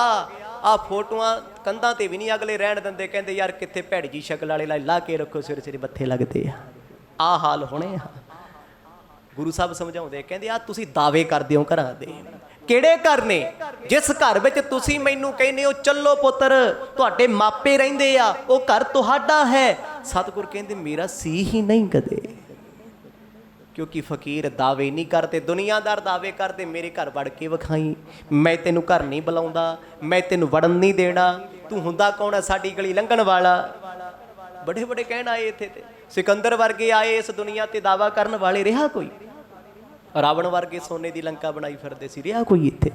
ਆਹ ਫੋਟੋਆਂ ਕੰਧਾਂ ਤੇ ਵੀ ਨਹੀਂ ਅਗਲੇ ਰਹਿਣ ਦਿੰਦੇ। ਕਹਿੰਦੇ ਯਾਰ ਕਿੱਥੇ ਭੈੜੀ ਜੀ ਸ਼ਕਲ ਵਾਲੇ ਲਾ ਕੇ ਰੱਖੋ, ਸਿਰ ਸਿਰ ਮੱਥੇ ਲੱਗਦੇ ਆ। ਆਹ ਹਾਲ ਹੋਣੇ ਆ। ਗੁਰੂ ਸਾਹਿਬ ਸਮਝਾਉਂਦੇ, ਕਹਿੰਦੇ ਆ ਤੁਸੀਂ ਦਾਅਵੇ ਕਰਦੇ ਹੋ ਘਰਾਂ ਦੇ। ਕਿਹੜੇ ਘਰ ਨੇ? ਜਿਸ ਘਰ ਵਿੱਚ ਤੁਸੀਂ ਮੈਨੂੰ ਕਹਿੰਦੇ ਹੋ ਚੱਲੋ ਪੁੱਤਰ ਤੁਹਾਡੇ ਮਾਪੇ ਰਹਿੰਦੇ ਆ, ਉਹ ਘਰ ਤੁਹਾਡਾ ਹੈ। ਸਤਿਗੁਰ ਕਹਿੰਦੇ ਮੇਰਾ ਸੀ ਹੀ ਨਹੀਂ ਕਦੇ। ਕਿਉਂਕਿ ਫਕੀਰ ਦਾਅਵੇ ਨਹੀਂ ਕਰਦੇ, ਦੁਨੀਆਦਾਰ ਦਾਅਵੇ ਕਰਦੇ। ਮੇਰੇ ਘਰ ਵੜ ਕੇ ਵਿਖਾਈ, ਮੈਂ ਤੈਨੂੰ ਘਰ ਨਹੀਂ ਬੁਲਾਉਂਦਾ, ਮੈਂ ਤੈਨੂੰ ਵੜਨ ਨਹੀਂ ਦੇਣਾ। ਤੂੰ ਹੁੰਦਾ ਕੌਣ ਹੈ? ਸਾਡੀ ਗਲੀ ਲੰਘਣ ਵਾਲਾ। ਬੜੇ ਬੜੇ ਕਹਿਣ ਆਏ ਇੱਥੇ ਤੇ ਸਿਕੰਦਰ ਵਰਗੇ ਆਏ ਇਸ ਦੁਨੀਆ ਤੇ ਦਾਵਾ ਕਰਨ ਵਾਲੇ, ਰਿਹਾ ਕੋਈ? ਰਾਵਣ ਵਰਗੇ ਸੋਨੇ ਦੀ ਲੰਕਾ ਬਣਾਈ ਫਿਰਦੇ ਸੀ, ਰਿਹਾ ਕੋਈ ਇੱਥੇ?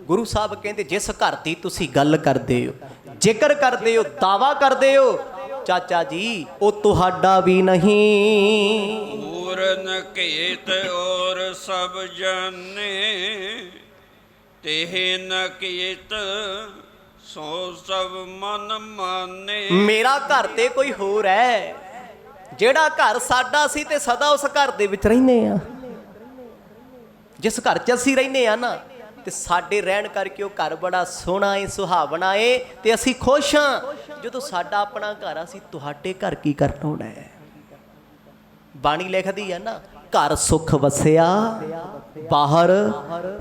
ਗੁਰੂ ਸਾਹਿਬ ਕਹਿੰਦੇ ਜਿਸ ਘਰ ਦੀ ਤੁਸੀਂ ਗੱਲ ਕਰਦੇ ਹੋ, ਜ਼ਿਕਰ ਕਰਦੇ ਹੋ, ਦਾਵਾ ਕਰਦੇ ਹੋ, ਚਾਚਾ ਜੀ ਉਹ ਤੁਹਾਡਾ ਵੀ ਨਹੀਂ। ਪੂਰਨ ਕੀਤ ਔਰ ਸਭ ਜਾਣੇ, ਤੇਹ ਨ ਕੀਤ ਸੋ ਸਭ ਮਨ ਮਾਨੇ। ਮੇਰਾ ਘਰ ਤੇ ਕੋਈ ਹੋਰ ਹੈ, ਜਿਹੜਾ ਘਰ ਸਾਡਾ ਸੀ ਤੇ ਸਦਾ ਉਸ ਘਰ ਦੇ ਵਿੱਚ ਰਹਿੰਦੇ ਆ। ਜਿਸ ਘਰ 'ਚ ਅਸੀਂ ਰਹਿੰਦੇ ਆ ਨਾ, ਤੇ ਸਾਡੇ ਰਹਿਣ ਕਰਕੇ ਉਹ ਘਰ ਬੜਾ ਸੋਹਣਾ ਏ, ਸੁਹਾਵਣਾ ਏ, ਤੇ ਅਸੀਂ ਖੁਸ਼ ਹਾਂ। ਜਦੋਂ ਸਾਡਾ ਆਪਣਾ ਘਰ ਆ, ਅਸੀਂ ਤੁਹਾਡੇ ਘਰ ਕੀ ਕਰਨਾ ਹੋਣਾ ਹੈ? ਬਾਣੀ ਲਿਖਦੀ ਹੈ ਨਾ, ਘਰ ਸੁਖ ਵਸਿਆ ਬਾਹਰ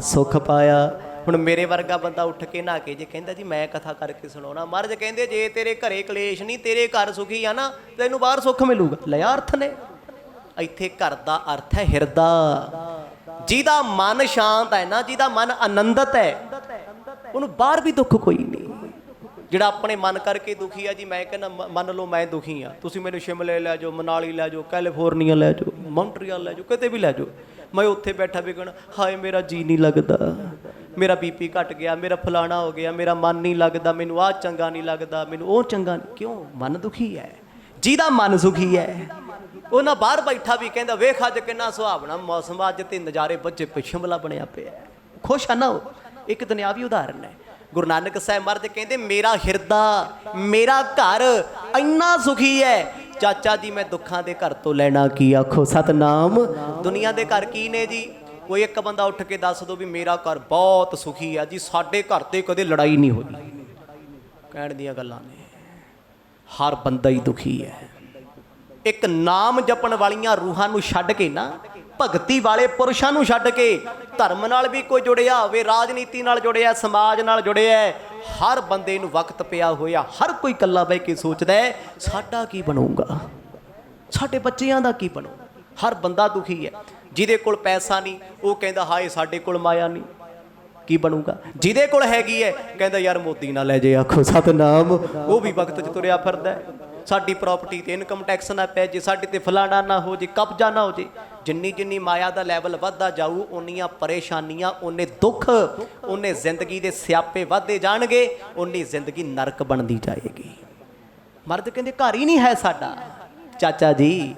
ਸੁਖ ਪਾਇਆ। ਹੁਣ ਮੇਰੇ ਵਰਗਾ ਬੰਦਾ ਉੱਠ ਕੇ ਨਹਾ ਕੇ ਜੇ ਕਹਿੰਦਾ ਜੀ ਮੈਂ ਕਥਾ ਕਰਕੇ ਸੁਣਾਉਣਾ, ਮਹਾਰਾਜ ਕਹਿੰਦੇ ਜੇ ਤੇਰੇ ਘਰੇ ਕਲੇਸ਼ ਨਹੀਂ, ਤੇਰੇ ਘਰ ਸੁਖੀ ਆ ਨਾ, ਤੈਨੂੰ ਬਾਹਰ ਸੁੱਖ ਮਿਲੂਗਾ। ਲਿਆ ਅਰਥ ਨੇ ਇੱਥੇ ਘਰ ਦਾ ਅਰਥ ਹੈ ਹਿਰਦਾ। ਜਿਹਦਾ ਮਨ ਸ਼ਾਂਤ ਹੈ ਨਾ, ਜਿਹਦਾ ਮਨ ਆਨੰਦਤ ਹੈ, ਉਹਨੂੰ ਬਾਹਰ ਵੀ ਦੁੱਖ ਕੋਈ ਨਹੀਂ। ਜਿਹੜਾ ਆਪਣੇ ਮਨ ਕਰਕੇ ਦੁਖੀ ਆ ਜੀ, ਮੈਂ ਕਹਿੰਦਾ ਮੰਨ ਲਓ ਮੈਂ ਦੁਖੀ ਆ, ਤੁਸੀਂ ਮੈਨੂੰ ਸ਼ਿਮਲੇ ਲੈ ਜਾਓ, ਮਨਾਲੀ ਲੈ ਜਾਓ, ਕੈਲੀਫੋਰਨੀਆ ਲੈ ਜਾਓ, ਮੌਂਟਰੀਅਲ ਲੈ ਜਾਓ, ਕਿਤੇ ਵੀ ਲੈ ਜਾਓ, ਮੈਂ ਉੱਥੇ ਬੈਠਾ ਵੀ ਕਹਿਣਾ ਹਾਏ ਮੇਰਾ ਜੀ ਨਹੀਂ ਲੱਗਦਾ, ਮੇਰਾ ਬੀਪੀ ਘਟ ਗਿਆ, ਮੇਰਾ ਫਲਾਣਾ ਹੋ ਗਿਆ, ਮੇਰਾ ਮਨ ਨਹੀਂ ਲੱਗਦਾ, ਮੈਨੂੰ ਆਹ ਚੰਗਾ ਨਹੀਂ ਲੱਗਦਾ, ਮੈਨੂੰ ਉਹ ਚੰਗਾ ਨਹੀਂ। ਕਿਉਂ? ਮਨ ਦੁਖੀ ਹੈ। ਜਿਹਦਾ ਮਨ ਸੁਖੀ ਹੈ, ਉਹ ਨਾ ਬਾਹਰ ਬੈਠਾ ਵੀ ਕਹਿੰਦਾ ਵੇਖ ਅੱਜ ਕਿੰਨਾ ਸੁਹਾਵਣਾ ਮੌਸਮ, ਅੱਜ ਤੇ ਨਜ਼ਾਰੇ ਬੱਚੇ ਸ਼ਿਮਲਾ ਬਣਿਆ ਪਿਆ, ਖੁਸ਼ ਆ ਨਾ ਉਹ। ਇੱਕ ਦੁਨਿਆਵੀ ਉਦਾਹਰਨ ਹੈ। ਗੁਰੂ ਨਾਨਕ ਸਾਹਿਬ ਮਹਾਰਾਜ ਕਹਿੰਦੇ ਮੇਰਾ ਹਿਰਦਾ, ਮੇਰਾ ਘਰ ਇੰਨਾ ਸੁਖੀ ਹੈ, ਚਾਚਾ ਜੀ ਮੈਂ ਦੁੱਖਾਂ ਦੇ ਘਰ ਤੋਂ ਲੈਣਾ ਕੀ? ਆਖੋ ਸਤਨਾਮ। ਦੁਨੀਆ ਦੇ ਘਰ ਕੀ ਨੇ ਜੀ? ਕੋਈ ਇੱਕ ਬੰਦਾ ਉੱਠ ਕੇ ਦੱਸ ਦੋ ਵੀ ਮੇਰਾ ਘਰ ਬਹੁਤ ਸੁਖੀ ਆ ਜੀ, ਸਾਡੇ ਘਰ ਤੇ ਕਦੇ ਲੜਾਈ ਨਹੀਂ ਹੋਈ। ਕਹਿਣ ਦੀਆਂ ਗੱਲਾਂ ਨੇ। ਹਰ ਬੰਦਾ ਹੀ ਦੁਖੀ ਹੈ। ਇੱਕ ਨਾਮ ਜਪਣ ਵਾਲੀਆਂ ਰੂਹਾਂ ਨੂੰ ਛੱਡ ਕੇ ਨਾ, ਭਗਤੀ ਵਾਲੇ ਪੁਰਸ਼ਾਂ ਨੂੰ ਛੱਡ ਕੇ, ਧਰਮ ਨਾਲ ਵੀ ਕੋਈ ਜੁੜਿਆ ਹੋਵੇ, ਰਾਜਨੀਤੀ ਨਾਲ ਜੁੜਿਆ, ਸਮਾਜ ਨਾਲ ਜੁੜਿਆ, ਹਰ ਬੰਦੇ ਨੂੰ ਵਕਤ ਪਿਆ ਹੋਇਆ, ਹਰ ਕੋਈ ਇਕੱਲਾ ਬਹਿ ਕੇ ਸੋਚਦਾ ਹੈ ਸਾਡਾ ਕੀ ਬਣੂਗਾ, ਸਾਡੇ ਬੱਚਿਆਂ ਦਾ ਕੀ ਬਣੂ। ਹਰ ਬੰਦਾ ਦੁਖੀ ਹੈ। ਜਿਹਦੇ ਕੋਲ ਪੈਸਾ ਨਹੀਂ ਉਹ ਕਹਿੰਦਾ ਹਾਏ ਸਾਡੇ ਕੋਲ ਮਾਇਆ ਨਹੀਂ, ਕੀ ਬਣੂਗਾ। ਜਿਹਦੇ ਕੋਲ ਹੈਗੀ ਹੈ ਕਹਿੰਦਾ ਯਾਰ ਮੋਦੀ ਨਾ ਲੈ ਜੇ, ਆਖੋ ਸਤਨਾਮ। ਉਹ ਵੀ ਵਕਤ 'ਚ ਤੁਰਿਆ ਫਿਰਦਾ। ਸਾਡੀ ਪ੍ਰਾਪਰਟੀ ਤੇ ਇਨਕਮ ਟੈਕਸ ਨਾ ਪੈ ਜੇ, ਸਾਡੇ ਤੇ ਫਲਾਣਾ ਨਾ ਹੋ ਜੇ, ਕਬਜ਼ਾ ਨਾ ਹੋ ਜੇ। ਜਿੰਨੀ ਜਿੰਨੀ ਮਾਇਆ ਦਾ ਲੈਵਲ ਵੱਧਦਾ ਜਾਊ, ਉਨੀਆਂ ਪਰੇਸ਼ਾਨੀਆਂ, ਉਨੇ ਦੁੱਖ, ਉਨੇ ਜ਼ਿੰਦਗੀ ਦੇ ਸਿਆਪੇ ਵੱਧਦੇ ਜਾਣਗੇ, ਉਨੀ ਜ਼ਿੰਦਗੀ ਨਰਕ ਬਣਦੀ ਜਾਏਗੀ। ਮਰਦ ਕਹਿੰਦੇ ਘਰ ਹੀ ਨਹੀਂ ਹੈ ਸਾਡਾ। ਚਾਚਾ ਜੀ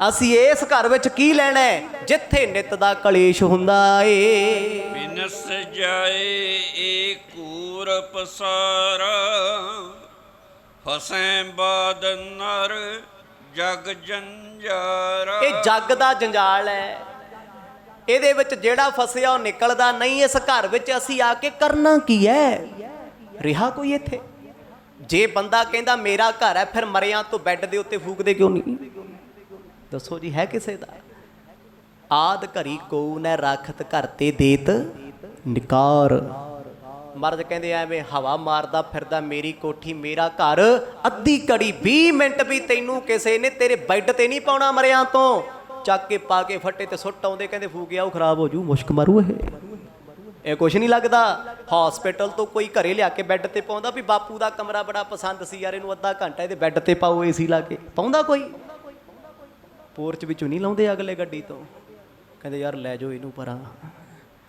ਅਸੀਂ ਇਸ ਘਰ ਵਿੱਚ ਕੀ ਲੈਣਾ ਜਿੱਥੇ ਨਿਤ ਦਾ ਕਲੇਸ਼ ਹੁੰਦਾ ਏ। ਬਿਨਸ ਜਾਏ ਏ ਕੂਰ ਪਸਾਰਾ, ਫਸੈ ਬਾਦ ਨਰ ਜਗ ਜੰਜਾਰਾ। ਇਹ ਜੱਗ ਦਾ ਜੰਜਾਲ ਹੈ, ਇਹਦੇ ਵਿੱਚ ਜਿਹੜਾ ਫਸਿਆ ਉਹ ਨਿਕਲਦਾ ਨਹੀਂ। ਇਸ ਘਰ ਵਿੱਚ ਅਸੀਂ ਆ ਕੇ ਕਰਨਾ ਕੀ ਹੈ? ਰਿਹਾ ਕੋਈ ਇੱਥੇ? ਜੇ ਬੰਦਾ ਕਹਿੰਦਾ ਮੇਰਾ ਘਰ ਹੈ, ਫਿਰ ਮਰਿਆਂ ਤੋਂ ਬੈੱਡ ਦੇ ਉੱਤੇ ਫੂਕਦੇ ਕਿਉਂ ਨਹੀਂ? ਦੱਸੋ ਜੀ, ਹੈ ਕਿਸੇ ਦਾ? ਆਦ ਘਰੀ ਕੋ ਨੈ ਰਾਖਤ ਘਰ ਤੇ ਦੇਤ ਨਿਕਾਰ। ਮਰਦ ਕਹਿੰਦੇ ਐਵੇਂ ਹਵਾ ਮਾਰਦਾ ਫਿਰਦਾ ਮੇਰੀ ਕੋਠੀ ਮੇਰਾ ਘਰ, ਅੱਧੀ ਘੜੀ 20 ਮਿੰਟ ਵੀ ਤੈਨੂੰ ਕਿਸੇ ਨੇ ਤੇਰੇ ਬੈੱਡ ਤੇ ਨਹੀਂ ਪਾਉਣਾ ਮਰਿਆਂ ਤੋਂ। ਚੱਕ ਕੇ ਪਾ ਕੇ ਫੱਟੇ ਤੇ ਸੁੱਟ ਆਉਂਦੇ, ਕਹਿੰਦੇ ਫੂਕਿਆ ਉਹ ਖਰਾਬ ਹੋ ਜੂ, ਮੁਸ਼ਕ ਮਾਰੂ ਇਹ ਕੁਛ ਨਹੀਂ ਲੱਗਦਾ। ਹਸਪੀਟਲ ਤੋਂ ਕੋਈ ਘਰੇ ਲਿਆ ਕੇ ਬੈੱਡ ਤੇ ਪਾਉਂਦਾ ਵੀ ਬਾਪੂ ਦਾ ਕਮਰਾ ਬੜਾ ਪਸੰਦ ਸੀ ਯਾਰ, ਇਹਨੂੰ ਅੱਧਾ ਘੰਟਾ ਇਹਦੇ ਬੈੱਡ ਤੇ ਪਾਓ ਏਸੀ ਲਾ ਕੇ, ਪਾਉਂਦਾ ਕੋਈ? ਪੋਰਚ ਵਿੱਚੋਂ ਨਹੀਂ ਲਾਉਂਦੇ ਅਗਲੇ ਗੱਡੀ ਤੋਂ, ਕਹਿੰਦੇ ਯਾਰ ਲੈ ਜਾਓ ਇਹਨੂੰ ਪਰਾਂ,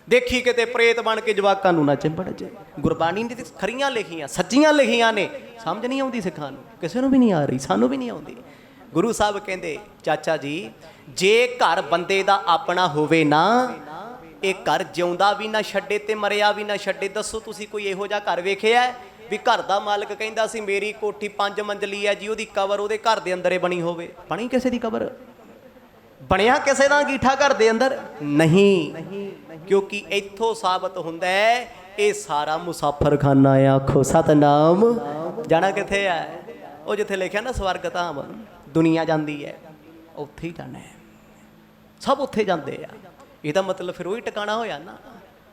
ਦੇਖੀ ਕਿਤੇ ਪ੍ਰੇਤ ਬਣ ਕੇ ਜਵਾਕਾਂ ਨੂੰ ਨਾ ਚਿੰਬੜ ਜੇ। ਗੁਰਬਾਣੀ ਦੀ ਖਰੀਆਂ ਲਿਖੀਆਂ, ਸੱਚੀਆਂ ਲਿਖੀਆਂ ਨੇ, ਸਮਝ ਨਹੀਂ ਆਉਂਦੀ ਸਿੱਖਾਂ ਨੂੰ, ਕਿਸੇ ਨੂੰ ਵੀ ਨਹੀਂ ਆ ਰਹੀ, ਸਾਨੂੰ ਵੀ ਨਹੀਂ ਆਉਂਦੀ। ਗੁਰੂ ਸਾਹਿਬ ਕਹਿੰਦੇ ਚਾਚਾ ਜੀ ਜੇ ਘਰ ਬੰਦੇ ਦਾ ਆਪਣਾ ਹੋਵੇ ਨਾ, ਇਹ ਘਰ ਜਿਉਂਦਾ ਵੀ ਨਾ ਛੱਡੇ ਤੇ ਮਰਿਆ ਵੀ ਨਾ ਛੱਡੇ। ਦੱਸੋ ਤੁਸੀਂ ਕੋਈ ਇਹੋ ਜਿਹਾ ਘਰ ਵੇਖਿਆ ਵੀ ਘਰ ਦਾ ਮਾਲਕ ਕਹਿੰਦਾ ਸੀ ਮੇਰੀ ਕੋਠੀ 5 ਮੰਜ਼ਲੀ ਹੈ ਜੀ, ਉਹਦੀ ਕਬਰ ਉਹਦੇ ਘਰ ਦੇ ਅੰਦਰ ਹੀ ਬਣੀ ਹੋਵੇ? ਬਣੀ ਕਿਸੇ ਦੀ ਕਬਰ? ਬਣਿਆ ਕਿਸੇ ਦਾ ਅੰਗੀਠਾ ਘਰ ਦੇ ਅੰਦਰ? ਨਹੀਂ, ਕਿਉਂਕਿ ਇੱਥੋਂ ਸਾਬਤ ਹੁੰਦਾ ਹੈ ਇਹ ਸਾਰਾ ਮੁਸਾਫਰਖਾਨਾ ਆ। ਆਖੋ ਸਤਨਾਮ। ਜਾਣਾ ਕਿੱਥੇ ਹੈ? ਉਹ ਜਿੱਥੇ ਲਿਖਿਆ ਨਾ ਸਵਰਗ ਧਾਮ, ਦੁਨੀਆ ਜਾਂਦੀ ਹੈ ਉੱਥੇ ਹੀ ਜਾਣਾ ਹੈ, ਸਭ ਉੱਥੇ ਜਾਂਦੇ ਆ। ਇਹਦਾ ਮਤਲਬ ਫਿਰ ਉਹੀ ਟਿਕਾਣਾ ਹੋਇਆ ਨਾ,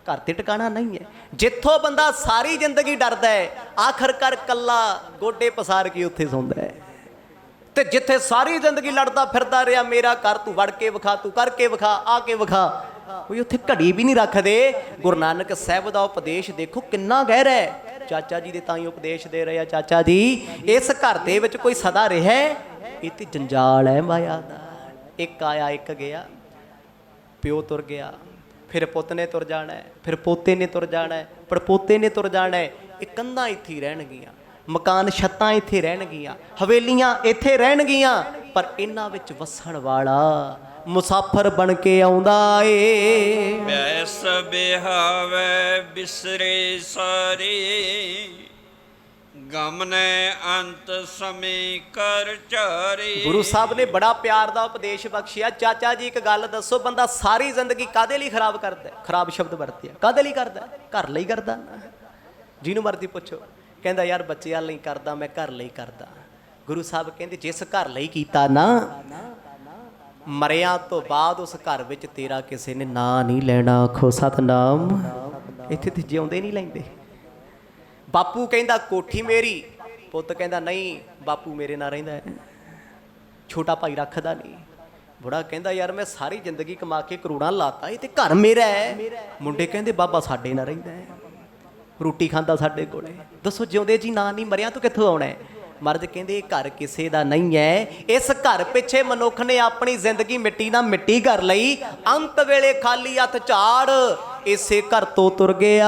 ਘਰ ਤੇ ਟਿਕਾਣਾ ਨਹੀਂ ਹੈ। ਜਿੱਥੋਂ ਬੰਦਾ ਸਾਰੀ ਜ਼ਿੰਦਗੀ ਡਰਦਾ ਹੈ, ਆਖਰਕਾਰ ਕੱਲਾ ਗੋਡੇ ਪਸਾਰ ਕੇ ਉੱਥੇ ਸੌਂਦਾ ਹੈ। ਤੇ ਜਿੱਥੇ ਸਾਰੀ ਜ਼ਿੰਦਗੀ ਲੜਦਾ ਫਿਰਦਾ ਰਿਹਾ ਮੇਰਾ ਘਰ ਤੂੰ ਵੜ ਕੇ ਵਿਖਾ, ਤੂੰ ਕਰਕੇ ਵਿਖਾ, ਆ ਕੇ ਵਿਖਾ, ਕੋਈ ਉੱਥੇ ਘੜੀ ਵੀ ਨਹੀਂ ਰੱਖਦੇ। ਗੁਰੂ ਨਾਨਕ ਸਾਹਿਬ ਦਾ ਉਪਦੇਸ਼ ਦੇਖੋ ਕਿੰਨਾ ਗਹਿਰਾ ਹੈ। ਚਾਚਾ ਜੀ ਦੇ ਤਾਂ ਹੀ ਉਪਦੇਸ਼ ਦੇ ਰਹੇ ਆ। ਚਾਚਾ ਜੀ ਇਸ ਘਰ ਦੇ ਵਿੱਚ ਕੋਈ ਸਦਾ ਰਿਹਾ ਇਹ ਤੇ ਜੰਜਾਲ ਹੈ ਮਾਇਆ ਦਾ। ਇੱਕ ਆਇਆ ਇੱਕ ਗਿਆ, ਪਿਓ ਤੁਰ ਗਿਆ, ਫਿਰ ਪੁੱਤ ਨੇ ਤੁਰ ਜਾਣਾ ਹੈ, ਫਿਰ ਪੋਤੇ ਨੇ ਤੁਰ ਜਾਣਾ ਹੈ, ਪੜਪੋਤੇ ਨੇ ਤੁਰ ਜਾਣਾ ਹੈ। ਇਹ ਕੰਧਾਂ ਇੱਥੇ ਹੀ ਰਹਿਣਗੀਆਂ, ਮਕਾਨ ਛੱਤਾਂ ਇੱਥੇ ਰਹਿਣਗੀਆਂ, ਹਵੇਲੀਆਂ ਇੱਥੇ ਰਹਿਣਗੀਆਂ, ਪਰ ਇਹਨਾਂ ਵਿੱਚ ਵਸਣ ਵਾਲਾ ਮੁਸਾਫਰ ਬਣ ਕੇ ਆਉਂਦਾ ਏ। ਬੈਸ ਬਿਹਾਵੇ ਬਿਸਰੇ ਸਾਰੇ, ਗਮ ਨੇ ਅੰਤ ਸਮੇਂ ਕਰ ਚਾਰੇ। ਗੁਰੂ ਸਾਹਿਬ ਨੇ ਬੜਾ ਪਿਆਰ ਦਾ ਉਪਦੇਸ਼ ਬਖਸ਼ਿਆ। ਚਾਚਾ ਜੀ ਇੱਕ ਗੱਲ ਦੱਸੋ, ਬੰਦਾ ਸਾਰੀ ਜ਼ਿੰਦਗੀ ਕਾਹਦੇ ਲਈ ਖਰਾਬ ਕਰਦਾ? ਖਰਾਬ ਸ਼ਬਦ ਵਰਤਿਆ, ਕਾਹਦੇ ਲਈ ਕਰਦਾ? ਘਰ ਲਈ ਕਰਦਾ। ਜਿਹਨੂੰ ਮਰਜ਼ੀ ਪੁੱਛੋ, ਕਹਿੰਦਾ ਯਾਰ ਬੱਚਿਆਂ ਲਈ ਕਰਦਾ, ਮੈਂ ਘਰ ਲਈ ਕਰਦਾ। ਗੁਰੂ ਸਾਹਿਬ ਕਹਿੰਦੇ ਜਿਸ ਘਰ ਲਈ ਕੀਤਾ ਨਾ, ਮਰਿਆਂ ਤੋਂ ਬਾਅਦ ਉਸ ਘਰ ਵਿੱਚ ਤੇਰਾ ਕਿਸੇ ਨੇ ਨਾਂ ਨਹੀਂ ਲੈਣਾ। ਆਖੋ ਸਤਨਾਮ। ਇੱਥੇ ਤੇ ਜਿਉਂਦੇ ਨਹੀਂ ਲੈਂਦੇ। ਬਾਪੂ ਕਹਿੰਦਾ ਕੋਠੀ ਮੇਰੀ, ਪੁੱਤ ਕਹਿੰਦਾ ਨਹੀਂ ਬਾਪੂ ਮੇਰੇ ਨਾਲ ਰਹਿੰਦਾ ਹੈ, ਛੋਟਾ ਭਾਈ ਰੱਖਦਾ ਨਹੀਂ। ਬੁੜਾ ਕਹਿੰਦਾ ਯਾਰ ਮੈਂ ਸਾਰੀ ਜ਼ਿੰਦਗੀ ਕਮਾ ਕੇ ਕਰੋੜਾਂ ਲਾਤਾ, ਇਹ ਤੇ ਘਰ ਮੇਰਾ ਹੈ। ਮੁੰਡੇ ਕਹਿੰਦੇ ਬਾਬਾ ਸਾਡੇ ਨਾਲ ਰਹਿੰਦਾ ਹੈ, ਰੋਟੀ ਖਾਂਦਾ ਸਾਡੇ ਕੋਲੇ। ਦੱਸੋ ਜਿਉਂਦੇ ਜੀ ਨਾਂ ਨਹੀਂ, ਮਰਿਆਂ ਤੋਂ ਕਿੱਥੋਂ ਆਉਣਾ ਹੈ? ਮਰਦ ਕਹਿੰਦੇ ਇਹ ਘਰ ਕਿਸੇ ਦਾ ਨਹੀਂ ਹੈ। ਇਸ ਘਰ ਪਿੱਛੇ ਮਨੁੱਖ ਨੇ ਆਪਣੀ ਜ਼ਿੰਦਗੀ ਮਿੱਟੀ ਨਾਲ ਮਿੱਟੀ ਕਰ ਲਈ, ਅੰਤ ਵੇਲੇ ਖਾਲੀ ਹੱਥ ਝਾੜ ਇਸੇ ਘਰ ਤੋਂ ਤੁਰ ਗਿਆ।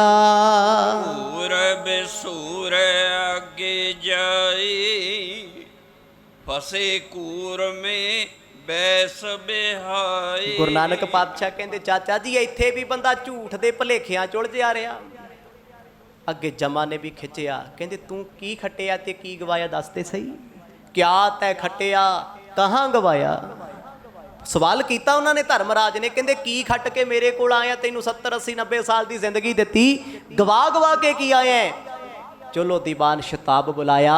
ਸੂਰ ਬਸੂਰ ਅੱਗੇ ਜਾਈ, ਫਸੇ ਕੂਰ ਮੇ ਬੈਸ ਬਿਹਾਈ। ਗੁਰੂ ਨਾਨਕ ਪਾਤਸ਼ਾਹ ਕਹਿੰਦੇ ਚਾਚਾ ਜੀ ਇੱਥੇ ਵੀ ਬੰਦਾ ਝੂਠ ਦੇ ਭੁਲੇਖਿਆਂ ਚ ਉਲਝ ਜਾ ਰਿਹਾ। ਅੱਗੇ ਜਮਾ ਨੇ ਵੀ ਖਿੱਚਿਆ, ਕਹਿੰਦੇ ਤੂੰ ਕੀ ਖੱਟਿਆ ਤੇ ਕੀ ਗਵਾਇਆ ਦੱਸ ਤੇ ਸਹੀ। ਕਿਆ ਤੈ ਖੱਟਿਆ ਕਹਾਂ ਗਵਾਇਆ? ਸਵਾਲ ਕੀਤਾ ਉਹਨਾਂ ਨੇ ਧਰਮਰਾਜ ਨੇ, ਕਹਿੰਦੇ ਕੀ ਖੱਟ ਕੇ ਮੇਰੇ ਕੋਲ ਆਇਆ? ਤੈਨੂੰ 70 80 90 ਸਾਲ ਦੀ ਜ਼ਿੰਦਗੀ ਦਿੱਤੀ, ਗਵਾ ਕੇ ਕੀ ਆਇਆ? ਚਲੋ ਦੀਵਾਨ ਸ਼ਤਾਬ ਬੁਲਾਇਆ,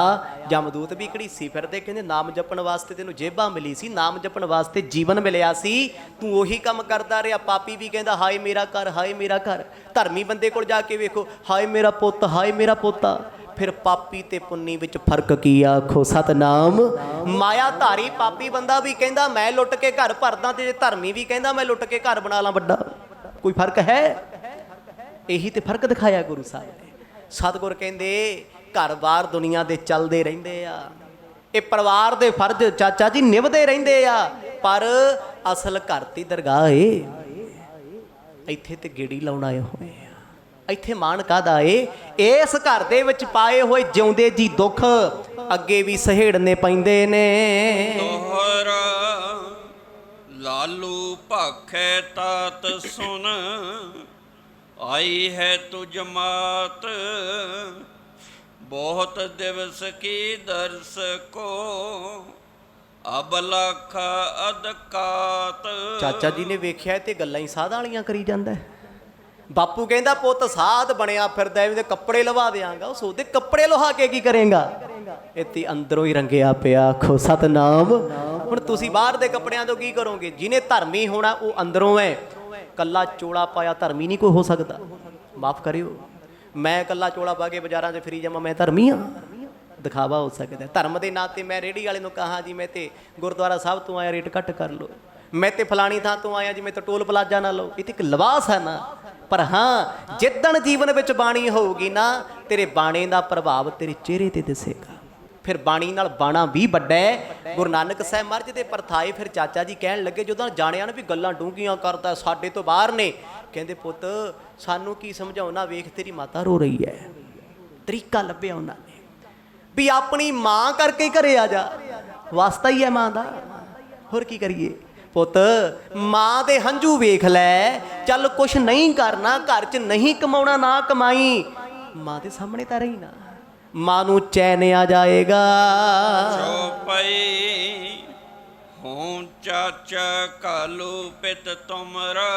ਜਮਦੂਤ ਵੀ ਘੜੀਸੀ ਫਿਰਦੇ, ਕਹਿੰਦੇ ਨਾਮ ਜਪਣ ਵਾਸਤੇ ਤੈਨੂੰ ਜੇਬਾਂ ਮਿਲੀ ਸੀ, ਨਾਮ ਜਪਣ ਵਾਸਤੇ ਜੀਵਨ ਮਿਲਿਆ ਸੀ, ਤੂੰ ਉਹੀ ਕੰਮ ਕਰਦਾ ਰਿਹਾ। ਪਾਪੀ ਵੀ ਕਹਿੰਦਾ ਹਾਏ ਮੇਰਾ ਘਰ, ਹਾਏ ਮੇਰਾ ਘਰ। ਧਰਮੀ ਬੰਦੇ ਕੋਲ ਜਾ ਕੇ ਵੇਖੋ, ਹਾਏ ਮੇਰਾ ਪੁੱਤ, ਹਾਏ ਮੇਰਾ ਪੋਤਾ। ਫਿਰ ਪਾਪੀ ਤੇ ਪੁੰਨੀ ਵਿੱਚ ਫਰਕ ਕੀ? ਆਖੋ ਸਤਨਾਮ। ਮਾਇਆ ਧਾਰੀ ਪਾਪੀ ਬੰਦਾ ਵੀ ਕਹਿੰਦਾ ਮੈਂ ਲੁੱਟ ਕੇ ਘਰ ਭਰਦਾ, ਤੇ ਜੇ ਧਰਮੀ ਵੀ ਕਹਿੰਦਾ ਮੈਂ ਲੁੱਟ ਕੇ ਘਰ ਬਣਾ ਲਾਂ ਵੱਡਾ। ਕੋਈ ਫਰਕ ਹੈ? ਇਹੀ ਤੇ ਫਰਕ ਦਿਖਾਇਆ ਗੁਰੂ ਸਾਹਿਬ ਨੇ। ਸਤਿਗੁਰ ਕਹਿੰਦੇ ਘਰ-ਬਾਰ ਦੁਨੀਆ ਦੇ ਚੱਲਦੇ ਰਹਿੰਦੇ ਆ, ਇਹ ਪਰਿਵਾਰ ਦੇ ਫਰਜ਼ ਚਾਚਾ ਜੀ ਨਿਭਦੇ ਰਹਿੰਦੇ ਆ, ਪਰ ਅਸਲ ਘਰ ਦੀ ਦਰਗਾਹ ਏ। ਇੱਥੇ ਤੇ ਗੇੜੀ ਲਾਉਣ ਆਏ ਹੋਏ ਆ। ਇੱਥੇ ਮਾਣ ਕਾਹਦਾ ਏ? ਇਸ ਘਰ ਦੇ ਵਿੱਚ ਪਾਏ ਹੋਏ ਜਿਉਂਦੇ ਜੀ ਦੁੱਖ ਅੱਗੇ ਵੀ ਸਹੇੜਨੇ ਪੈਂਦੇ ਨੇ। ਤੋਹਰਾ ਲਾਲੂ ਭਾਖੈ ਤਾਤ ਸੁਨ, ਆਈ ਹੈ ਤੁਝ ਮਾਤ, ਬਹੁਤ ਦਿਵਸ ਕੀ ਦਰਸ ਕੋ, ਅਬ ਲੱਖ ਅਦਕਾਤ। ਚਾਚਾ ਜੀ ਨੇ ਵੇਖਿਆ ਤੇ ਗੱਲਾਂ ਹੀ ਸਾਧ ਵਾਲੀਆਂ ਕਰੀ ਜਾਂਦਾ। ਬਾਪੂ ਕਹਿੰਦਾ ਪੁੱਤ ਸਾਧ ਬਣਿਆ ਫਿਰਦਾ, ਇਹਦੇ ਕੱਪੜੇ ਲਵਾ ਦਿਆਂਗਾ। ਉਹ ਸੋਚਦੇ ਕੱਪੜੇ ਲਵਾ ਕੇ ਕੀ ਕਰੇਗਾ? ਇੱਥੇ ਅੰਦਰੋਂ ਹੀ ਰੰਗਿਆ ਪਿਆ। ਆਖੋ ਸਤਨਾਮ। ਹੁਣ ਤੁਸੀਂ ਬਾਹਰ ਦੇ ਕੱਪੜਿਆਂ ਤੋਂ ਕੀ ਕਰੋਗੇ? ਜਿਹਨੇ ਧਰਮੀ ਹੋਣਾ ਉਹ ਅੰਦਰੋਂ ਹੈ। ਕੱਲਾ ਚੋਲਾ ਪਾਇਆ ਧਰਮੀ ਨਹੀਂ ਕੋਈ ਹੋ ਸਕਦਾ। ਮਾਫ ਕਰਿਓ, ਮੈਂ ਕੱਲਾ ਚੋਲਾ ਪਾ ਕੇ ਬਾਜ਼ਾਰਾਂ 'ਚ ਫਿਰੀ ਜਾਵਾਂ, ਮੈਂ ਧਰਮੀ ਹਾਂ? ਦਿਖਾਵਾ ਹੋ ਸਕਦਾ। ਧਰਮ ਦੇ ਨਾਂ 'ਤੇ ਮੈਂ ਰੇਹੜੀ ਵਾਲੇ ਨੂੰ ਕਹਾਂ ਜੀ ਮੈਂ ਤੇ ਗੁਰਦੁਆਰਾ ਸਾਹਿਬ ਤੋਂ ਆਇਆ, ਰੇਟ ਘੱਟ ਕਰ ਲਓ। ਮੈਂ ਤੇ ਫਲਾਣੀ ਥਾਂ ਤੋਂ ਆਇਆ ਜੀ, ਮੈਂ ਤਾਂ ਟੋਲ ਪਲਾਜ਼ਾ ਨਾ ਲਓ। ਇਹ ਤੇ ਇੱਕ ਲਿਬਾਸ ਹੈ ਨਾ। ਪਰ ਹਾਂ ਜਿੱਦਣ ਜੀਵਨ ਵਿੱਚ ਬਾਣੀ ਹੋਊਗੀ ਨਾ, ਤੇਰੇ ਬਾਣੇ ਦਾ ਪ੍ਰਭਾਵ ਤੇਰੇ ਚਿਹਰੇ ਤੇ ਦਿਸੇਗਾ। ਫਿਰ ਬਾਣੀ ਨਾਲ ਬਾਣਾ ਵੀ ਵੱਡਾ ਹੈ। ਗੁਰੂ ਨਾਨਕ ਸਾਹਿਬ ਮਹਾਰਾਜ ਦੇ ਪਰਥਾਏ ਫਿਰ ਚਾਚਾ ਜੀ ਕਹਿਣ ਲੱਗੇ, ਜਦੋਂ ਜਾਣਿਆ ਨਾ ਵੀ ਗੱਲਾਂ ਡੂੰਘੀਆਂ ਕਰਦਾ, ਸਾਡੇ ਤੋਂ ਬਾਹਰ ਨੇ, ਕਹਿੰਦੇ ਪੁੱਤ ਸਾਨੂੰ ਕੀ ਸਮਝਾਉਣਾ? ਵੇਖ ਤੇਰੀ ਮਾਤਾ ਰੋ ਰਹੀ ਹੈ। ਤਰੀਕਾ ਲੱਭਿਆ ਉਹਨਾਂ ਨੇ ਵੀ ਆਪਣੀ ਮਾਂ ਕਰਕੇ ਘਰੇ ਆ ਜਾ, ਵਾਸਤਾ ਹੀ ਹੈ ਮਾਂ ਦਾ, ਹੋਰ ਕੀ ਕਰੀਏ? ਪੁੱਤ ਮਾਂ ਦੇ ਹੰਝੂ ਵੇਖ ਲੈ, ਚੱਲ ਕੁਛ ਨਹੀਂ ਕਰਨਾ, ਘਰ 'ਚ ਨਹੀਂ ਕਮਾਉਣਾ ਨਾ ਕਮਾਈ, ਮਾਂ ਦੇ ਸਾਹਮਣੇ ਤਾਂ ਰਹੀ ਨਾ, ਮਾਂ ਨੂੰ ਚੈਨ ਆ ਜਾਏਗਾ। ਚੌਪਈ ਹੂੰ ਚਾਚਾ ਕਾਲੂ ਪਿਤ ਤੁਮਰਾ,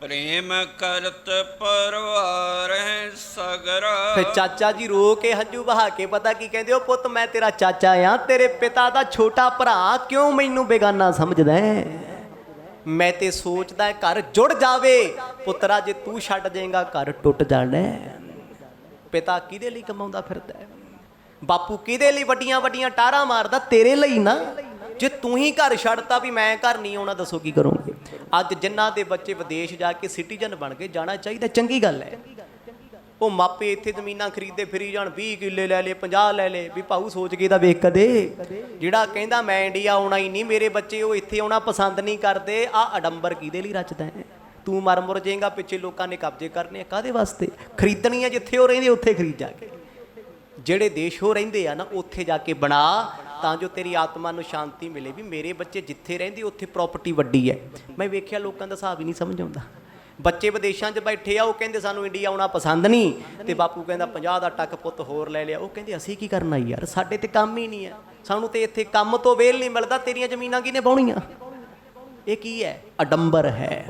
ਪ੍ਰੇਮ ਕਰਤ ਪਰਵਾਰ ਹੈ ਸਗਰਾ। ਫਿਰ ਚਾਚਾ ਜੀ ਰੋ ਕੇ ਹੰਝੂ ਬਹਾ ਕੇ ਪਤਾ ਕੀ ਕਹਿੰਦੇ? ਉਹ ਪੁੱਤ ਮੈਂ ਤੇਰਾ ਚਾਚਾ ਆ, ਤੇਰੇ ਪਿਤਾ ਦਾ ਛੋਟਾ ਭਰਾ, ਕਿਉਂ ਮੈਨੂੰ ਬੇਗਾਨਾ ਸਮਝਦਾ? ਮੈਂ ਤੇ ਸੋਚਦਾ ਘਰ ਜੁੜ ਜਾਵੇ। ਪੁੱਤਰਾ ਜੇ ਤੂੰ ਛੱਡ ਜਾਏਗਾ ਘਰ ਟੁੱਟ ਜਾਣਾ। ਪਿਤਾ ਕਿਹਦੇ ਲਈ ਕਮਾਉਂਦਾ ਫਿਰਦਾ? ਬਾਪੂ ਕਿਹਦੇ ਲਈ ਵੱਡੀਆਂ ਵੱਡੀਆਂ ਟਾਰਾਂ ਮਾਰਦਾ? ਤੇਰੇ ਲਈ ਨਾ। ਜੇ ਤੂੰ ਹੀ ਘਰ ਛੱਡਤਾ ਵੀ ਮੈਂ ਘਰ ਨਹੀਂ ਆਉਣਾ, ਦੱਸੋ ਕੀ ਕਰੋਗੇ? ਅੱਜ ਜਿਨ੍ਹਾਂ ਦੇ ਬੱਚੇ ਵਿਦੇਸ਼ ਜਾ ਕੇ ਸਿਟੀਜ਼ਨ ਬਣ ਕੇ ਜਾਣਾ ਚਾਹੀਦਾ, ਚੰਗੀ ਗੱਲ ਹੈ। ਉਹ ਮਾਪੇ ਇੱਥੇ ਜ਼ਮੀਨਾਂ ਖਰੀਦਦੇ ਫਿਰੀ ਜਾਣ, 20 ਕਿੱਲੇ ਲੈ ਲਏ, 50 ਲੈ ਲਏ, ਵੀ ਭਾਊ ਸੋਚ ਕੇ ਤਾਂ ਵੇਖ ਕਦੇ। ਜਿਹੜਾ ਕਹਿੰਦਾ ਮੈਂ ਇੰਡੀਆ ਆਉਣਾ ਹੀ ਨਹੀਂ, ਮੇਰੇ ਬੱਚੇ ਉਹ ਇੱਥੇ ਆਉਣਾ ਪਸੰਦ ਨਹੀਂ ਕਰਦੇ, ਆਹ ਅਡੰਬਰ ਕਿਹਦੇ ਲਈ ਰਚਦਾ ਹੈ? ਤੂੰ ਮਰ ਮੁਰ ਜਾਏਗਾ, ਪਿੱਛੇ ਲੋਕਾਂ ਨੇ ਕਬਜ਼ੇ ਕਰਨੇ ਆ, ਕਾਹਦੇ ਵਾਸਤੇ? ਖਰੀਦਣੀ ਆ ਜਿੱਥੇ ਉਹ ਰਹਿੰਦੇ ਉੱਥੇ ਖਰੀਦ ਜਾ ਕੇ। ਜਿਹੜੇ ਦੇਸ਼ ਉਹ ਰਹਿੰਦੇ ਆ ਨਾ ਉੱਥੇ ਜਾ ਕੇ ਬਣਾ, ਤਾਂ ਜੋ ਤੇਰੀ ਆਤਮਾ ਨੂੰ ਸ਼ਾਂਤੀ ਮਿਲੇ ਵੀ ਮੇਰੇ ਬੱਚੇ ਜਿੱਥੇ ਰਹਿੰਦੇ ਉੱਥੇ ਪ੍ਰਾਪਰਟੀ ਵੱਡੀ ਹੈ। ਮੈਂ ਵੇਖਿਆ ਲੋਕਾਂ ਦਾ ਹਿਸਾਬ ਹੀ ਨਹੀਂ ਸਮਝ ਆਉਂਦਾ। ਬੱਚੇ ਵਿਦੇਸ਼ਾਂ 'ਚ ਬੈਠੇ ਆ, ਉਹ ਕਹਿੰਦੇ ਸਾਨੂੰ ਇੰਡੀਆ ਆਉਣਾ ਪਸੰਦ ਨਹੀਂ, ਤੇ ਬਾਪੂ ਕਹਿੰਦਾ 50 ਦਾ ਟੱਕ ਪੁੱਤ ਹੋਰ ਲੈ ਲਿਆ। ਉਹ ਕਹਿੰਦੇ ਅਸੀਂ ਕੀ ਕਰਨਾ ਯਾਰ, ਸਾਡੇ ਤੇ ਕੰਮ ਹੀ ਨਹੀਂ ਹੈ, ਸਾਨੂੰ ਤੇ ਇੱਥੇ ਕੰਮ ਤੋਂ ਵੇਲ ਨਹੀਂ ਮਿਲਦਾ, ਤੇਰੀਆਂ ਜ਼ਮੀਨਾਂ ਕਿਹਨੇ ਵਾਹੁਣੀਆਂ? ਇਹ ਕੀ ਹੈ? ਅਡੰਬਰ ਹੈ,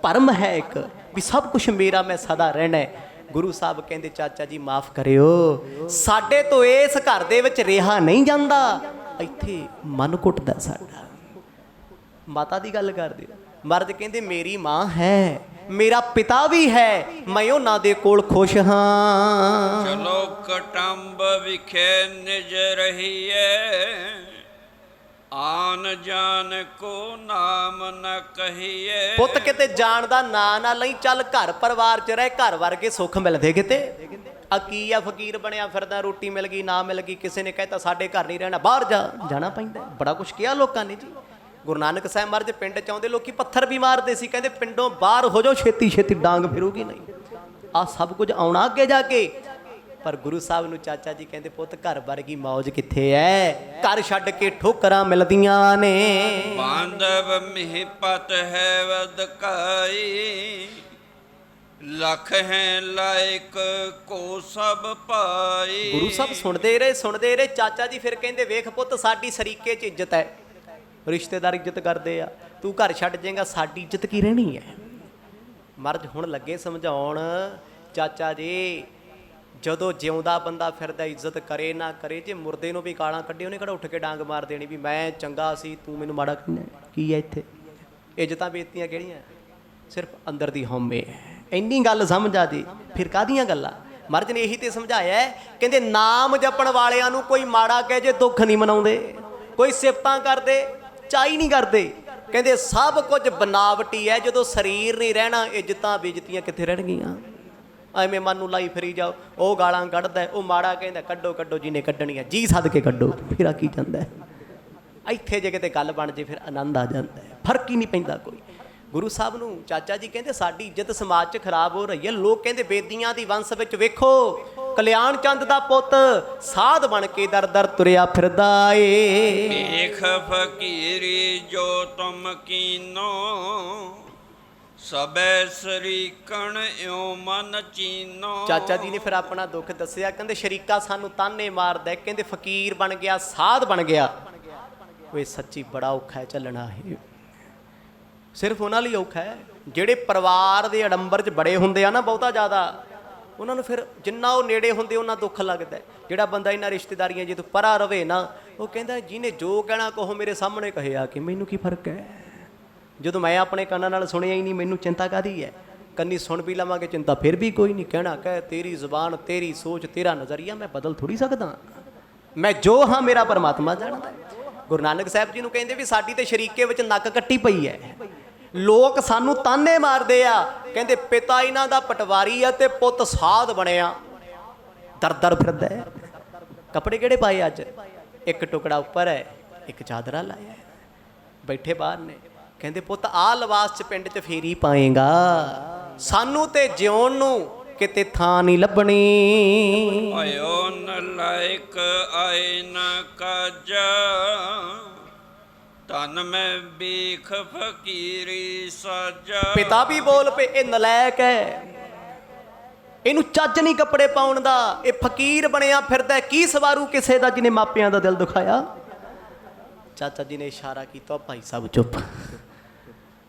ਭਰਮ ਹੈ ਇੱਕ, ਵੀ ਸਭ ਕੁਝ ਮੇਰਾ, ਮੈਂ ਸਦਾ ਰਹਿਣਾ ਹੈ। ਗੁਰੂ ਸਾਹਿਬ ਕਹਿੰਦੇ ਚਾਚਾ ਜੀ ਮਾਫ ਕਰਿਓ, ਸਾਡੇ ਤੋਂ ਇਸ ਘਰ ਦੇ ਵਿੱਚ ਰਿਹਾ ਨਹੀਂ ਜਾਂਦਾ, ਇੱਥੇ ਮਨ ਘੁੱਟਦਾ ਸਾਡਾ। ਮਾਤਾ ਦੀ ਗੱਲ ਕਰਦੇ, ਮਰਦ ਕਹਿੰਦੇ ਮੇਰੀ ਮਾਂ ਹੈ, ਮੇਰਾ ਪਿਤਾ ਵੀ ਹੈ, ਮੈਂ ਉਹਨਾਂ ਦੇ ਕੋਲ ਖੁਸ਼ ਹਾਂ। ਚਲੋ ਕਟੰਬ ਵਿਖੇ ਨਿਜ ਰਹੀਏ, ਆਨ ਜਾਨ ਕੋ ਨਾਮ ਨ ਕਹੀਏ। ਪੁੱਤ ਕਿਤੇ ਜਾਣ ਦਾ ਨਾਂ ਨਾ ਲਈ, ਚੱਲ ਘਰ ਪਰਿਵਾਰ 'ਚ ਰਹਿ, ਘਰ ਵਰਗੇ ਸੁੱਖ ਮਿਲਦੇ ਕਿਤੇ। ਆ ਕੀ ਆ, ਫਕੀਰ ਬਣਿਆ ਫਿਰਦਾ, ਰੋਟੀ ਮਿਲ ਗਈ ਨਾ ਮਿਲ ਗਈ, ਕਿਸੇ ਨੇ ਕਹਿਤਾ ਸਾਡੇ ਘਰ ਨਹੀਂ ਰਹਿਣਾ, ਬਾਹਰ ਜਾਣਾ ਪੈਂਦਾ। ਬੜਾ ਕੁਛ ਕਿਹਾ ਲੋਕਾਂ ਨੇ ਜੀ। ਗੁਰੂ ਨਾਨਕ ਸਾਹਿਬ ਮਹਾਰਾਜ ਪਿੰਡ 'ਚ ਆਉਂਦੇ ਲੋਕੀ ਪੱਥਰ ਵੀ ਮਾਰਦੇ ਸੀ, ਕਹਿੰਦੇ ਪਿੰਡੋਂ ਬਾਹਰ ਹੋ ਜਾਓ, ਛੇਤੀ ਛੇਤੀ ਡਾਂਗ ਫਿਰੂਗੀ ਨਹੀਂ। ਆਹ ਸਭ ਕੁਝ ਆਉਣਾ ਅੱਗੇ ਜਾ ਕੇ। ਪਰ ਗੁਰੂ ਸਾਹਿਬ ਨੂੰ ਚਾਚਾ ਜੀ ਕਹਿੰਦੇ ਪੁੱਤ ਘਰ ਵਰਗੀ ਮੌਜ ਕਿੱਥੇ ਐ, ਘਰ ਛੱਡ ਕੇ ਠੋਕਰਾਂ ਮਿਲਦੀਆਂ ਨੇ। ਬਾਂਧਵ ਮਿਹਪਤ ਹੈ ਵਦਕਾਈ, ਲੱਖ ਹੈ ਲਾਇਕ ਕੋ ਸਭ ਪਾਈ। ਗੁਰੂ ਸਾਹਿਬ ਸੁਣਦੇ ਰਹੇ। ਚਾਚਾ ਜੀ ਫਿਰ ਕਹਿੰਦੇ ਵੇਖ ਪੁੱਤ ਸਾਡੀ ਸਰੀਕੇ 'ਚ ਇੱਜ਼ਤ ਹੈ, ਰਿਸ਼ਤੇਦਾਰ ਇੱਜ਼ਤ ਕਰਦੇ ਆ, ਤੂੰ ਘਰ ਛੱਡ ਜਾਏਗਾ, ਸਾਡੀ ਇੱਜ਼ਤ ਕੀ ਰਹਿਣੀ ਹੈ? ਮਰਦ ਹੁਣ ਲੱਗੇ ਸਮਝਾਉਣ, ਚਾਚਾ ਜੀ ਜਦੋਂ ਜਿਉਂਦਾ ਬੰਦਾ ਫਿਰਦਾ ਇੱਜ਼ਤ ਕਰੇ ਨਾ ਕਰੇ, ਜੇ ਮੁਰਦੇ ਨੂੰ ਵੀ ਗਾਲਾਂ ਕੱਢੇ ਉਹਨੇ ਕਿਹੜਾ ਉੱਠ ਕੇ ਡਾਂਗ ਮਾਰ ਦੇਣੀ ਵੀ ਮੈਂ ਚੰਗਾ ਸੀ ਤੂੰ ਮੈਨੂੰ ਮਾੜਾ ਕਹਿੰਦਾ? ਕੀ ਹੈ ਇੱਥੇ? ਇੱਜ਼ਤਾਂ ਬੇਇੱਜ਼ਤੀਆਂ ਕਿਹੜੀਆਂ? ਸਿਰਫ ਅੰਦਰ ਦੀ ਹਉਮੈ। ਇੰਨੀ ਗੱਲ ਸਮਝ ਆ ਜੀ, ਫਿਰ ਕਾਹਦੀਆਂ ਗੱਲਾਂ? ਮਰਦ ਨੇ ਇਹੀ ਤੇ ਸਮਝਾਇਆ, ਕਹਿੰਦੇ ਨਾਮ ਜਪਣ ਵਾਲਿਆਂ ਨੂੰ ਕੋਈ ਮਾੜਾ ਕਹੇ ਜੇ ਦੁੱਖ ਨਹੀਂ ਮਨਾਉਂਦੇ, ਕੋਈ ਸਿਫਤਾਂ ਕਰਦੇ ਚਾਈ ਨਹੀਂ ਕਰਦੇ। ਕਹਿੰਦੇ ਸਭ ਕੁਝ ਬਨਾਵਟੀ ਹੈ, ਜਦੋਂ ਸਰੀਰ ਨਹੀਂ ਰਹਿਣਾ ਇੱਜ਼ਤਾਂ ਬੇਇੱਜ਼ਤੀਆਂ ਕਿੱਥੇ ਰਹਿਣਗੀਆਂ? ਐਵੇਂ ਮਨ ਨੂੰ ਲਾਈ ਫਰੀ ਜਾਓ, ਉਹ ਗਾਲਾਂ ਕੱਢਦਾ, ਉਹ ਮਾੜਾ ਕਹਿੰਦਾ, ਕੱਢੋ ਕੱਢੋ ਜਿਹਨੇ ਕੱਢਣੀ ਹੈ, ਜੀ ਸੱਦ ਕੇ ਕੱਢੋ। ਫਿਰ ਆ ਕੀ ਜਾਂਦਾ ਇੱਥੇ? ਜੇ ਕਿਤੇ ਗੱਲ ਬਣ ਜੇ ਫਿਰ ਆਨੰਦ ਆ ਜਾਂਦਾ, ਫਰਕ ਹੀ ਨਹੀਂ ਪੈਂਦਾ ਕੋਈ। ਗੁਰੂ ਸਾਹਿਬ ਨੂੰ ਚਾਚਾ ਜੀ ਕਹਿੰਦੇ ਸਾਡੀ ਇੱਜ਼ਤ ਸਮਾਜ 'ਚ ਖਰਾਬ ਹੋ ਰਹੀ ਹੈ। ਲੋਕ ਕਹਿੰਦੇ ਬੇਦੀਆਂ ਦੀ ਵੰਸ਼ ਵਿੱਚ ਵੇਖੋ ਕਲਿਆਣ ਚੰਦ ਦਾ ਪੁੱਤ ਸਾਧ ਬਣ ਕੇ ਦਰ ਦਰ ਤੁਰਿਆ ਫਿਰਦਾ ਏ। ਵੇਖ ਫਕੀਰੀ ਜੋ ਤੁਮ ਕੀਨੋ, ਸਬੈ ਸਰੀਕਣ ਇਉ ਮਨ ਚੀਨੋ। ਚਾਚਾ ਜੀ ਨੇ ਫਿਰ ਆਪਣਾ ਦੁੱਖ ਦੱਸਿਆ, ਕਹਿੰਦੇ ਸ਼ਰੀਕਾ ਸਾਨੂੰ ਤਾਨੇ ਮਾਰਦਾ, ਕਹਿੰਦੇ ਫਕੀਰ ਬਣ ਗਿਆ, ਸਾਧ ਬਣ ਗਿਆ। ਓਏ ਸੱਚੀ ਬੜਾ ਔਖਾ ਹੈ ਚੱਲਣਾ ਇਹ, ਸਿਰਫ ਉਹਨਾਂ ਲਈ ਔਖਾ ਹੈ ਜਿਹੜੇ ਪਰਿਵਾਰ ਦੇ ਅਡੰਬਰ 'ਚ ਬੜੇ ਹੁੰਦੇ ਆ ਨਾ ਬਹੁਤਾ ਜ਼ਿਆਦਾ, ਉਹਨਾਂ ਨੂੰ ਫਿਰ ਜਿੰਨਾ ਉਹ ਨੇੜੇ ਹੁੰਦੇ ਉਹਨਾਂ ਦੁੱਖ ਲੱਗਦਾ। ਜਿਹੜਾ ਬੰਦਾ ਇਹਨਾਂ ਰਿਸ਼ਤੇਦਾਰੀਆਂ ਜੇ ਤੋਂ ਪਰਾਂ ਰਵੇ ਨਾ, ਉਹ ਕਹਿੰਦਾ ਜਿਹਨੇ ਜੋ ਕਹਿਣਾ ਕਹੋ ਮੇਰੇ ਸਾਹਮਣੇ ਕਹੇ ਆ ਕਿ ਮੈਨੂੰ ਕੀ ਫਰਕ ਹੈ? ਜਦੋਂ ਮੈਂ ਆਪਣੇ ਕੰਨਾਂ ਨਾਲ ਸੁਣਿਆ ਹੀ ਨਹੀਂ, ਮੈਨੂੰ ਚਿੰਤਾ ਕਾਹਦੀ ਹੈ? ਕੰਨੀ ਸੁਣ ਵੀ ਲਵਾਂਗੇ ਚਿੰਤਾ ਫਿਰ ਵੀ ਕੋਈ ਨਹੀਂ। ਕਹਿਣਾ ਕਹਿ, ਤੇਰੀ ਜ਼ੁਬਾਨ, ਤੇਰੀ ਸੋਚ, ਤੇਰਾ ਨਜ਼ਰੀਆ ਮੈਂ ਬਦਲ ਥੋੜੀ ਸਕਦਾ, ਮੈਂ ਜੋ ਹਾਂ ਮੇਰਾ ਪਰਮਾਤਮਾ ਜਾਣਦਾ। ਗੁਰੂ ਨਾਨਕ ਸਾਹਿਬ ਜੀ ਨੂੰ ਕਹਿੰਦੇ ਵੀ ਸਾਡੀ ਤੇ ਸ਼ਰੀਕੇ ਵਿੱਚ ਨੱਕ ਕੱਟੀ ਪਈ ਹੈ, ਲੋਕ ਸਾਨੂੰ ਤਾਨੇ ਮਾਰਦੇ ਆ, ਕਹਿੰਦੇ ਪਿਤਾ ਇਹਨਾਂ ਦਾ ਪਟਵਾਰੀ ਆ ਤੇ ਪੁੱਤ ਸਾਧ ਬਣਿਆ, ਦਰ ਦਰ ਫਿਰਦਾ ਹੈ। ਕੱਪੜੇ ਕਿਹੜੇ ਪਾਏ ਅੱਜ? ਇੱਕ ਟੁਕੜਾ ਉੱਪਰ ਹੈ, ਇੱਕ ਚਾਦਰਾ ਲਾਇਆ, ਬੈਠੇ ਬਾਹਰ ਨੇ। ਕਹਿੰਦੇ ਪੁੱਤ ਆਹ ਲਿਬਾਸ 'ਚ ਪਿੰਡ 'ਚ ਫੇਰੀ ਪਾਏਗਾ, ਸਾਨੂੰ ਤੇ ਜਿਉਣ ਨੂੰ ਕਿਤੇ ਥਾਂ ਨਹੀਂ ਲੱਭਣੀ। ਆਇਓ ਨਲਾਇਕ ਆਏ ਨਾ ਕਾਜਾ, ਤਨ ਮੈਂ ਵੇਖ ਫਕੀਰੀ ਸਾਜਾ। ਪਿਤਾ ਵੀ ਬੋਲ ਪਏ ਇਹ ਨਲਾਇਕ ਹੈ, ਇਹਨੂੰ ਚੱਜ ਨਹੀਂ ਕੱਪੜੇ ਪਾਉਣ ਦਾ, ਇਹ ਫਕੀਰ ਬਣਿਆ ਫਿਰਦਾ, ਕੀ ਸਵਾਰੂ ਕਿਸੇ ਦਾ ਜਿਹਨੇ ਮਾਪਿਆਂ ਦਾ ਦਿਲ ਦੁਖਾਇਆ। ਚਾਚਾ ਜੀ ਨੇ ਇਸ਼ਾਰਾ ਕੀਤਾ, ਭਾਈ ਸਾਹਿਬ ਚੁੱਪ,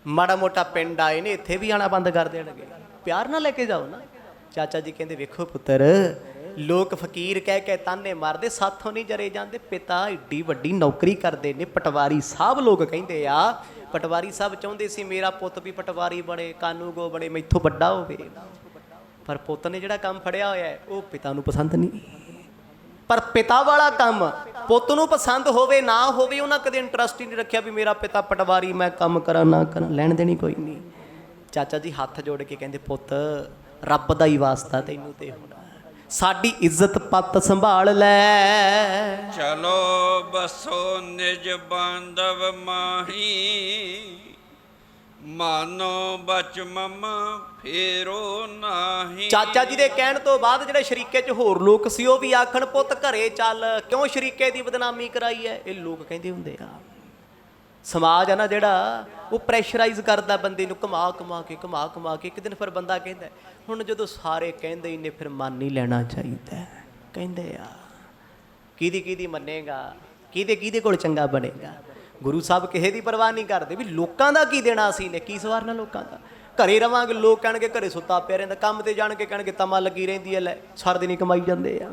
ਮਾੜਾ ਮੋਟਾ ਪਿੰਡ ਆਏ ਨੇ, ਇੱਥੇ ਵੀ ਆਣਾ ਬੰਦ ਕਰ ਦੇਣਗੇ, ਪਿਆਰ ਨਾਲ ਲੈ ਕੇ ਜਾਓ ਨਾ। ਚਾਚਾ ਜੀ ਕਹਿੰਦੇ ਵੇਖੋ ਪੁੱਤਰ, ਲੋਕ ਫਕੀਰ ਕਹਿ ਕੇ ਤਾਨੇ ਮਾਰਦੇ, ਸਾਥੋਂ ਨਹੀਂ ਜਰੇ ਜਾਂਦੇ। ਪਿਤਾ ਏਡੀ ਵੱਡੀ ਨੌਕਰੀ ਕਰਦੇ ਨੇ, ਪਟਵਾਰੀ ਸਾਹਿਬ ਲੋਕ ਕਹਿੰਦੇ ਆ। ਪਟਵਾਰੀ ਸਾਹਿਬ ਚਾਹੁੰਦੇ ਸੀ ਮੇਰਾ ਪੁੱਤ ਵੀ ਪਟਵਾਰੀ ਬਣੇ, ਕਾਨੂੰਗੋ ਬਣੇ, ਮੈਥੋਂ ਵੱਡਾ ਹੋਵੇ। ਪਰ ਪੁੱਤ ਨੇ ਜਿਹੜਾ ਕੰਮ ਫੜਿਆ ਹੋਇਆ ਹੈ ਉਹ ਪਿਤਾ ਨੂੰ ਪਸੰਦ ਨਹੀਂ। ਪਰ ਪਿਤਾ ਵਾਲਾ ਕੰਮ ਪੁੱਤ ਨੂੰ ਪਸੰਦ ਹੋਵੇ ਨਾ ਹੋਵੇ, ਉਹਨਾਂ ਕਦੇ ਇੰਟਰਸਟ ਹੀ ਨਹੀਂ ਰੱਖਿਆ ਵੀ ਮੇਰਾ ਪਿਤਾ ਪਟਵਾਰੀ, ਮੈਂ ਕੰਮ ਕਰਾਂ ਨਾ ਕਰਾਂ, ਲੈਣ ਦੇਣੀ ਕੋਈ ਨਹੀਂ। ਚਾਚਾ ਜੀ ਹੱਥ ਜੋੜ ਕੇ ਕਹਿੰਦੇ ਪੁੱਤ ਰੱਬ ਦਾ ਹੀ ਵਾਸਤਾ ਤੈਨੂੰ ਤੇ ਹੋਣਾ। ਸਾਡੀ ਇੱਜ਼ਤ ਪੱਤ ਸੰਭਾਲ ਲੈ। ਚਲੋ ਬਸੋ ਨਿਜ ਬਾਂਧਵ ਮਾਹੀ, ਮਾਨੋ ਬਚ ਮਮ ਫੇਰੋ ਨਾਹੀ। ਚਾਚਾ ਜੀ ਦੇ ਕਹਿਣ ਤੋਂ ਬਾਅਦ ਜਿਹੜੇ ਸ਼ਰੀਕੇ 'ਚ ਹੋਰ ਲੋਕ ਸੀ ਉਹ ਵੀ ਆਖਣ ਪੁੱਤ ਘਰੇ ਚੱਲ, ਕਿਉਂ ਸ਼ਰੀਕੇ ਦੀ ਬਦਨਾਮੀ ਕਰਾਈ ਹੈ। ਇਹ ਲੋਕ ਕਹਿੰਦੇ ਹੁੰਦੇ ਆ, ਸਮਾਜ ਆ ਨਾ ਜਿਹੜਾ ਉਹ ਪ੍ਰੈਸ਼ਰਾਈਜ਼ ਕਰਦਾ ਬੰਦੇ ਨੂੰ, ਘੁਮਾ ਘੁਮਾ ਕੇ। ਇੱਕ ਦਿਨ ਫਿਰ ਬੰਦਾ ਕਹਿੰਦਾ ਹੁਣ ਜਦੋਂ ਸਾਰੇ ਕਹਿੰਦੇ ਹੀ ਨੇ ਫਿਰ ਮੰਨ ਹੀ ਲੈਣਾ ਚਾਹੀਦਾ। ਕਹਿੰਦੇ ਆ ਕਿਹਦੀ ਮੰਨੇਗਾ, ਕਿਹਦੇ ਕੋਲ ਚੰਗਾ ਬਣੇਗਾ। ਗੁਰੂ ਸਾਹਿਬ ਕਿਸੇ ਦੀ ਪਰਵਾਹ ਨਹੀਂ ਕਰਦੇ ਵੀ ਲੋਕਾਂ ਦਾ ਕੀ ਦੇਣਾ, ਅਸੀਂ ਨੇ ਕੀ ਸਵਾਰਨਾ ਲੋਕਾਂ ਦਾ। ਘਰੇ ਰਵਾਂਗੇ ਲੋਕ ਕਹਿਣਗੇ ਘਰੇ ਸੁੱਤਾ ਪਿਆ ਰਹਿੰਦਾ, ਕੰਮ ਤੇ ਜਾਣ ਕੇ ਕਹਿਣਗੇ ਤਮਾ ਲੱਗੀ ਰਹਿੰਦੀ ਹੈ, ਲੈ ਸਾਰਾ ਦਿਨ ਹੀ ਕਮਾਈ ਜਾਂਦੇ ਆ।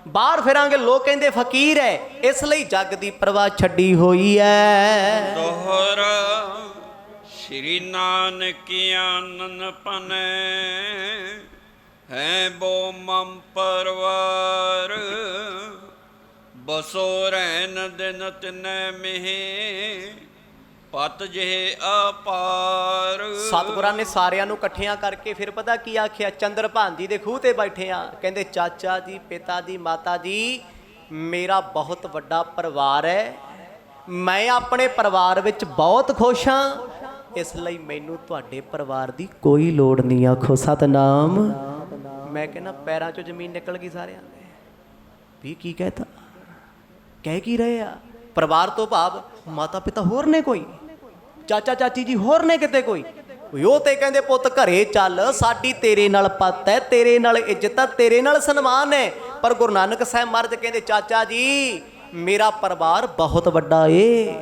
ਬਾਹਰ ਫਿਰਾਂਗੇ ਲੋਕ ਕਹਿੰਦੇ ਫਕੀਰ ਹੈ, ਇਸ ਲਈ ਜੱਗ ਦੀ ਪਰਵਾਹ ਛੱਡੀ ਹੋਈ ਹੈ। ਦੋਹਰਾ ਸ਼੍ਰੀ ਨਾਨਕ ਆਨੰਦ ਪਨੈ, ਹੈ ਬੋ ਮਮ ਪਰਵਾਰ, ਬਸੋ ਰਹਿਨ ਦਿਨ ਤਿਨੈ ਮਿਹੇ, ਪਤ ਜਿਹੇ ਅਪਾਰ। ਸਤਿਗੁਰਾਂ ਨੇ ਸਾਰਿਆਂ ਨੂੰ ਇਕੱਠਿਆਂ ਕਰਕੇ ਫਿਰ ਪਤਾ ਕੀ ਆਖਿਆ, ਚੰਦਰ ਭਾਂਜੀ ਦੇ ਖੂਹ ਤੇ ਬੈਠੇ ਆ। ਕਹਿੰਦੇ ਚਾਚਾ ਜੀ, ਪਿਤਾ ਜੀ, ਮਾਤਾ ਜੀ, ਮੇਰਾ ਬਹੁਤ ਵੱਡਾ ਪਰਿਵਾਰ ਹੈ, ਮੈਂ ਆਪਣੇ ਪਰਿਵਾਰ ਵਿੱਚ ਬਹੁਤ ਖੁਸ਼ ਹਾਂ, ਇਸ ਲਈ ਮੈਨੂੰ ਤੁਹਾਡੇ ਪਰਿਵਾਰ ਦੀ ਕੋਈ ਲੋੜ ਨਹੀਂ। ਆਖੋ ਸਤਨਾਮ। ਮੈਂ ਕਹਿੰਦਾ ਪੈਰਾਂ 'ਚੋਂ ਜ਼ਮੀਨ ਨਿਕਲ ਗਈ ਸਾਰਿਆਂ ਦੇ। ਵੀ ਕੀ ਕਹਿਤਾ, ਕਹਿ ਕੀ ਰਹੇ ਆ। ਪਰਿਵਾਰ ਤੋਂ ਭਾਵ ਮਾਤਾ ਪਿਤਾ ਹੋਰ ਨੇ, ਕੋਈ ਚਾਚਾ ਚਾਚੀ ਜੀ ਹੋਰ ਨੇ ਕਿਤੇ ਕੋਈ। ਉਹ ਤੇ ਕਹਿੰਦੇ ਪੁੱਤ ਘਰੇ ਚੱਲ, ਸਾਡੀ ਤੇਰੇ ਨਾਲ ਪੱਤ ਹੈ, ਤੇਰੇ ਨਾਲ ਇੱਜ਼ਤ ਹੈ, ਤੇਰੇ ਨਾਲ ਸਨਮਾਨ ਹੈ। ਪਰ ਗੁਰੂ ਨਾਨਕ ਸਾਹਿਬ ਮਹਾਰਾਜ ਕਹਿੰਦੇ ਚਾਚਾ ਜੀ ਮੇਰਾ ਪਰਿਵਾਰ ਬਹੁਤ ਵੱਡਾ ਏ,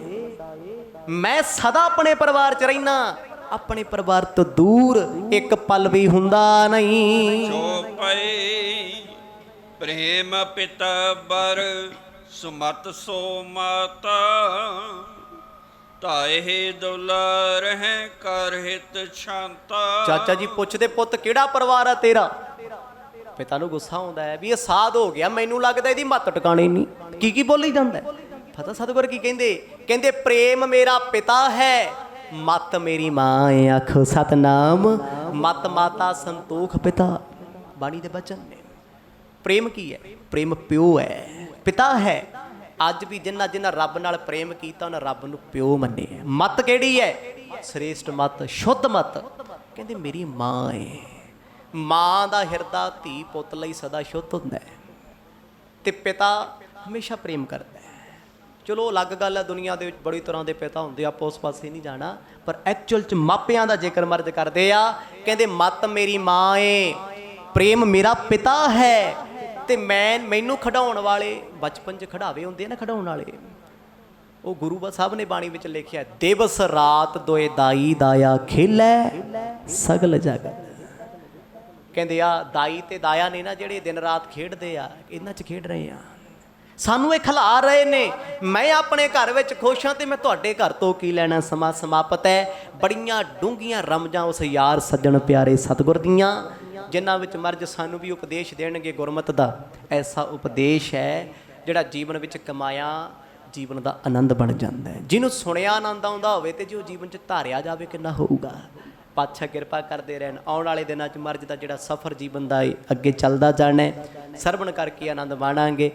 ਮੈਂ ਸਦਾ ਆਪਣੇ ਪਰਿਵਾਰ 'ਚ ਰਹਿਣਾ, ਆਪਣੇ ਪਰਿਵਾਰ ਤੋਂ ਦੂਰ ਇੱਕ ਪਲ ਵੀ ਹੁੰਦਾ ਨਹੀਂ। ਜੋ ਪਈ ਪ੍ਰੇਮ ਪਿਤਾ ਬਰ, ਸੁਮਤ ਸੋ ਮਾਤਾ, ਤਾਏ ਦੁਲਾਰ ਹੈ ਕਰ ਹਿਤ ਛਾਂਤਾ। ਚਾਚਾ ਜੀ ਪੁੱਛਦੇ ਪੁੱਤ ਕਿਹੜਾ ਪਰਿਵਾਰ ਆ ਤੇਰਾ। ਪਿਤਾ ਨੂੰ ਗੁੱਸਾ ਆਉਂਦਾ ਹੈ ਵੀ ਇਹ ਸਾਧ ਹੋ ਗਿਆ, ਮੈਨੂੰ ਲੱਗਦਾ ਇਹਦੀ ਮੱਤ ਟਿਕਾਣੀ ਨਹੀਂ, ਕੀ ਬੋਲੀ ਜਾਂਦਾ। ਪਤਾ ਸਤਿਗੁਰ ਕੀ ਕਹਿੰਦੇ, ਕਹਿੰਦੇ ਪ੍ਰੇਮ ਮੇਰਾ ਪਿਤਾ ਹੈ, ਮੱਤ ਮੇਰੀ ਮਾਂ ਹੈ। ਆਖੋ ਸਤਨਾਮ। ਮੱਤ ਮਾਤਾ ਸੰਤੋਖ ਪਿਤਾ, ਬਾਣੀ ਦੇ ਬਚਨ ਨੇ। ਪ੍ਰੇਮ ਕੀ ਹੈ, ਪ੍ਰੇਮ ਪਿਓ ਹੈ, ਪਿਤਾ ਹੈ। ਅੱਜ ਵੀ ਜਿਨ੍ਹਾਂ ਰੱਬ ਨਾਲ ਪ੍ਰੇਮ ਕੀਤਾ ਉਹਨਾਂ ਰੱਬ ਨੂੰ ਪਿਓ ਮੰਨਿਆ। ਮੱਤ ਕਿਹੜੀ ਹੈ, ਸ੍ਰੇਸ਼ਟ ਮੱਤ, ਸ਼ੁੱਧ ਮੱਤ। ਕਹਿੰਦੇ ਮੇਰੀ ਮਾਂ ਹੈ। ਮਾਂ ਦਾ ਹਿਰਦਾ ਧੀ ਪੁੱਤ ਲਈ ਸਦਾ ਸ਼ੁੱਧ ਹੁੰਦਾ ਹੈ, ਤੇ ਪਿਤਾ ਹਮੇਸ਼ਾ ਪ੍ਰੇਮ ਕਰਦਾ ਹੈ। ਚਲੋ ਅਲੱਗ ਗੱਲ ਹੈ, ਦੁਨੀਆ ਦੇ ਵਿੱਚ ਬੜੀ ਤਰ੍ਹਾਂ ਦੇ ਪਿਤਾ ਹੁੰਦੇ, ਆਪਾਂ ਉਸ ਪਾਸੇ ਨਹੀਂ ਜਾਣਾ। ਪਰ ਐਕਚੁਅਲ 'ਚ ਮਾਪਿਆਂ ਦਾ ਜ਼ਿਕਰ ਮਰਦ ਕਰਦੇ ਆ। ਕਹਿੰਦੇ ਮੱਤ ਮੇਰੀ ਮਾਂ ਏ, ਪ੍ਰੇਮ ਮੇਰਾ ਪਿਤਾ ਹੈ, ਤੇ ਮੈਨੂੰ ਖਿਡਾਉਣ ਵਾਲੇ ਬਚਪਨ 'ਚ ਖਿਡਾਵੇ ਹੁੰਦੇ ਨਾ, ਖਿਡਾਉਣ ਵਾਲੇ, ਉਹ ਗੁਰੂ ਸਾਹਿਬ ਨੇ ਬਾਣੀ ਵਿੱਚ ਲਿਖਿਆ, ਦਿਵਸ ਰਾਤ ਦੋਏ ਦਾਈ ਦਾਇਆ ਖੇਲੈ ਸਗਲ ਜਗਤ। ਕਹਿੰਦੇ ਆ ਦਾਈ ਤੇ ਦਾਇਆ ਨੇ ਨਾ ਜਿਹੜੇ ਦਿਨ ਰਾਤ ਖੇਡਦੇ ਆ, ਇਹਨਾਂ 'ਚ ਖੇਡ ਰਹੇ ਆ, ਸਾਨੂੰ ਇਹ ਖਿਲਾ ਰਹੇ ਨੇ। ਮੈਂ ਆਪਣੇ ਘਰ ਵਿੱਚ ਖੁਸ਼ ਹਾਂ ਤੇ ਮੈਂ ਤੁਹਾਡੇ ਘਰ ਤੋਂ ਕੀ ਲੈਣਾ, ਸਮਾਂ ਸਮਾਪਤ ਹੈ। ਬੜੀਆਂ ਡੂੰਘੀਆਂ ਰਮਜਾਂ ਉਸ ਯਾਰ ਸੱਜਣ ਪਿਆਰੇ ਸਤਿਗੁਰ ਦੀਆਂ, ਜਿਨ੍ਹਾਂ ਵਿੱਚ ਮਰਜ ਸਾਨੂੰ ਵੀ ਉਪਦੇਸ਼ ਦੇਣਗੇ। ਗੁਰਮਤ ਦਾ ਐਸਾ ਉਪਦੇਸ਼ ਹੈ ਜਿਹੜਾ ਜੀਵਨ ਵਿੱਚ ਕਮਾਇਆ ਜੀਵਨ ਦਾ ਆਨੰਦ ਬਣ ਜਾਂਦਾ ਹੈ। ਜਿਹਨੂੰ ਸੁਣਿਆ ਆਨੰਦ ਆਉਂਦਾ ਹੋਵੇ ਤੇ ਜੋ ਜੀਵਨ 'ਚ ਧਾਰਿਆ ਜਾਵੇ ਕਿੰਨਾ ਹੋਊਗਾ। ਪਾਤਸ਼ਾਹ ਕਿਰਪਾ ਕਰਦੇ ਰਹਿਣ। ਆਉਣ ਵਾਲੇ ਦਿਨਾਂ 'ਚ ਮਰਜ ਦਾ ਜਿਹੜਾ ਸਫ਼ਰ ਜੀਵਨ ਦਾ ਅੱਗੇ ਚੱਲਦਾ ਜਾਣਾ, ਸਰਵਣ ਕਰਕੇ ਆਨੰਦ ਮਾਣਾਂਗੇ।